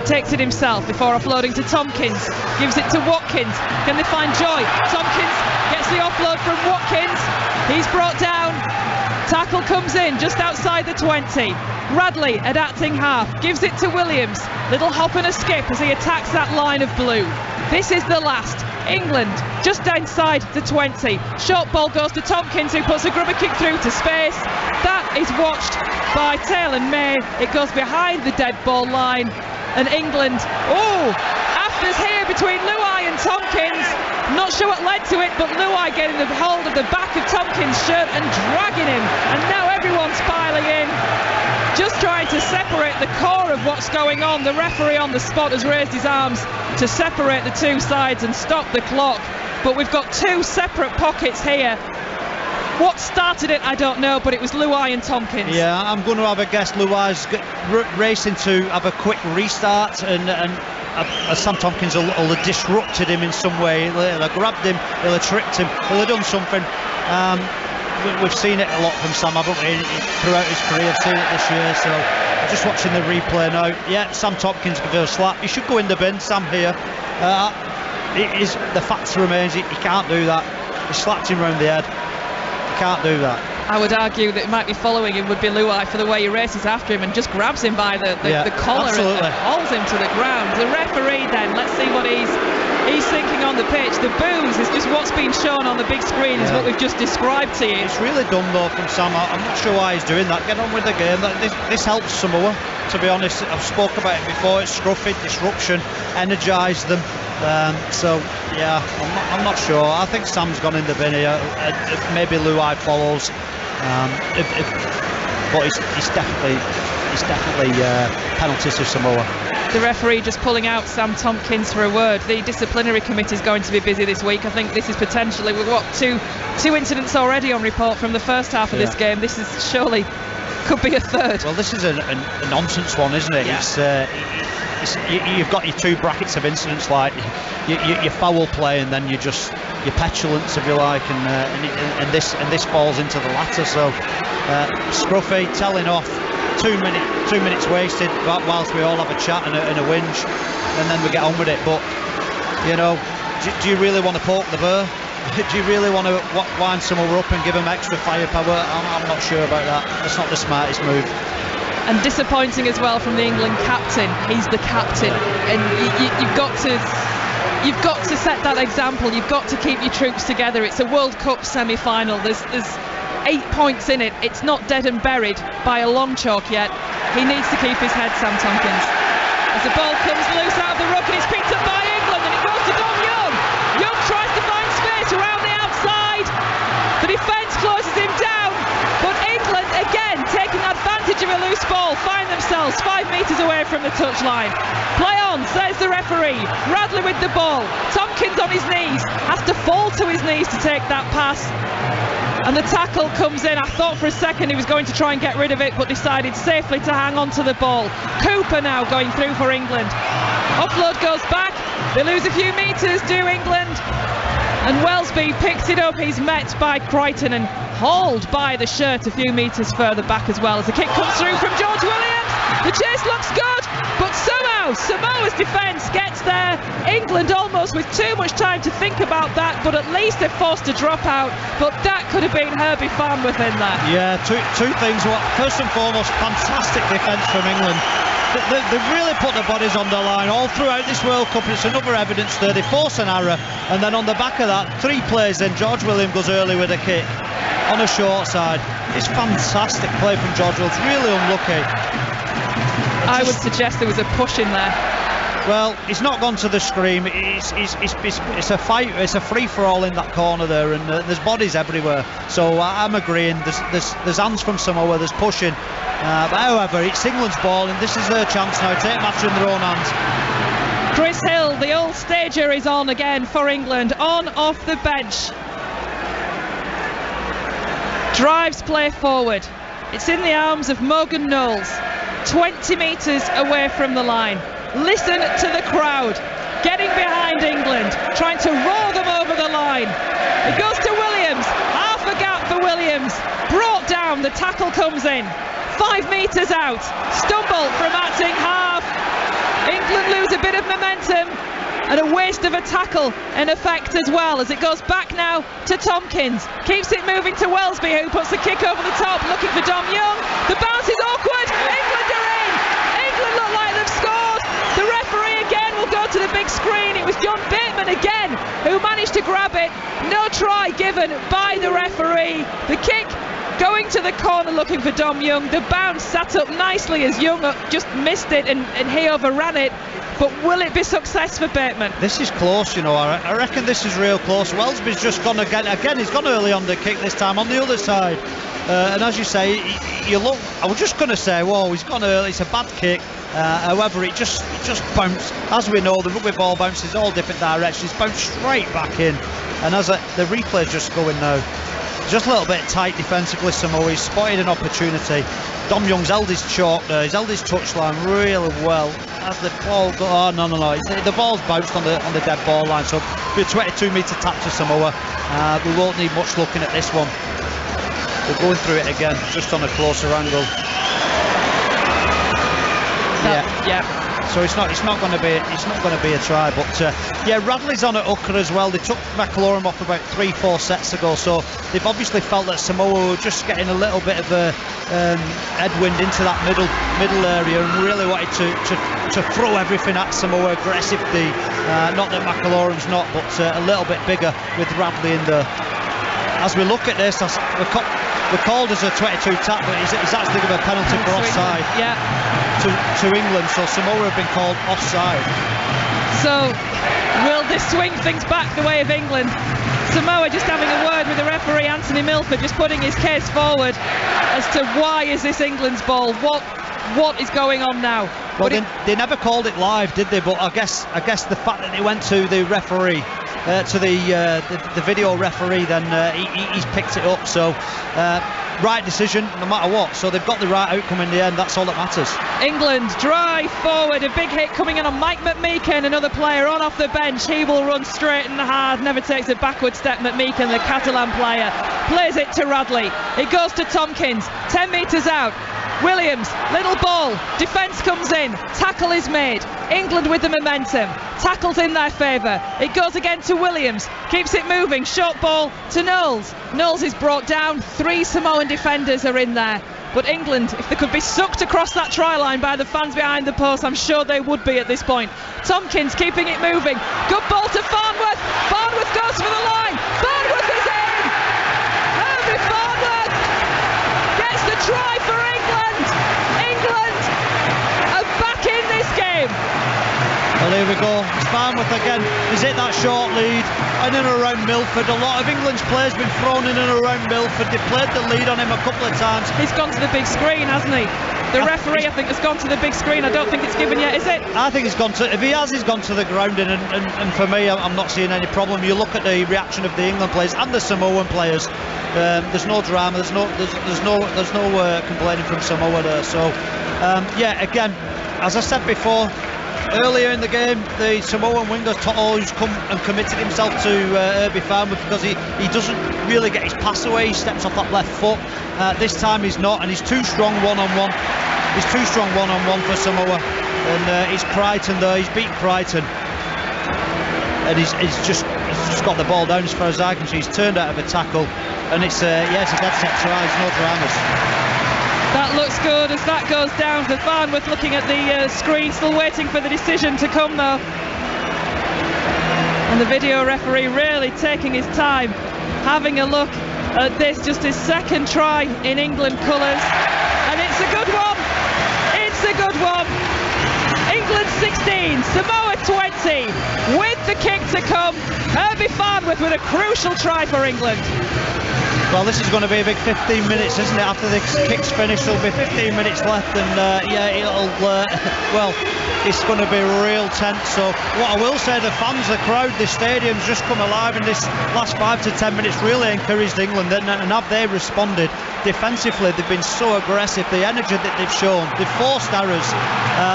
Speaker 1: Takes it himself before offloading to Tompkins. Gives it to Watkins. Can they find Joy? Tompkins gets the offload from Watkins. He's brought down. Tackle comes in just outside the 20. Radley at acting half gives it to Williams. Little hop and a skip as he attacks that line of blue. This is the last. England just inside the 20. Short ball goes to Tompkins, who puts a grubber kick through to space. That is watched by Taylor and May. It goes behind the dead ball line, and England, afters here between Luai and Tompkins. Not sure what led to it, but Luai getting the hold of the back of Tompkins' shirt and dragging him, and now everyone's piling in, just trying to separate the core of what's going on. The referee on the spot has raised his arms to separate the two sides and stop the clock, but we've got 2 separate pockets here. What started it, I don't know, but it was Luai and Tompkins.
Speaker 2: Yeah, I'm going to have a guess Luai's racing to have a quick restart, and Sam Tompkins will have disrupted him in some way. He'll have grabbed him, he'll have tricked him, he'll have done something. We've seen it a lot from Sam, haven't we, throughout his career. I've seen it this year, so I'm just watching the replay now. Yeah, Sam Tompkins gives a slap. He should go in the bin, Sam here. The fact remains, he can't do that. He slapped him round the head. He can't do that.
Speaker 1: I would argue that it might be following him would be Luai, for the way he races after him and just grabs him by the collar and hauls him to the ground. The referee then, let's see what he's thinking on the pitch. The boos is just what's been shown on the big screen, is what we've just described to you.
Speaker 2: It's really dumb though from Sam. I'm not sure why he's doing that. Get on with the game. This helps Samoa, to be honest. I've spoke about it before. It's scruffy, disruption, energise them. So yeah, I'm not sure. I think Sam's gone in the bin here. Maybe Luai follows. But it's definitely penalties to Samoa.
Speaker 1: The referee just pulling out Sam Tompkins for a word. The disciplinary committee is going to be busy this week. I think this is potentially, we've got two incidents already on report from the first half of this game. This is surely could be a third.
Speaker 2: Well, this is a nonsense one, isn't it?
Speaker 1: Yeah.
Speaker 2: You've got your 2 brackets of incidents, like your foul play, and then your petulance, if you like, and this falls into the latter. So scruffy, telling off, 2 minutes wasted whilst we all have a chat and a whinge, and then we get on with it. But do you really want to poke the bear? Do you really want to wind someone up and give them extra firepower? I'm not sure about that. That's not the smartest move.
Speaker 1: And disappointing as well from the England captain. He's the captain, and you've got to set that example. You've got to keep your troops together. It's a World Cup semi-final. There's 8 points in it. It's not dead and buried by a long chalk yet. He needs to keep his head, Sam Tompkins. As the ball comes loose out of the ruck, and it's picked up by England, and it goes to Dom Young. Young tries to find space around the outside. The defence closes him down, but England again taking advantage of a loose ball, find themselves 5 metres away from the touchline. Play on, says the referee. Radley with the ball. Tompkins on his knees, has to fall to his knees to take that pass. And the tackle comes in. I thought for a second he was going to try and get rid of it, but decided safely to hang on to the ball. Cooper now going through for England. Offload goes back. They lose a few metres, do England. And Welsby picks it up. He's met by Crichton and hauled by the shirt a few metres further back as well, as the kick comes through from George Williams. The chase looks good, but somehow Samoa's defence gets there. England almost with too much time to think about that, but at least they're forced to drop out. But that could have been Herbie Farnworth in there.
Speaker 2: Yeah, two things. First and foremost, fantastic defence from England. They've really put their bodies on the line all throughout this World Cup. It's another evidence there. They force an error, and then on the back of that, 3 plays, then George Williams goes early with a kick on a short side. It's fantastic play from George Williams, really unlucky.
Speaker 1: I would suggest there was a push in there.
Speaker 2: Well, he's not gone to the scream. It's a fight. It's a free-for-all in that corner there, and there's bodies everywhere. So I'm agreeing. There's hands from Samoa. There's pushing. But however, it's England's ball, and this is their chance now to take the matter in their own hands.
Speaker 1: Chris Hill, the old stager, is on again for England. On off the bench. Drives play forward. It's in the arms of Morgan Knowles. 20 metres away from the line. Listen to the crowd getting behind England, trying to roll them over the line. It goes to Williams, half a gap for Williams, brought down, the tackle comes in, 5 metres out, stumble from acting half. England lose a bit of momentum and a waste of a tackle in effect as well, as it goes back now to Tompkins, keeps it moving to Wellesby, who puts the kick over the top, looking for Dom Young. The bounce is awkward. England are in. England look like they've scored. The referee again will go to the big screen. It was John Bateman again who managed to grab it. No try given by the referee. The kick going to the corner, looking for Dom Young. The bounce sat up nicely as Young just missed it and he overran it. But will it be success for Bateman?
Speaker 2: This is close, you know. I reckon this is real close. Wellesby's just gone again. He's gone early on the kick this time on the other side. And as you say, you look. I was just going to say, whoa, he's gone early. It's a bad kick. However, it just bounced. As we know, the rugby ball bounces all different directions. It's bounced straight back in. And as the replay's just going now, just a little bit tight defensively. Samoa, he's spotted an opportunity. Dom Young's held his chalk there. He's held his touchline really well. As the ball no. The ball's bounced on the dead ball line. So it'll be a 22-metre tap to Samoa. We won't need much looking at this one. We're going through it again, just on a closer angle. Yeah. So it's not going to be a try, but Radley's on at hooker as well. They took McIlroy off about 3-4 sets ago, so they've obviously felt that Samoa were just getting a little bit of a headwind into that middle area and really wanted to throw everything at Samoa aggressively. Not that McIlroy's not, but a little bit bigger with Radley in there. As we look at this, we're called as a 22 tap, but he's actually given a penalty for offside.
Speaker 1: Yeah.
Speaker 2: To England, so Samoa have been called offside.
Speaker 1: So will this swing things back the way of England? Samoa just having a word with the referee, Anthony Milford, just putting his case forward as to why is this England's ball? What is going on now?
Speaker 2: Well, they never called it live, did they? But I guess the fact that they went to the referee, to the video referee, then he's picked it up. So right decision, no matter what. So they've got the right outcome in the end. That's all that matters.
Speaker 1: England drive forward. A big hit coming in on Mike McMeekan, another player on off the bench. He will run straight and hard. Never takes a backward step. McMeekan, the Catalan player, plays it to Radley. It goes to Tompkins. 10 metres out. Williams, little ball, defence comes in, tackle is made, England with the momentum, tackles in their favour, it goes again to Williams, keeps it moving, short ball to Knowles. Knowles is brought down, 3 Samoan defenders are in there, but England, if they could be sucked across that try line by the fans behind the post, I'm sure they would be at this point. Tompkins keeping it moving, good ball to Farnworth, Farnworth goes for the line, Farnworth is in! Herbie Farnworth gets the try for England! England are back in this game.
Speaker 2: Well, here we go. It's Farnworth again. He's hit that short lead in and around Milford. A lot of England's players been thrown in and around Milford. They've played the lead on him a couple of times.
Speaker 1: He's gone to the big screen, hasn't he? The referee, I think, has gone to the big screen. I don't think it's given yet, is it?
Speaker 2: I think he's gone to. If he has, he's gone to the ground, and for me, I'm not seeing any problem. You look at the reaction of the England players and the Samoan players. There's no drama. There's no complaining from Samoa there. So, again, as I said before, earlier in the game, the Samoan winger To'o, who's come and committed himself to Herbie Farnworth because he doesn't really get his pass away. He steps off that left foot. This time he's not, and he's too strong one-on-one. He's too strong one-on-one for Samoa, and he's Crichton there. He's beat Crichton, and he's just got the ball down as far as I can see. He's turned out of a tackle, and it's a dead set try. There's no dramas.
Speaker 1: That looks good as that goes down to Farnworth, looking at the screen, still waiting for the decision to come though. And the video referee really taking his time, having a look at this, just his second try in England colours. And it's a good one! It's a good one. England 16, Samoa 20. With the kick to come, Herbie Farnworth with a crucial try for England.
Speaker 2: Well, this is going to be a big 15 minutes, isn't it? After the kick's finished, there'll be 15 minutes left, and well, it's going to be real tense. So what I will say, the fans, the crowd, the stadium's just come alive in this last 5 to 10 minutes, really encouraged England, and have they responded defensively? They've been so aggressive, the energy that they've shown, they've forced errors,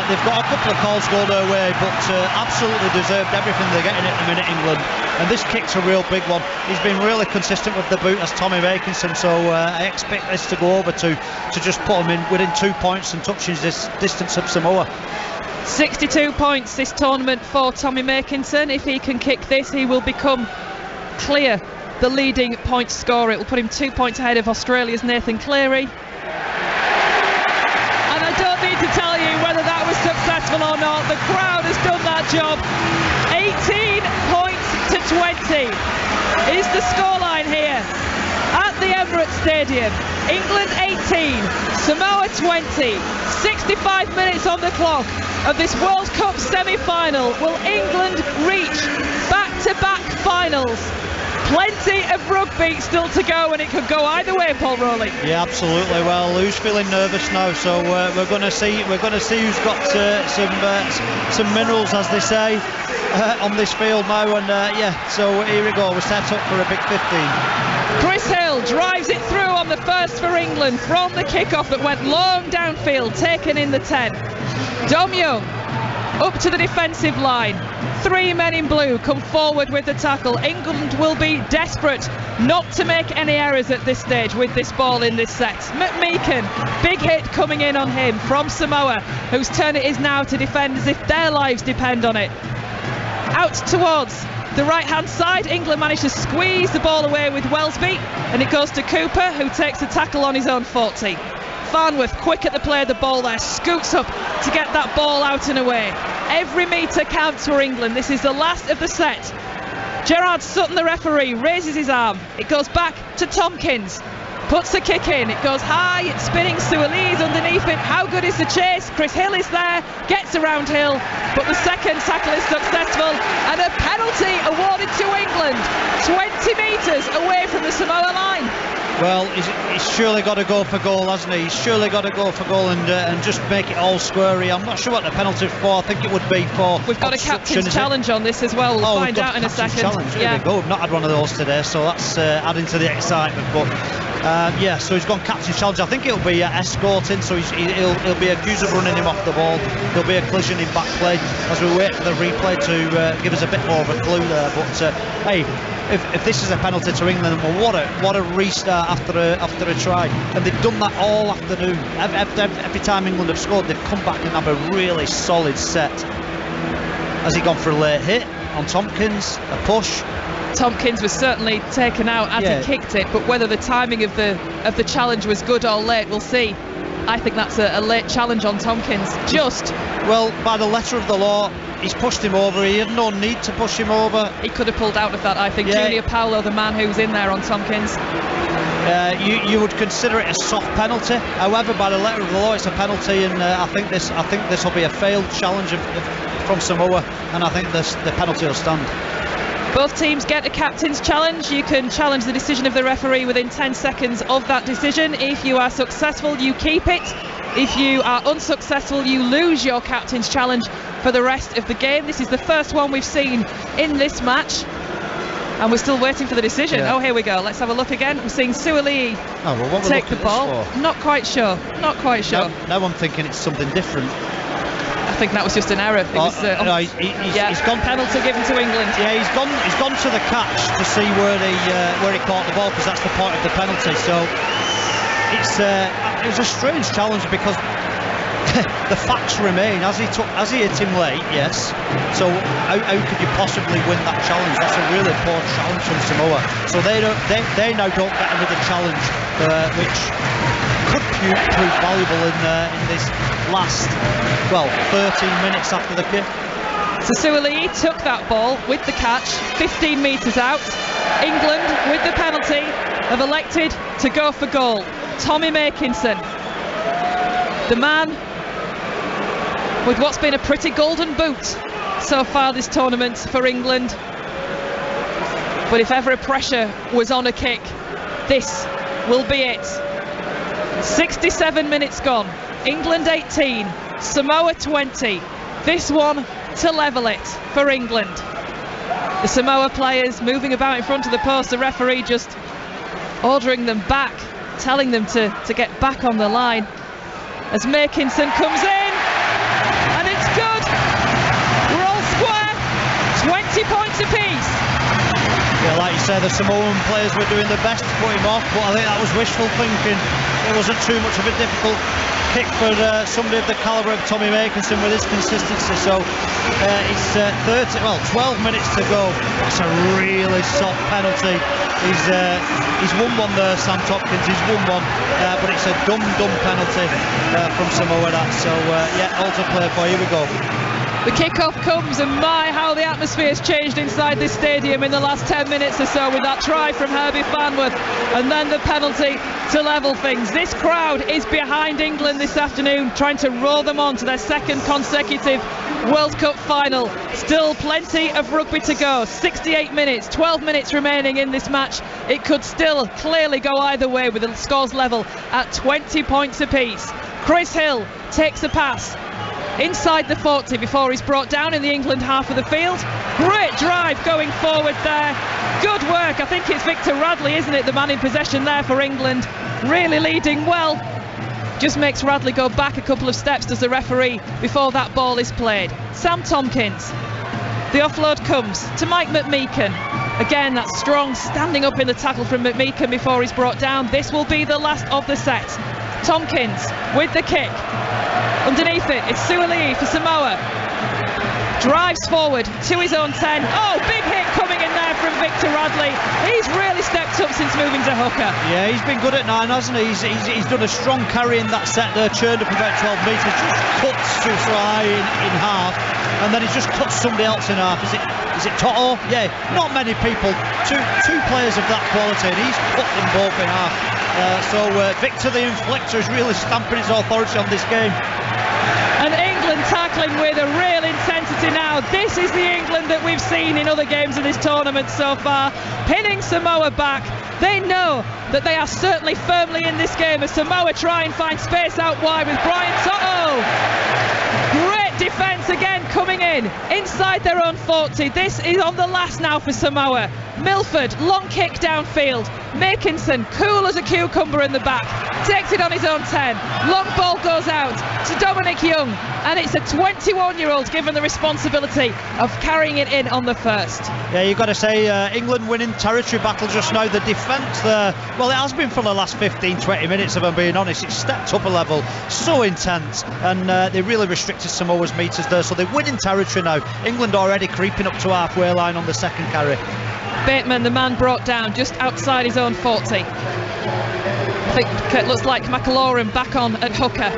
Speaker 2: they've got a couple of calls go their way, but absolutely deserved everything they're getting at the minute, England. And this kick's a real big one. He's been really consistent with the boot, as Tommy Makinson, so I expect this to go over to just put him in within 2 points and touching this distance of Samoa.
Speaker 1: 62 points this tournament for Tommy Makinson. If he can kick this, he will become clear the leading point scorer. It will put him 2 points ahead of Australia's Nathan Cleary. And I don't need to tell you whether that was successful or not. The crowd has done that job. 18 points to 20 is the scoreline here at the Emirates Stadium. England 18, Samoa 20. 65 minutes on the clock of this World Cup semi-final. Will England reach back-to-back finals? Plenty of rugby still to go, and it could go either way, Paul Rowley.
Speaker 2: Yeah, absolutely. Well, who's feeling nervous now? So we're going to see who's got some minerals, as they say, on this field now. And so here we go. We're set up for a big 15.
Speaker 1: Chris Hill drives it through on the first for England from the kickoff that went long downfield, taken in the 10. Dom Young up to the defensive line. 3 men in blue come forward with the tackle. England will be desperate not to make any errors at this stage with this ball in this set. McMeekan, big hit coming in on him from Samoa, whose turn it is now to defend as if their lives depend on it. Out towards the right hand side, England managed to squeeze the ball away with Welsby, and it goes to Cooper, who takes a tackle on his own 40. Farnworth, quick at the play of the ball there, scoots up to get that ball out and away. Every metre counts for England. This is the last of the set. Gerard Sutton, the referee, raises his arm. It goes back to Tompkins. Puts the kick in. It goes high. It's spinning. Suoli's underneath it. How good is the chase? Chris Hill is there. Gets around Hill. But the second tackle is successful. And a penalty awarded to England. 20 metres away from the Samoa line.
Speaker 2: Well, he's surely got to go for goal, hasn't he? He's surely got to go for goal and just make it all squarey. I'm not sure what the penalty is for. I think it would be for
Speaker 1: We've got a captain's challenge on this as well. We'll find out in a second.
Speaker 2: Challenge. There we go. We've not had one of those today, so that's adding to the excitement. But so he's gone captain's challenge. I think it'll be escorting, so he'll be accused of running him off the ball. There'll be a collision in back play as we wait for the replay to give us a bit more of a clue there. But hey, if this is a penalty to England, well, what a restart after a try, and they've done that all afternoon. Every time England have scored, they've come back and have a really solid set. Has he gone for a late hit on Tompkins? A push?
Speaker 1: Tompkins was certainly taken out as he kicked it, but whether the timing of the challenge was good or late, we'll see. I think that's a late challenge on Tompkins.
Speaker 2: Well, by the letter of the law, he's pushed him over. He had no need to push him over.
Speaker 1: He could have pulled out of that, I think. Junior Paolo, the man who's in there on Tompkins.
Speaker 2: You would consider it a soft penalty. However, by the letter of the law, it's a penalty, and I think this will be a failed challenge from Samoa, and I think the penalty will stand.
Speaker 1: Both teams get a captain's challenge. You can challenge the decision of the referee within 10 seconds of that decision. If you are successful, you keep it. If you are unsuccessful, you lose your captain's challenge for the rest of the game. This is the first one we've seen in this match, and we're still waiting for the decision. Oh, here we go. Let's have a look again. We're seeing Suoli take the ball. Not quite sure.
Speaker 2: Now I'm thinking it's something different.
Speaker 1: I think that was just an error. He's gone penalty given to England.
Speaker 2: Yeah, he's gone to the catch to see where he caught the ball, because that's the point of the penalty. So it was a strange challenge, because the facts remain. As he hit him late, yes. So how could you possibly win that challenge? That's a really poor challenge from Samoa. So they now don't get another challenge, which could prove valuable in this last 13 minutes after the kick.
Speaker 1: So Suoli took that ball with the catch 15 metres out. England, with the penalty, have elected to go for goal. Tommy Makinson, the man with what's been a pretty golden boot so far this tournament for England. But if ever a pressure was on a kick, this will be it. 67 minutes gone. England 18, Samoa 20. This one to level it for England. The Samoa players moving about in front of the post, the referee just ordering them back, telling them to get back on the line as Makinson comes in, and it's good. We're all square, 20 points apiece.
Speaker 2: Yeah, like you say, the Samoan players were doing their best to put him off, but I think that was wishful thinking. It wasn't too much of a difficult kick for somebody of the calibre of Tommy Makinson with his consistency. So it's 12 minutes to go. That's a really soft penalty. He's won one there, Sam Tompkins. He's won one, but it's a dumb penalty from Samoa. That. So all to play for. Here we go.
Speaker 1: The kick-off comes, and my, how the atmosphere's changed inside this stadium in the last 10 minutes or so with that try from Herbie Farnworth and then the penalty to level things. This crowd is behind England this afternoon, trying to roll them on to their second consecutive World Cup final. Still plenty of rugby to go. 68 minutes, 12 minutes remaining in this match. It could still clearly go either way with the scores level at 20 points apiece. Chris Hill takes a pass inside the 40 before he's brought down in the England half of the field. Great drive going forward there. Good work. I think it's Victor Radley, isn't it, the man in possession there for England. Really leading well. Just makes Radley go back a couple of steps, does the referee, before that ball is played. Sam Tompkins. The offload comes to Mike McMeekan. Again, that strong standing up in the tackle from McMeekan before he's brought down. This will be the last of the set. Tompkins with the kick. Underneath it, it's Suali'i for Samoa. Drives forward to his own 10. Oh, big hit coming in there from Victor Radley. He's really stepped up since moving to hooker.
Speaker 2: Yeah, he's been good at 9, hasn't he? He's done a strong carry in that set there, churned up about 12 metres, just cuts Suali'i in half, and then he's just cut somebody else in half. Is it Toto? Yeah, not many people. Two players of that quality, and he's cut them both in half. So Victor the Inflictor is really stamping his authority on this game.
Speaker 1: And England tackling with a real intensity now. This is the England that we've seen in other games of this tournament so far. Pinning Samoa back. They know that they are certainly firmly in this game as Samoa try and find space out wide with Brian Toto. Great defence again coming in inside their own 40. This is on the last now for Samoa. Milford, long kick downfield. Makinson, cool as a cucumber in the back, takes it on his own 10. Long ball goes out to Dominic Young, and it's a 21-year-old given the responsibility of carrying it in on the first.
Speaker 2: Yeah, you've got to say England winning territory battle just now. The defence there, well, it has been for the last 15-20 minutes, if I'm being honest. It's stepped up a level, so intense, and they really restricted Samoa's metres there, so they're winning territory now. England already creeping up to halfway line on the second carry.
Speaker 1: Bateman, the man brought down just outside his own 40. I think it looks like McLaurin back on at hooker.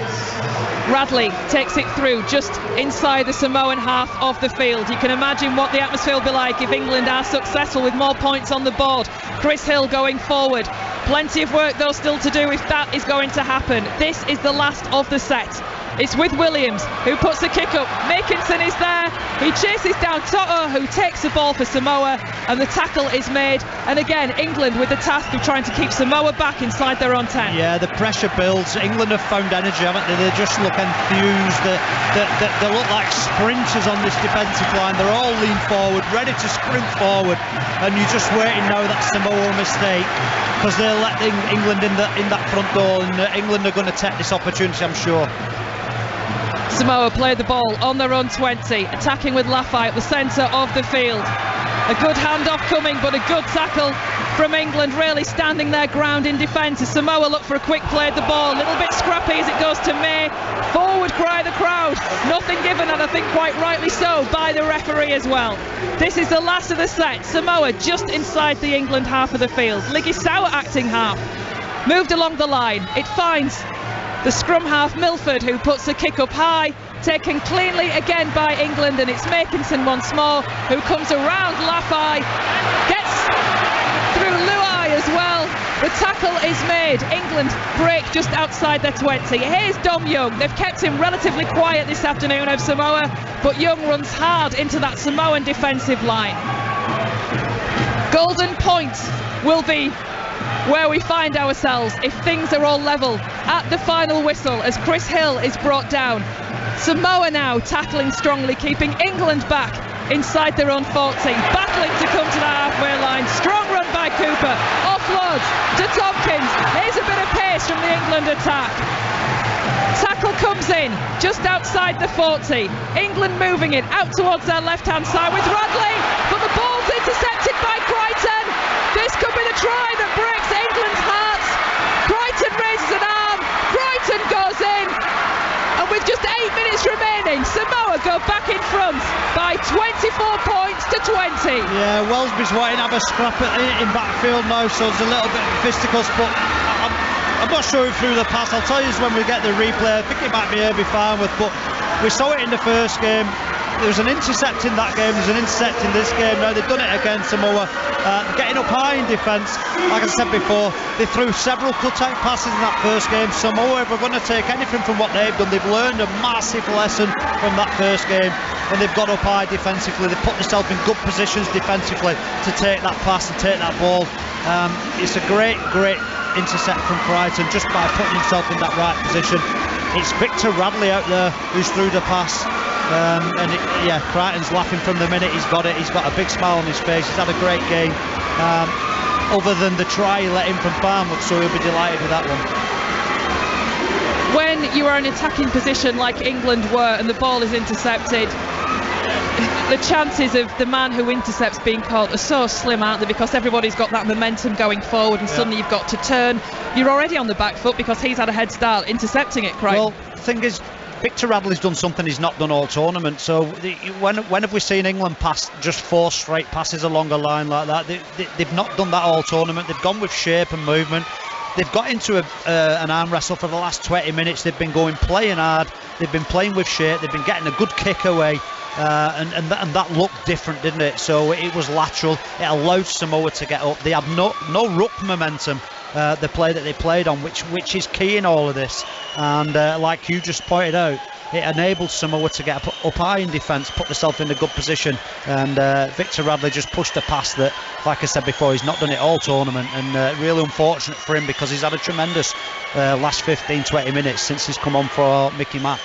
Speaker 1: Radley takes it through just inside the Samoan half of the field. You can imagine what the atmosphere will be like if England are successful with more points on the board. Chris Hill going forward. Plenty of work though still to do if that is going to happen. This is the last of the set. It's with Williams, who puts the kick up. Makinson is there. He chases down Toto, who takes the ball for Samoa, and the tackle is made. And again, England with the task of trying to keep Samoa back inside their own 10.
Speaker 2: Yeah, the pressure builds. England have found energy, haven't they? They just look enthused. They look like sprinters on this defensive line. They're all lean forward, ready to sprint forward. And you're just waiting now that Samoa mistake, because they're letting England in that front door, and England are going to take this opportunity, I'm sure.
Speaker 1: Samoa play the ball on their own 20, attacking with Lafai at the centre of the field. A good handoff coming, but a good tackle from England, really standing their ground in defence as Samoa look for a quick play of the ball. A little bit scrappy as it goes to May. Forward cry the crowd. Nothing given, and I think quite rightly so, by the referee as well. This is the last of the set. Samoa just inside the England half of the field. Ligisawa acting half. Moved along the line. It finds the scrum half Milford, who puts the kick up high, taken cleanly again by England, and it's Makinson once more, who comes around Lafai, gets through Luai as well. The tackle is made. England break just outside their 20. Here's Dom Young. They've kept him relatively quiet this afternoon of Samoa, but Young runs hard into that Samoan defensive line. Golden point will be where we find ourselves if things are all level at the final whistle as Chris Hill is brought down. Samoa now tackling strongly, keeping England back inside their own 40, battling to come to the halfway line. Strong run by Cooper, offloads to Tompkins. Here's a bit of pace from the England attack. Tackle comes in just outside the 40. England moving it out towards their left-hand side with Radley, but the ball's intercepted by Crichton. This could be the try that breaks England's hearts. Crichton raises an arm, Crichton goes in, and with just 8 minutes remaining, Samoa go back in front by 24 points to 20.
Speaker 2: Yeah, Wellesby's wanting to have a scrap in backfield now, so there's a little bit of fisticuffs, but I'm not sure who threw the pass. I'll tell you when we get the replay. I think it might be Herbie Farnworth, but we saw it in the first game. There was an intercept in that game, there's an intercept in this game. Now they've done it again, Samoa, getting up high in defence. Like I said before, they threw several cut-out passes in that first game. Samoa, if we're going to take anything from what they've done, they've learned a massive lesson from that first game, and they've got up high defensively. They've put themselves in good positions defensively to take that pass and take that ball. It's a great intercept from Crichton just by putting himself in that right position. It's Victor Radley out there who's threw the pass. Crichton's laughing from the minute he's got it. He's got a big smile on his face. He's had a great game, other than the try he let in from Farnworth, so he'll be delighted with that one.
Speaker 1: When you are in attacking position like England were and the ball is intercepted, the chances of the man who intercepts being caught are so slim, aren't they? Because everybody's got that momentum going forward, and suddenly you've got to turn. You're already on the back foot because he's had a head start intercepting it, Crichton.
Speaker 2: Well, the thing is, Victor Radley's done something he's not done all tournament. So when have we seen England pass just 4 straight passes along a line like that? They've not done that all tournament. They've gone with shape and movement. They've got into an arm wrestle for the last 20 minutes. They've been playing hard. They've been playing with shape. They've been getting a good kick away. And that looked different, didn't it? So it was lateral. It allowed Samoa to get up. They had no ruck momentum. The play that they played on, which is key in all of this, and like you just pointed out, it enabled Samoa to get up high in defence, put themselves in a good position, and Victor Radley just pushed a pass that, like I said before, he's not done it all tournament, and really unfortunate for him because he's had a tremendous last 15-20 minutes since he's come on for Mickey Mack.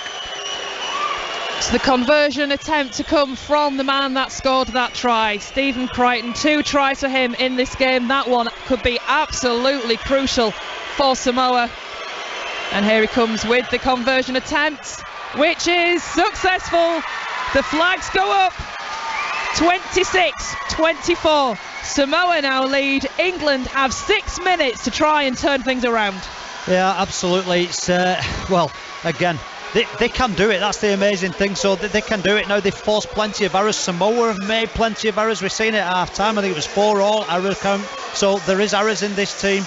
Speaker 1: So the conversion attempt to come from the man that scored that try, Stephen Crichton. 2 tries for him in this game. That one could be absolutely crucial for Samoa. And here he comes with the conversion attempt, which is successful. The flags go up. 26-24. Samoa now lead. England have 6 minutes to try and turn things around.
Speaker 2: Yeah, absolutely. It's again, They can do it. That's the amazing thing. So they can do it now. They've forced plenty of errors. Samoa have made plenty of errors. We've seen it at half time. I think it was 4-all error count. So there is errors in this team.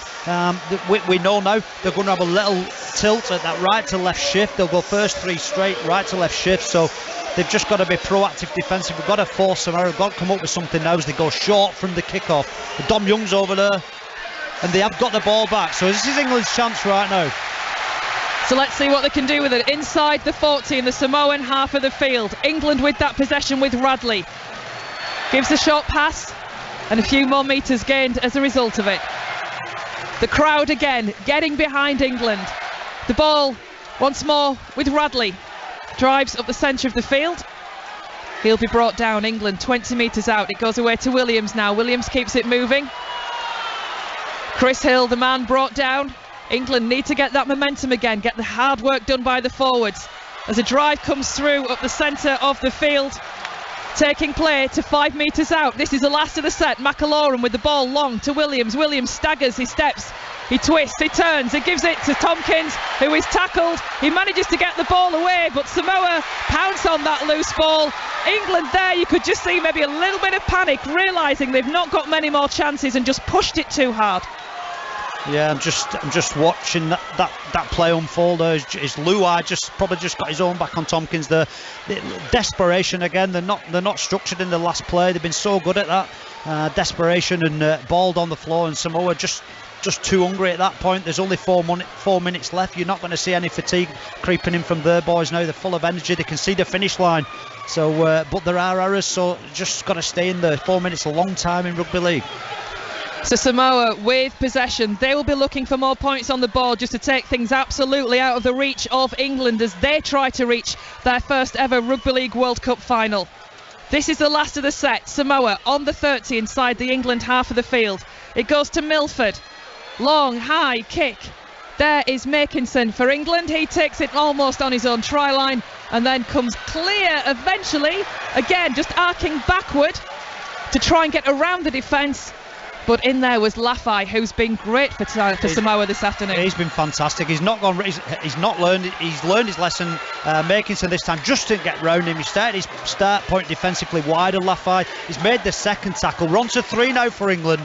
Speaker 2: We know now they're going to have a little tilt at that right to left shift. They'll go first 3 straight right to left shift. So they've just got to be proactive defensive. We've got to force some error. We've got to come up with something now as they go short from the kickoff. Dom Young's over there, and they have got the ball back. So this is England's chance right now.
Speaker 1: So let's see what they can do with it. Inside the 40 in the Samoan half of the field. England with that possession with Radley. Gives a short pass and a few more metres gained as a result of it. The crowd again getting behind England. The ball once more with Radley. Drives up the centre of the field. He'll be brought down. England 20 metres out. It goes away to Williams now. Williams keeps it moving. Chris Hill, the man brought down. England need to get that momentum again, get the hard work done by the forwards as a drive comes through up the centre of the field, taking play to 5 metres out. This is the last of the set. McAloran with the ball long to Williams. Williams staggers, he steps, he twists, he turns, he gives it to Tompkins, who is tackled. He manages to get the ball away, but Samoa pounce on that loose ball. England there, you could just see maybe a little bit of panic, realising they've not got many more chances and just pushed it too hard.
Speaker 2: Yeah, I'm just watching that play unfold. His Luai probably just got his own back on Tompkins. The desperation again. They're not structured in the last play. They've been so good at that desperation and balled on the floor. And Samoa just too hungry at that point. There's only 4 minutes left. You're not going to see any fatigue creeping in from their boys now. They're full of energy. They can see the finish line. So, but there are errors. So just got to stay in there. 4 minutes, a long time in rugby league.
Speaker 1: So Samoa with possession. They will be looking for more points on the board just to take things absolutely out of the reach of England as they try to reach their first ever Rugby League World Cup final. This is the last of the set. Samoa on the 30 inside the England half of the field. It goes to Milford. Long, high kick. There is Makinson for England. He takes it almost on his own try line and then comes clear eventually. Again, just arcing backward to try and get around the defence. But in there was Lafai, who's been great for Samoa this afternoon.
Speaker 2: He's been fantastic. He's learned his lesson. Makinson this time just didn't get round him. He started his start point defensively wide of Lafai. He's made the second tackle. We're on to 3 now for England.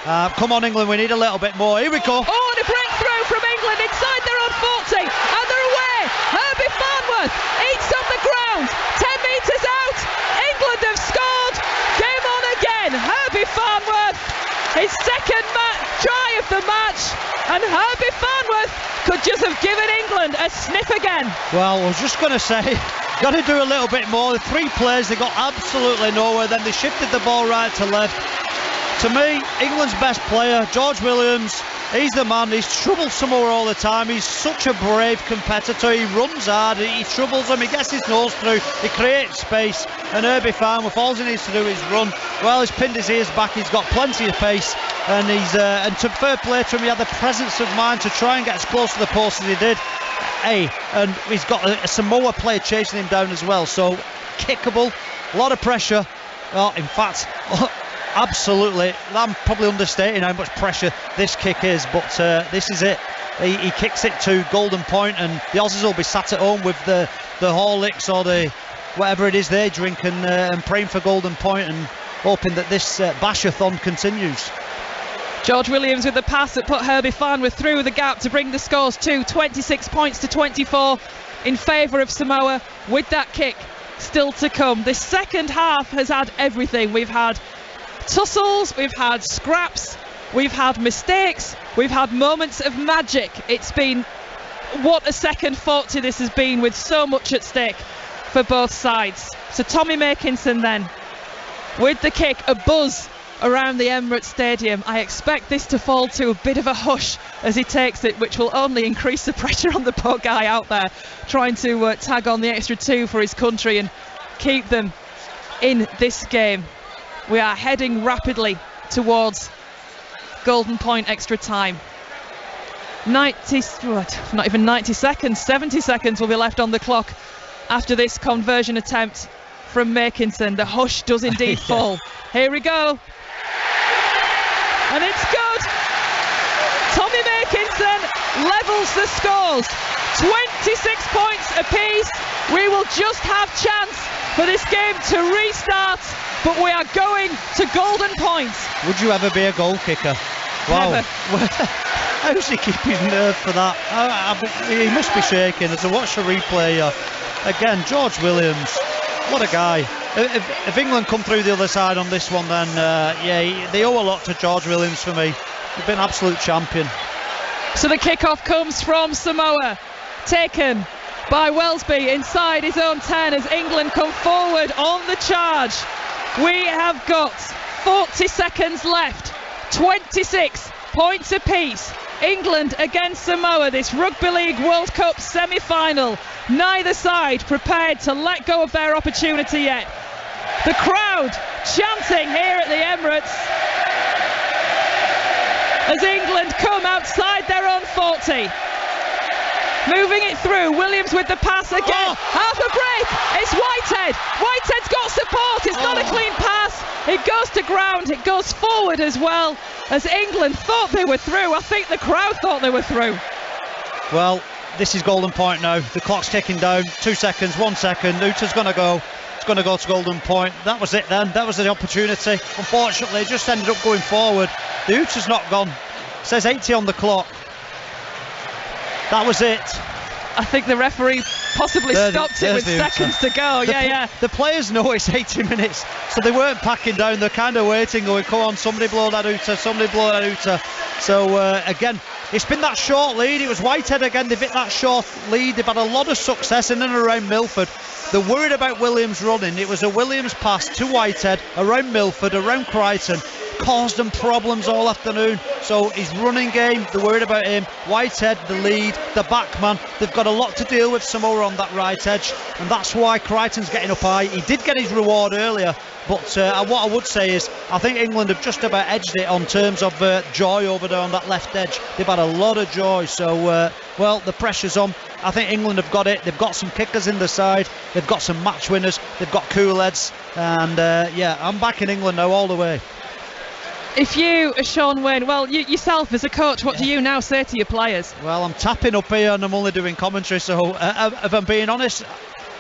Speaker 2: Come on, England, we need a little bit more. Here we go.
Speaker 1: Oh, and a breakthrough from England inside their own 40, and they're away. Herbie Farnworth eats up the ground. 10 metres out. England have scored. Game on again. Herbie Farnworth, his second try of the match, and Herbie Farnworth could just have given England a sniff again.
Speaker 2: Well, I was just going to say, got to do a little bit more. The 3 plays, they got absolutely nowhere. Then they shifted the ball right to left. To me, England's best player, George Williams, he's the man. He's troubled Samoa all the time. He's such a brave competitor. He runs hard, he troubles them, he gets his nose through, he creates space. And Herbie Farnworth, all he needs to do is run. Well, he's pinned his ears back, he's got plenty of pace, and and to fair play to him, he had the presence of mind to try and get as close to the post as he did. And he's got a Samoa player chasing him down as well, so kickable, a lot of pressure. Well, in fact, absolutely, I'm probably understating how much pressure this kick is, but this is it. He kicks it to golden point, and the Aussies will be sat at home with the Horlicks or the whatever it is they drink and praying for golden point and hoping that this bashathon continues.
Speaker 1: George Williams with the pass that put Herbie Farnworth through the gap to bring the scores to 26 points to 24 in favour of Samoa, with that kick still to come. This second half has had everything. We've had tussles, we've had scraps, we've had mistakes, we've had moments of magic. It's been, what a second 40 this has been, with so much at stake for both sides. So Tommy Makinson then with the kick, a buzz around the Emirates Stadium. I expect this to fall to a bit of a hush as he takes it, which will only increase the pressure on the poor guy out there trying to tag on the extra 2 for his country and keep them in this game. We are heading rapidly towards golden point extra time. not even 90 seconds, 70 seconds will be left on the clock after this conversion attempt from Makinson. The hush does indeed fall. Here we go. And it's good. Tommy Makinson levels the scores. 26 points apiece. We will just have chance for this game to restart, but we are going to golden points.
Speaker 2: Would you ever be a goal kicker? Wow.
Speaker 1: Never.
Speaker 2: How's he keeping his nerve for that? He must be shaking as I watch the replay. Again, George Williams, what a guy. If England come through the other side on this one, then they owe a lot to George Williams for me. He's been absolute champion.
Speaker 1: So the kickoff comes from Samoa, taken by Wellesby inside his own 10 as England come forward on the charge. We have got 40 seconds left, 26 points apiece. England against Samoa, this Rugby League World Cup semi-final. Neither side prepared to let go of their opportunity yet. The crowd chanting here at the Emirates as England come outside their own 40. Moving it through, Williams with the pass again. Half a break, it's Whitehead. Whitehead's got support, it's not a clean pass. It goes to ground, it goes forward as well, as England thought they were through. I think the crowd thought they were through.
Speaker 2: Well, this is golden point now. The clock's ticking down. 2 seconds, 1 second. Uta's going to go. It's going to go to golden point. That was it then. That was the opportunity. Unfortunately, it just ended up going forward. The Uta's not gone Says 80 on the clock. That was it.
Speaker 1: I think the referee possibly stopped it with seconds to go.
Speaker 2: The players know it's 80 minutes, so they weren't packing down. They're kind of waiting, going, come on, somebody blow that outer, somebody blow that outer. So again, it's been that short lead. It was Whitehead again. They've hit that short lead. They've had a lot of success in and around Milford. They're worried about Williams running. It was a Williams pass to Whitehead, around Milford, around Crichton. Caused them problems all afternoon. So his running game, they're worried about him. Whitehead, the lead, the backman. They've got a lot to deal with Samoa on that right edge, and that's why Crichton's getting up high. He did get his reward earlier, but what I would say is I think England have just about edged it on terms of joy over there on that left edge. They've had a lot of joy. So well, the pressure's on. I think England have got it. They've got some kickers in the side. They've got some match winners. They've got cool heads, and I'm back in England now all the way.
Speaker 1: If you, Sean Wayne, well, yourself as a coach, what do you now say to your players?
Speaker 2: Well, I'm tapping up here and I'm only doing commentary, so if I'm being honest,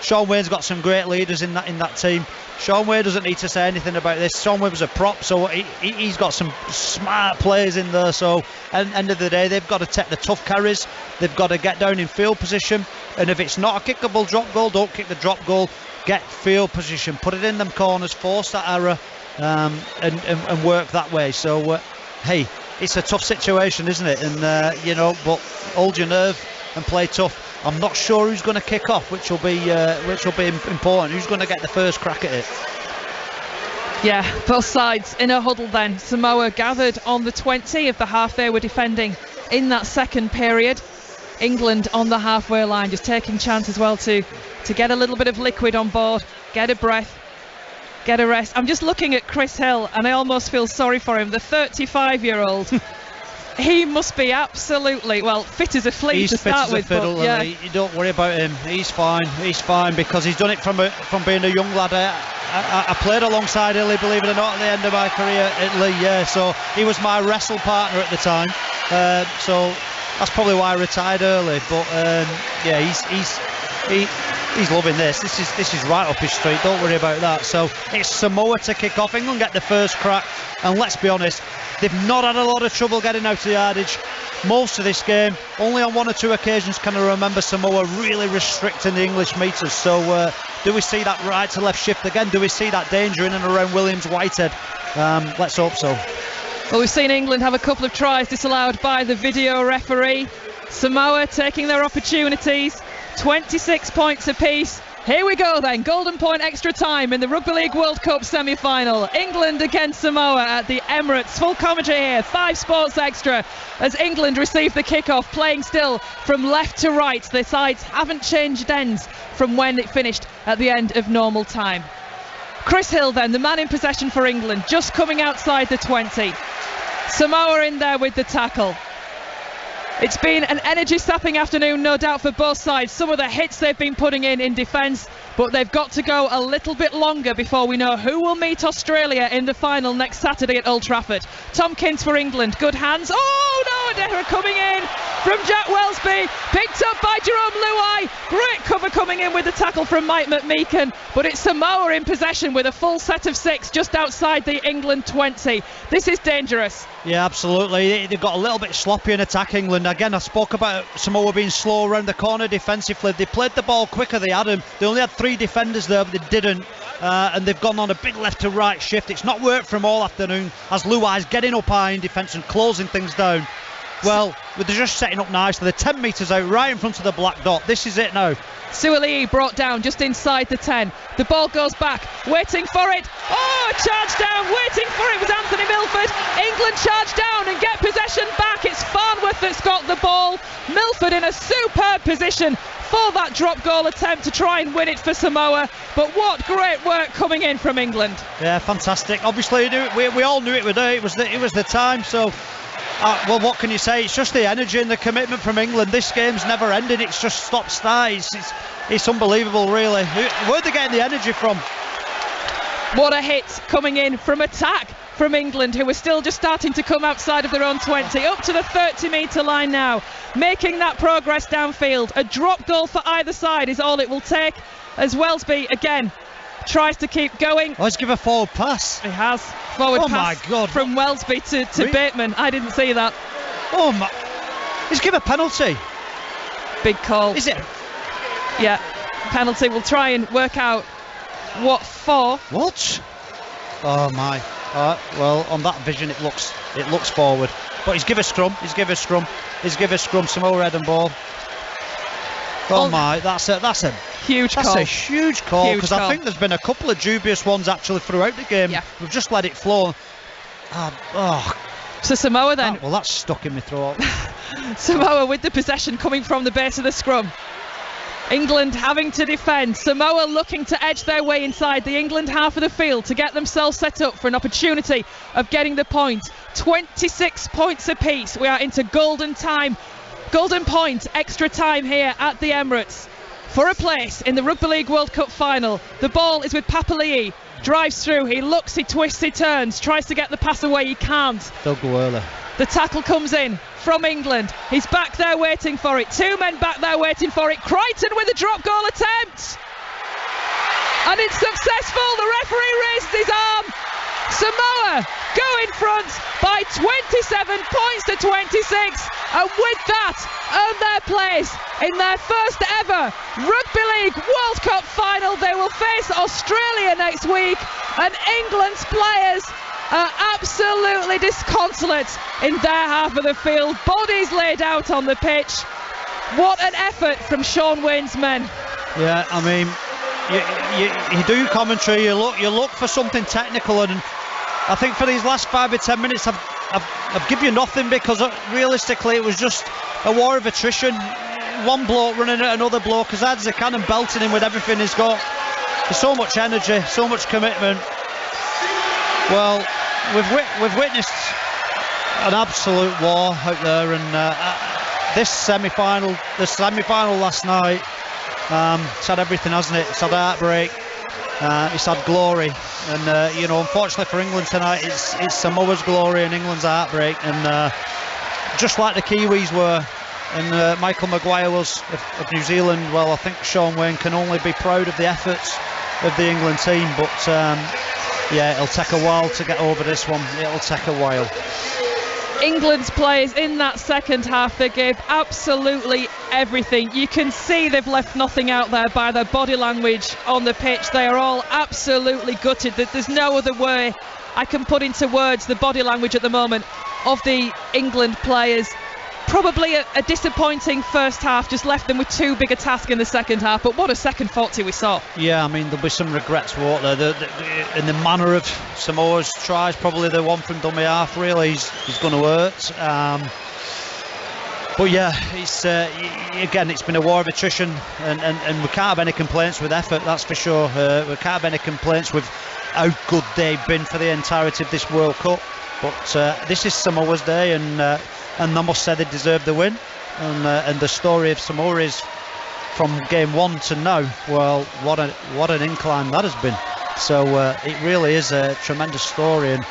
Speaker 2: Sean Wayne's got some great leaders in that team. Sean Wayne doesn't need to say anything about this. Sean Wayne was a prop, so he's got some smart players in there. So at the end of the day, they've got to take the tough carries. They've got to get down in field position, and if it's not a kickable drop goal, don't kick the drop goal. Get field position, put it in them corners, force that error. And work that way. So hey, it's a tough situation, isn't it? And but hold your nerve and play tough. I'm not sure who's going to kick off, which will be important. Who's going to get the first crack at it?
Speaker 1: Yeah, both sides in a huddle then. Samoa gathered on the 20 of the half they were defending in that second period. England on the halfway line, just taking chance as well to get a little bit of liquid on board, get a breath, get a rest. I'm just looking at Chris Hill and I almost feel sorry for him. The 35-year-old, he must be absolutely, well, fit as a flea to start with.
Speaker 2: He's fit as a fiddle, and you don't worry about him. He's fine because he's done it from being a young lad. I played alongside Illy, believe it or not, at the end of my career at Lee, so he was my wrestle partner at the time. So that's probably why I retired early. But he's loving this. This is right up his street. Don't worry about that. So it's Samoa to kick off. England get the first crack, and let's be honest, they've not had a lot of trouble getting out of the yardage most of this game. Only on one or two occasions can I remember Samoa really restricting the English meters. So do we see that right to left shift again? Do we see that danger in and around Williams Whitehead? Let's hope so.
Speaker 1: Well, we've seen England have a couple of tries disallowed by the video referee. Samoa taking their opportunities. 26 points apiece. Here we go then, golden point extra time in the Rugby League World Cup semi-final. England against Samoa at the Emirates. Full commentary here, 5 Sports Extra, as England receive the kick-off, playing still from left to right. The sides haven't changed ends from when it finished at the end of normal time. Chris Hill then, the man in possession for England, just coming outside the 20. Samoa in there with the tackle. It's been an energy-sapping afternoon, no doubt, for both sides. Some of the hits they've been putting in defence, but they've got to go a little bit longer before we know who will meet Australia in the final next Saturday at Old Trafford. Tompkins for England, good hands. Oh no, they're coming in from Jack Welsby, picked up by Jerome Luai. Great cover coming in with the tackle from Mike McMeekan, but it's Samoa in possession with a full set of 6 just outside the England 20. This is dangerous.
Speaker 2: Yeah, absolutely. They've got a little bit sloppy in attack, England. Again, I spoke about Samoa being slow around the corner defensively. They played the ball quicker, they had him. They only had 3 defenders there, but they didn't. And they've gone on a big left to right shift. It's not worked for them all afternoon, as Luai's getting up high in defence and closing things down. Well, they're just setting up nicely. They're 10 metres out, right in front of the black dot. This is it now.
Speaker 1: Suali'i brought down just inside the 10. The ball goes back, waiting for it. Oh, charge down, waiting for it was Anthony Milford. England charge down and get possession back. It's Farnworth that's got the ball. Milford in a superb position for that drop goal attempt to try and win it for Samoa. But what great work coming in from England.
Speaker 2: Yeah, fantastic. Obviously, we all knew it was there. It was the time, so... well, what can you say? It's just the energy and the commitment from England. This game's never ended. It's just stop-start. It's unbelievable, really. Where'd they getting the energy from?
Speaker 1: What a hit coming in from attack from England, who are still just starting to come outside of their own 20. Up to the 30-metre line now, making that progress downfield. A drop goal for either side is all it will take, as Welsby, again, tries to keep going.
Speaker 2: Let's give a forward pass.
Speaker 1: He has. Forward pass
Speaker 2: my God.
Speaker 1: from Welsby to Bateman. I didn't see that.
Speaker 2: Oh my! He's given a penalty.
Speaker 1: Big call.
Speaker 2: Is it?
Speaker 1: Yeah, penalty. We'll try and work out what for.
Speaker 2: What? Oh my! Well, on that vision, it looks forward. But he's given a scrum. Samoa head and ball. Oh my! That's a
Speaker 1: huge call.
Speaker 2: That's a huge call, because I
Speaker 1: call.
Speaker 2: think there's been a couple of dubious ones actually throughout the game.
Speaker 1: Yeah.
Speaker 2: We've just let it flow.
Speaker 1: So Samoa then.
Speaker 2: Well, that's stuck in my throat.
Speaker 1: Samoa with the possession coming from the base of the scrum. England having to defend. Samoa looking to edge their way inside the England half of the field to get themselves set up for an opportunity of getting the point. 26 points apiece. We are into golden point, extra time here at the Emirates for a place in the Rugby League World Cup final. The ball is with Papali'i. Drives through, he looks, he twists, he turns, tries to get the pass away, he can't.
Speaker 2: They'll go early.
Speaker 1: The tackle comes in from England. He's back there waiting for it. 2 men back there waiting for it. Crichton with a drop goal attempt. And it's successful. The referee raises his arm. Samoa go in front by 27 points to 26. And with that, earn their place in their first ever Rugby League World Cup final. They will face Australia next week. And England's players are absolutely disconsolate in their half of the field. Bodies laid out on the pitch. What an effort from Sean Wayne's men.
Speaker 2: Yeah, I mean, you do commentary, you look for something technical, and I think for these last 5 or 10 minutes I've given you nothing, because realistically it was just a war of attrition. One bloke running at another bloke as hard as they can and belting him with everything he's got. There's so much energy, so much commitment. Well, we've witnessed an absolute war out there, and this semi-final last night, it's had everything, hasn't it? It's had heartbreak, it's had glory, and unfortunately for England tonight, it's Samoa's glory and England's heartbreak, and just like the Kiwis were, and Michael Maguire was of New Zealand. Well, I think Sean Wayne can only be proud of the efforts of the England team, but yeah, it'll take a while to get over this one. It'll take a while.
Speaker 1: England's players in that second half, they gave absolutely everything. You can see they've left nothing out there by their body language on the pitch. They are all absolutely gutted. There's no other way I can put into words the body language at the moment of the England players. Probably a disappointing first half, just left them with too big a task in the second half, but what a second 40 we saw. Yeah,
Speaker 2: I mean, there'll be some regrets, won't there? In the manner of Samoa's tries, probably the one from dummy half, really, he's going to hurt. But yeah, again, it's been a war of attrition, and we can't have any complaints with effort, that's for sure. We can't have any complaints with how good they've been for the entirety of this World Cup. But this is Samoa's day, and I must say they deserve the win. And the story of Samoa is, from game one to now, well, what an incline that has been. So it really is a tremendous story and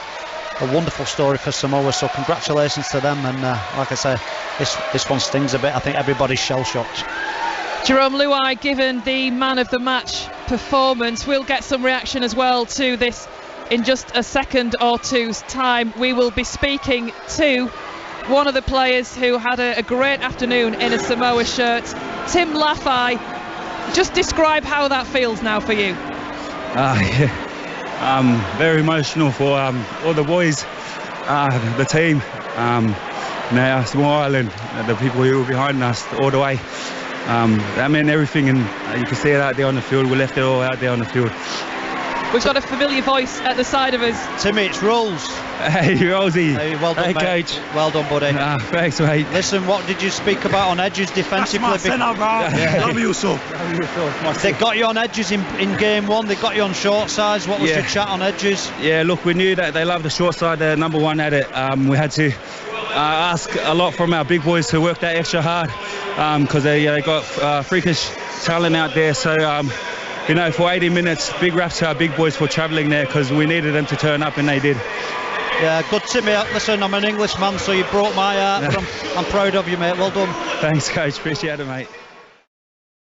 Speaker 2: a wonderful story for Samoa. So congratulations to them. And like I say, this one stings a bit. I think everybody's shell-shocked.
Speaker 1: Jerome Luai given the man of the match performance. We'll get some reaction as well to this in just a second or two's time. We will be speaking to one of the players who had a great afternoon in a Samoa shirt, Tim Lafai. Just describe how that feels now for you.
Speaker 10: Yeah. Very emotional for all the boys, the team, now Samoa Island, the people who were behind us all the way. That meant everything, and you can see it out there on the field. We left it all out there on the field.
Speaker 1: We've got a familiar voice at the side of us.
Speaker 2: Timmy, it's Rolls.
Speaker 10: Hey, Rosie.
Speaker 2: Hey, well done,
Speaker 10: hey,
Speaker 2: mate.
Speaker 10: Coach.
Speaker 2: Well done, buddy.
Speaker 10: Thanks, mate.
Speaker 2: Listen, what did you speak about on edges defensively?
Speaker 11: That's my centre, bro.
Speaker 10: Yeah.
Speaker 11: Love you, so.
Speaker 2: They got you on edges in game one. They got you on short sides. What was your chat on edges?
Speaker 10: Yeah, look, we knew that they love the short side. They're number one at it. We had to ask a lot from our big boys to work that extra hard, because they got freakish talent out there. So, for 80 minutes, big raps to our big boys for travelling there, because we needed them to turn up, and they did.
Speaker 2: Yeah, good, Timmy. Listen, I'm an Englishman, so you broke my heart, but I'm proud of you, mate. Well done.
Speaker 10: Thanks, Coach. Appreciate it, mate.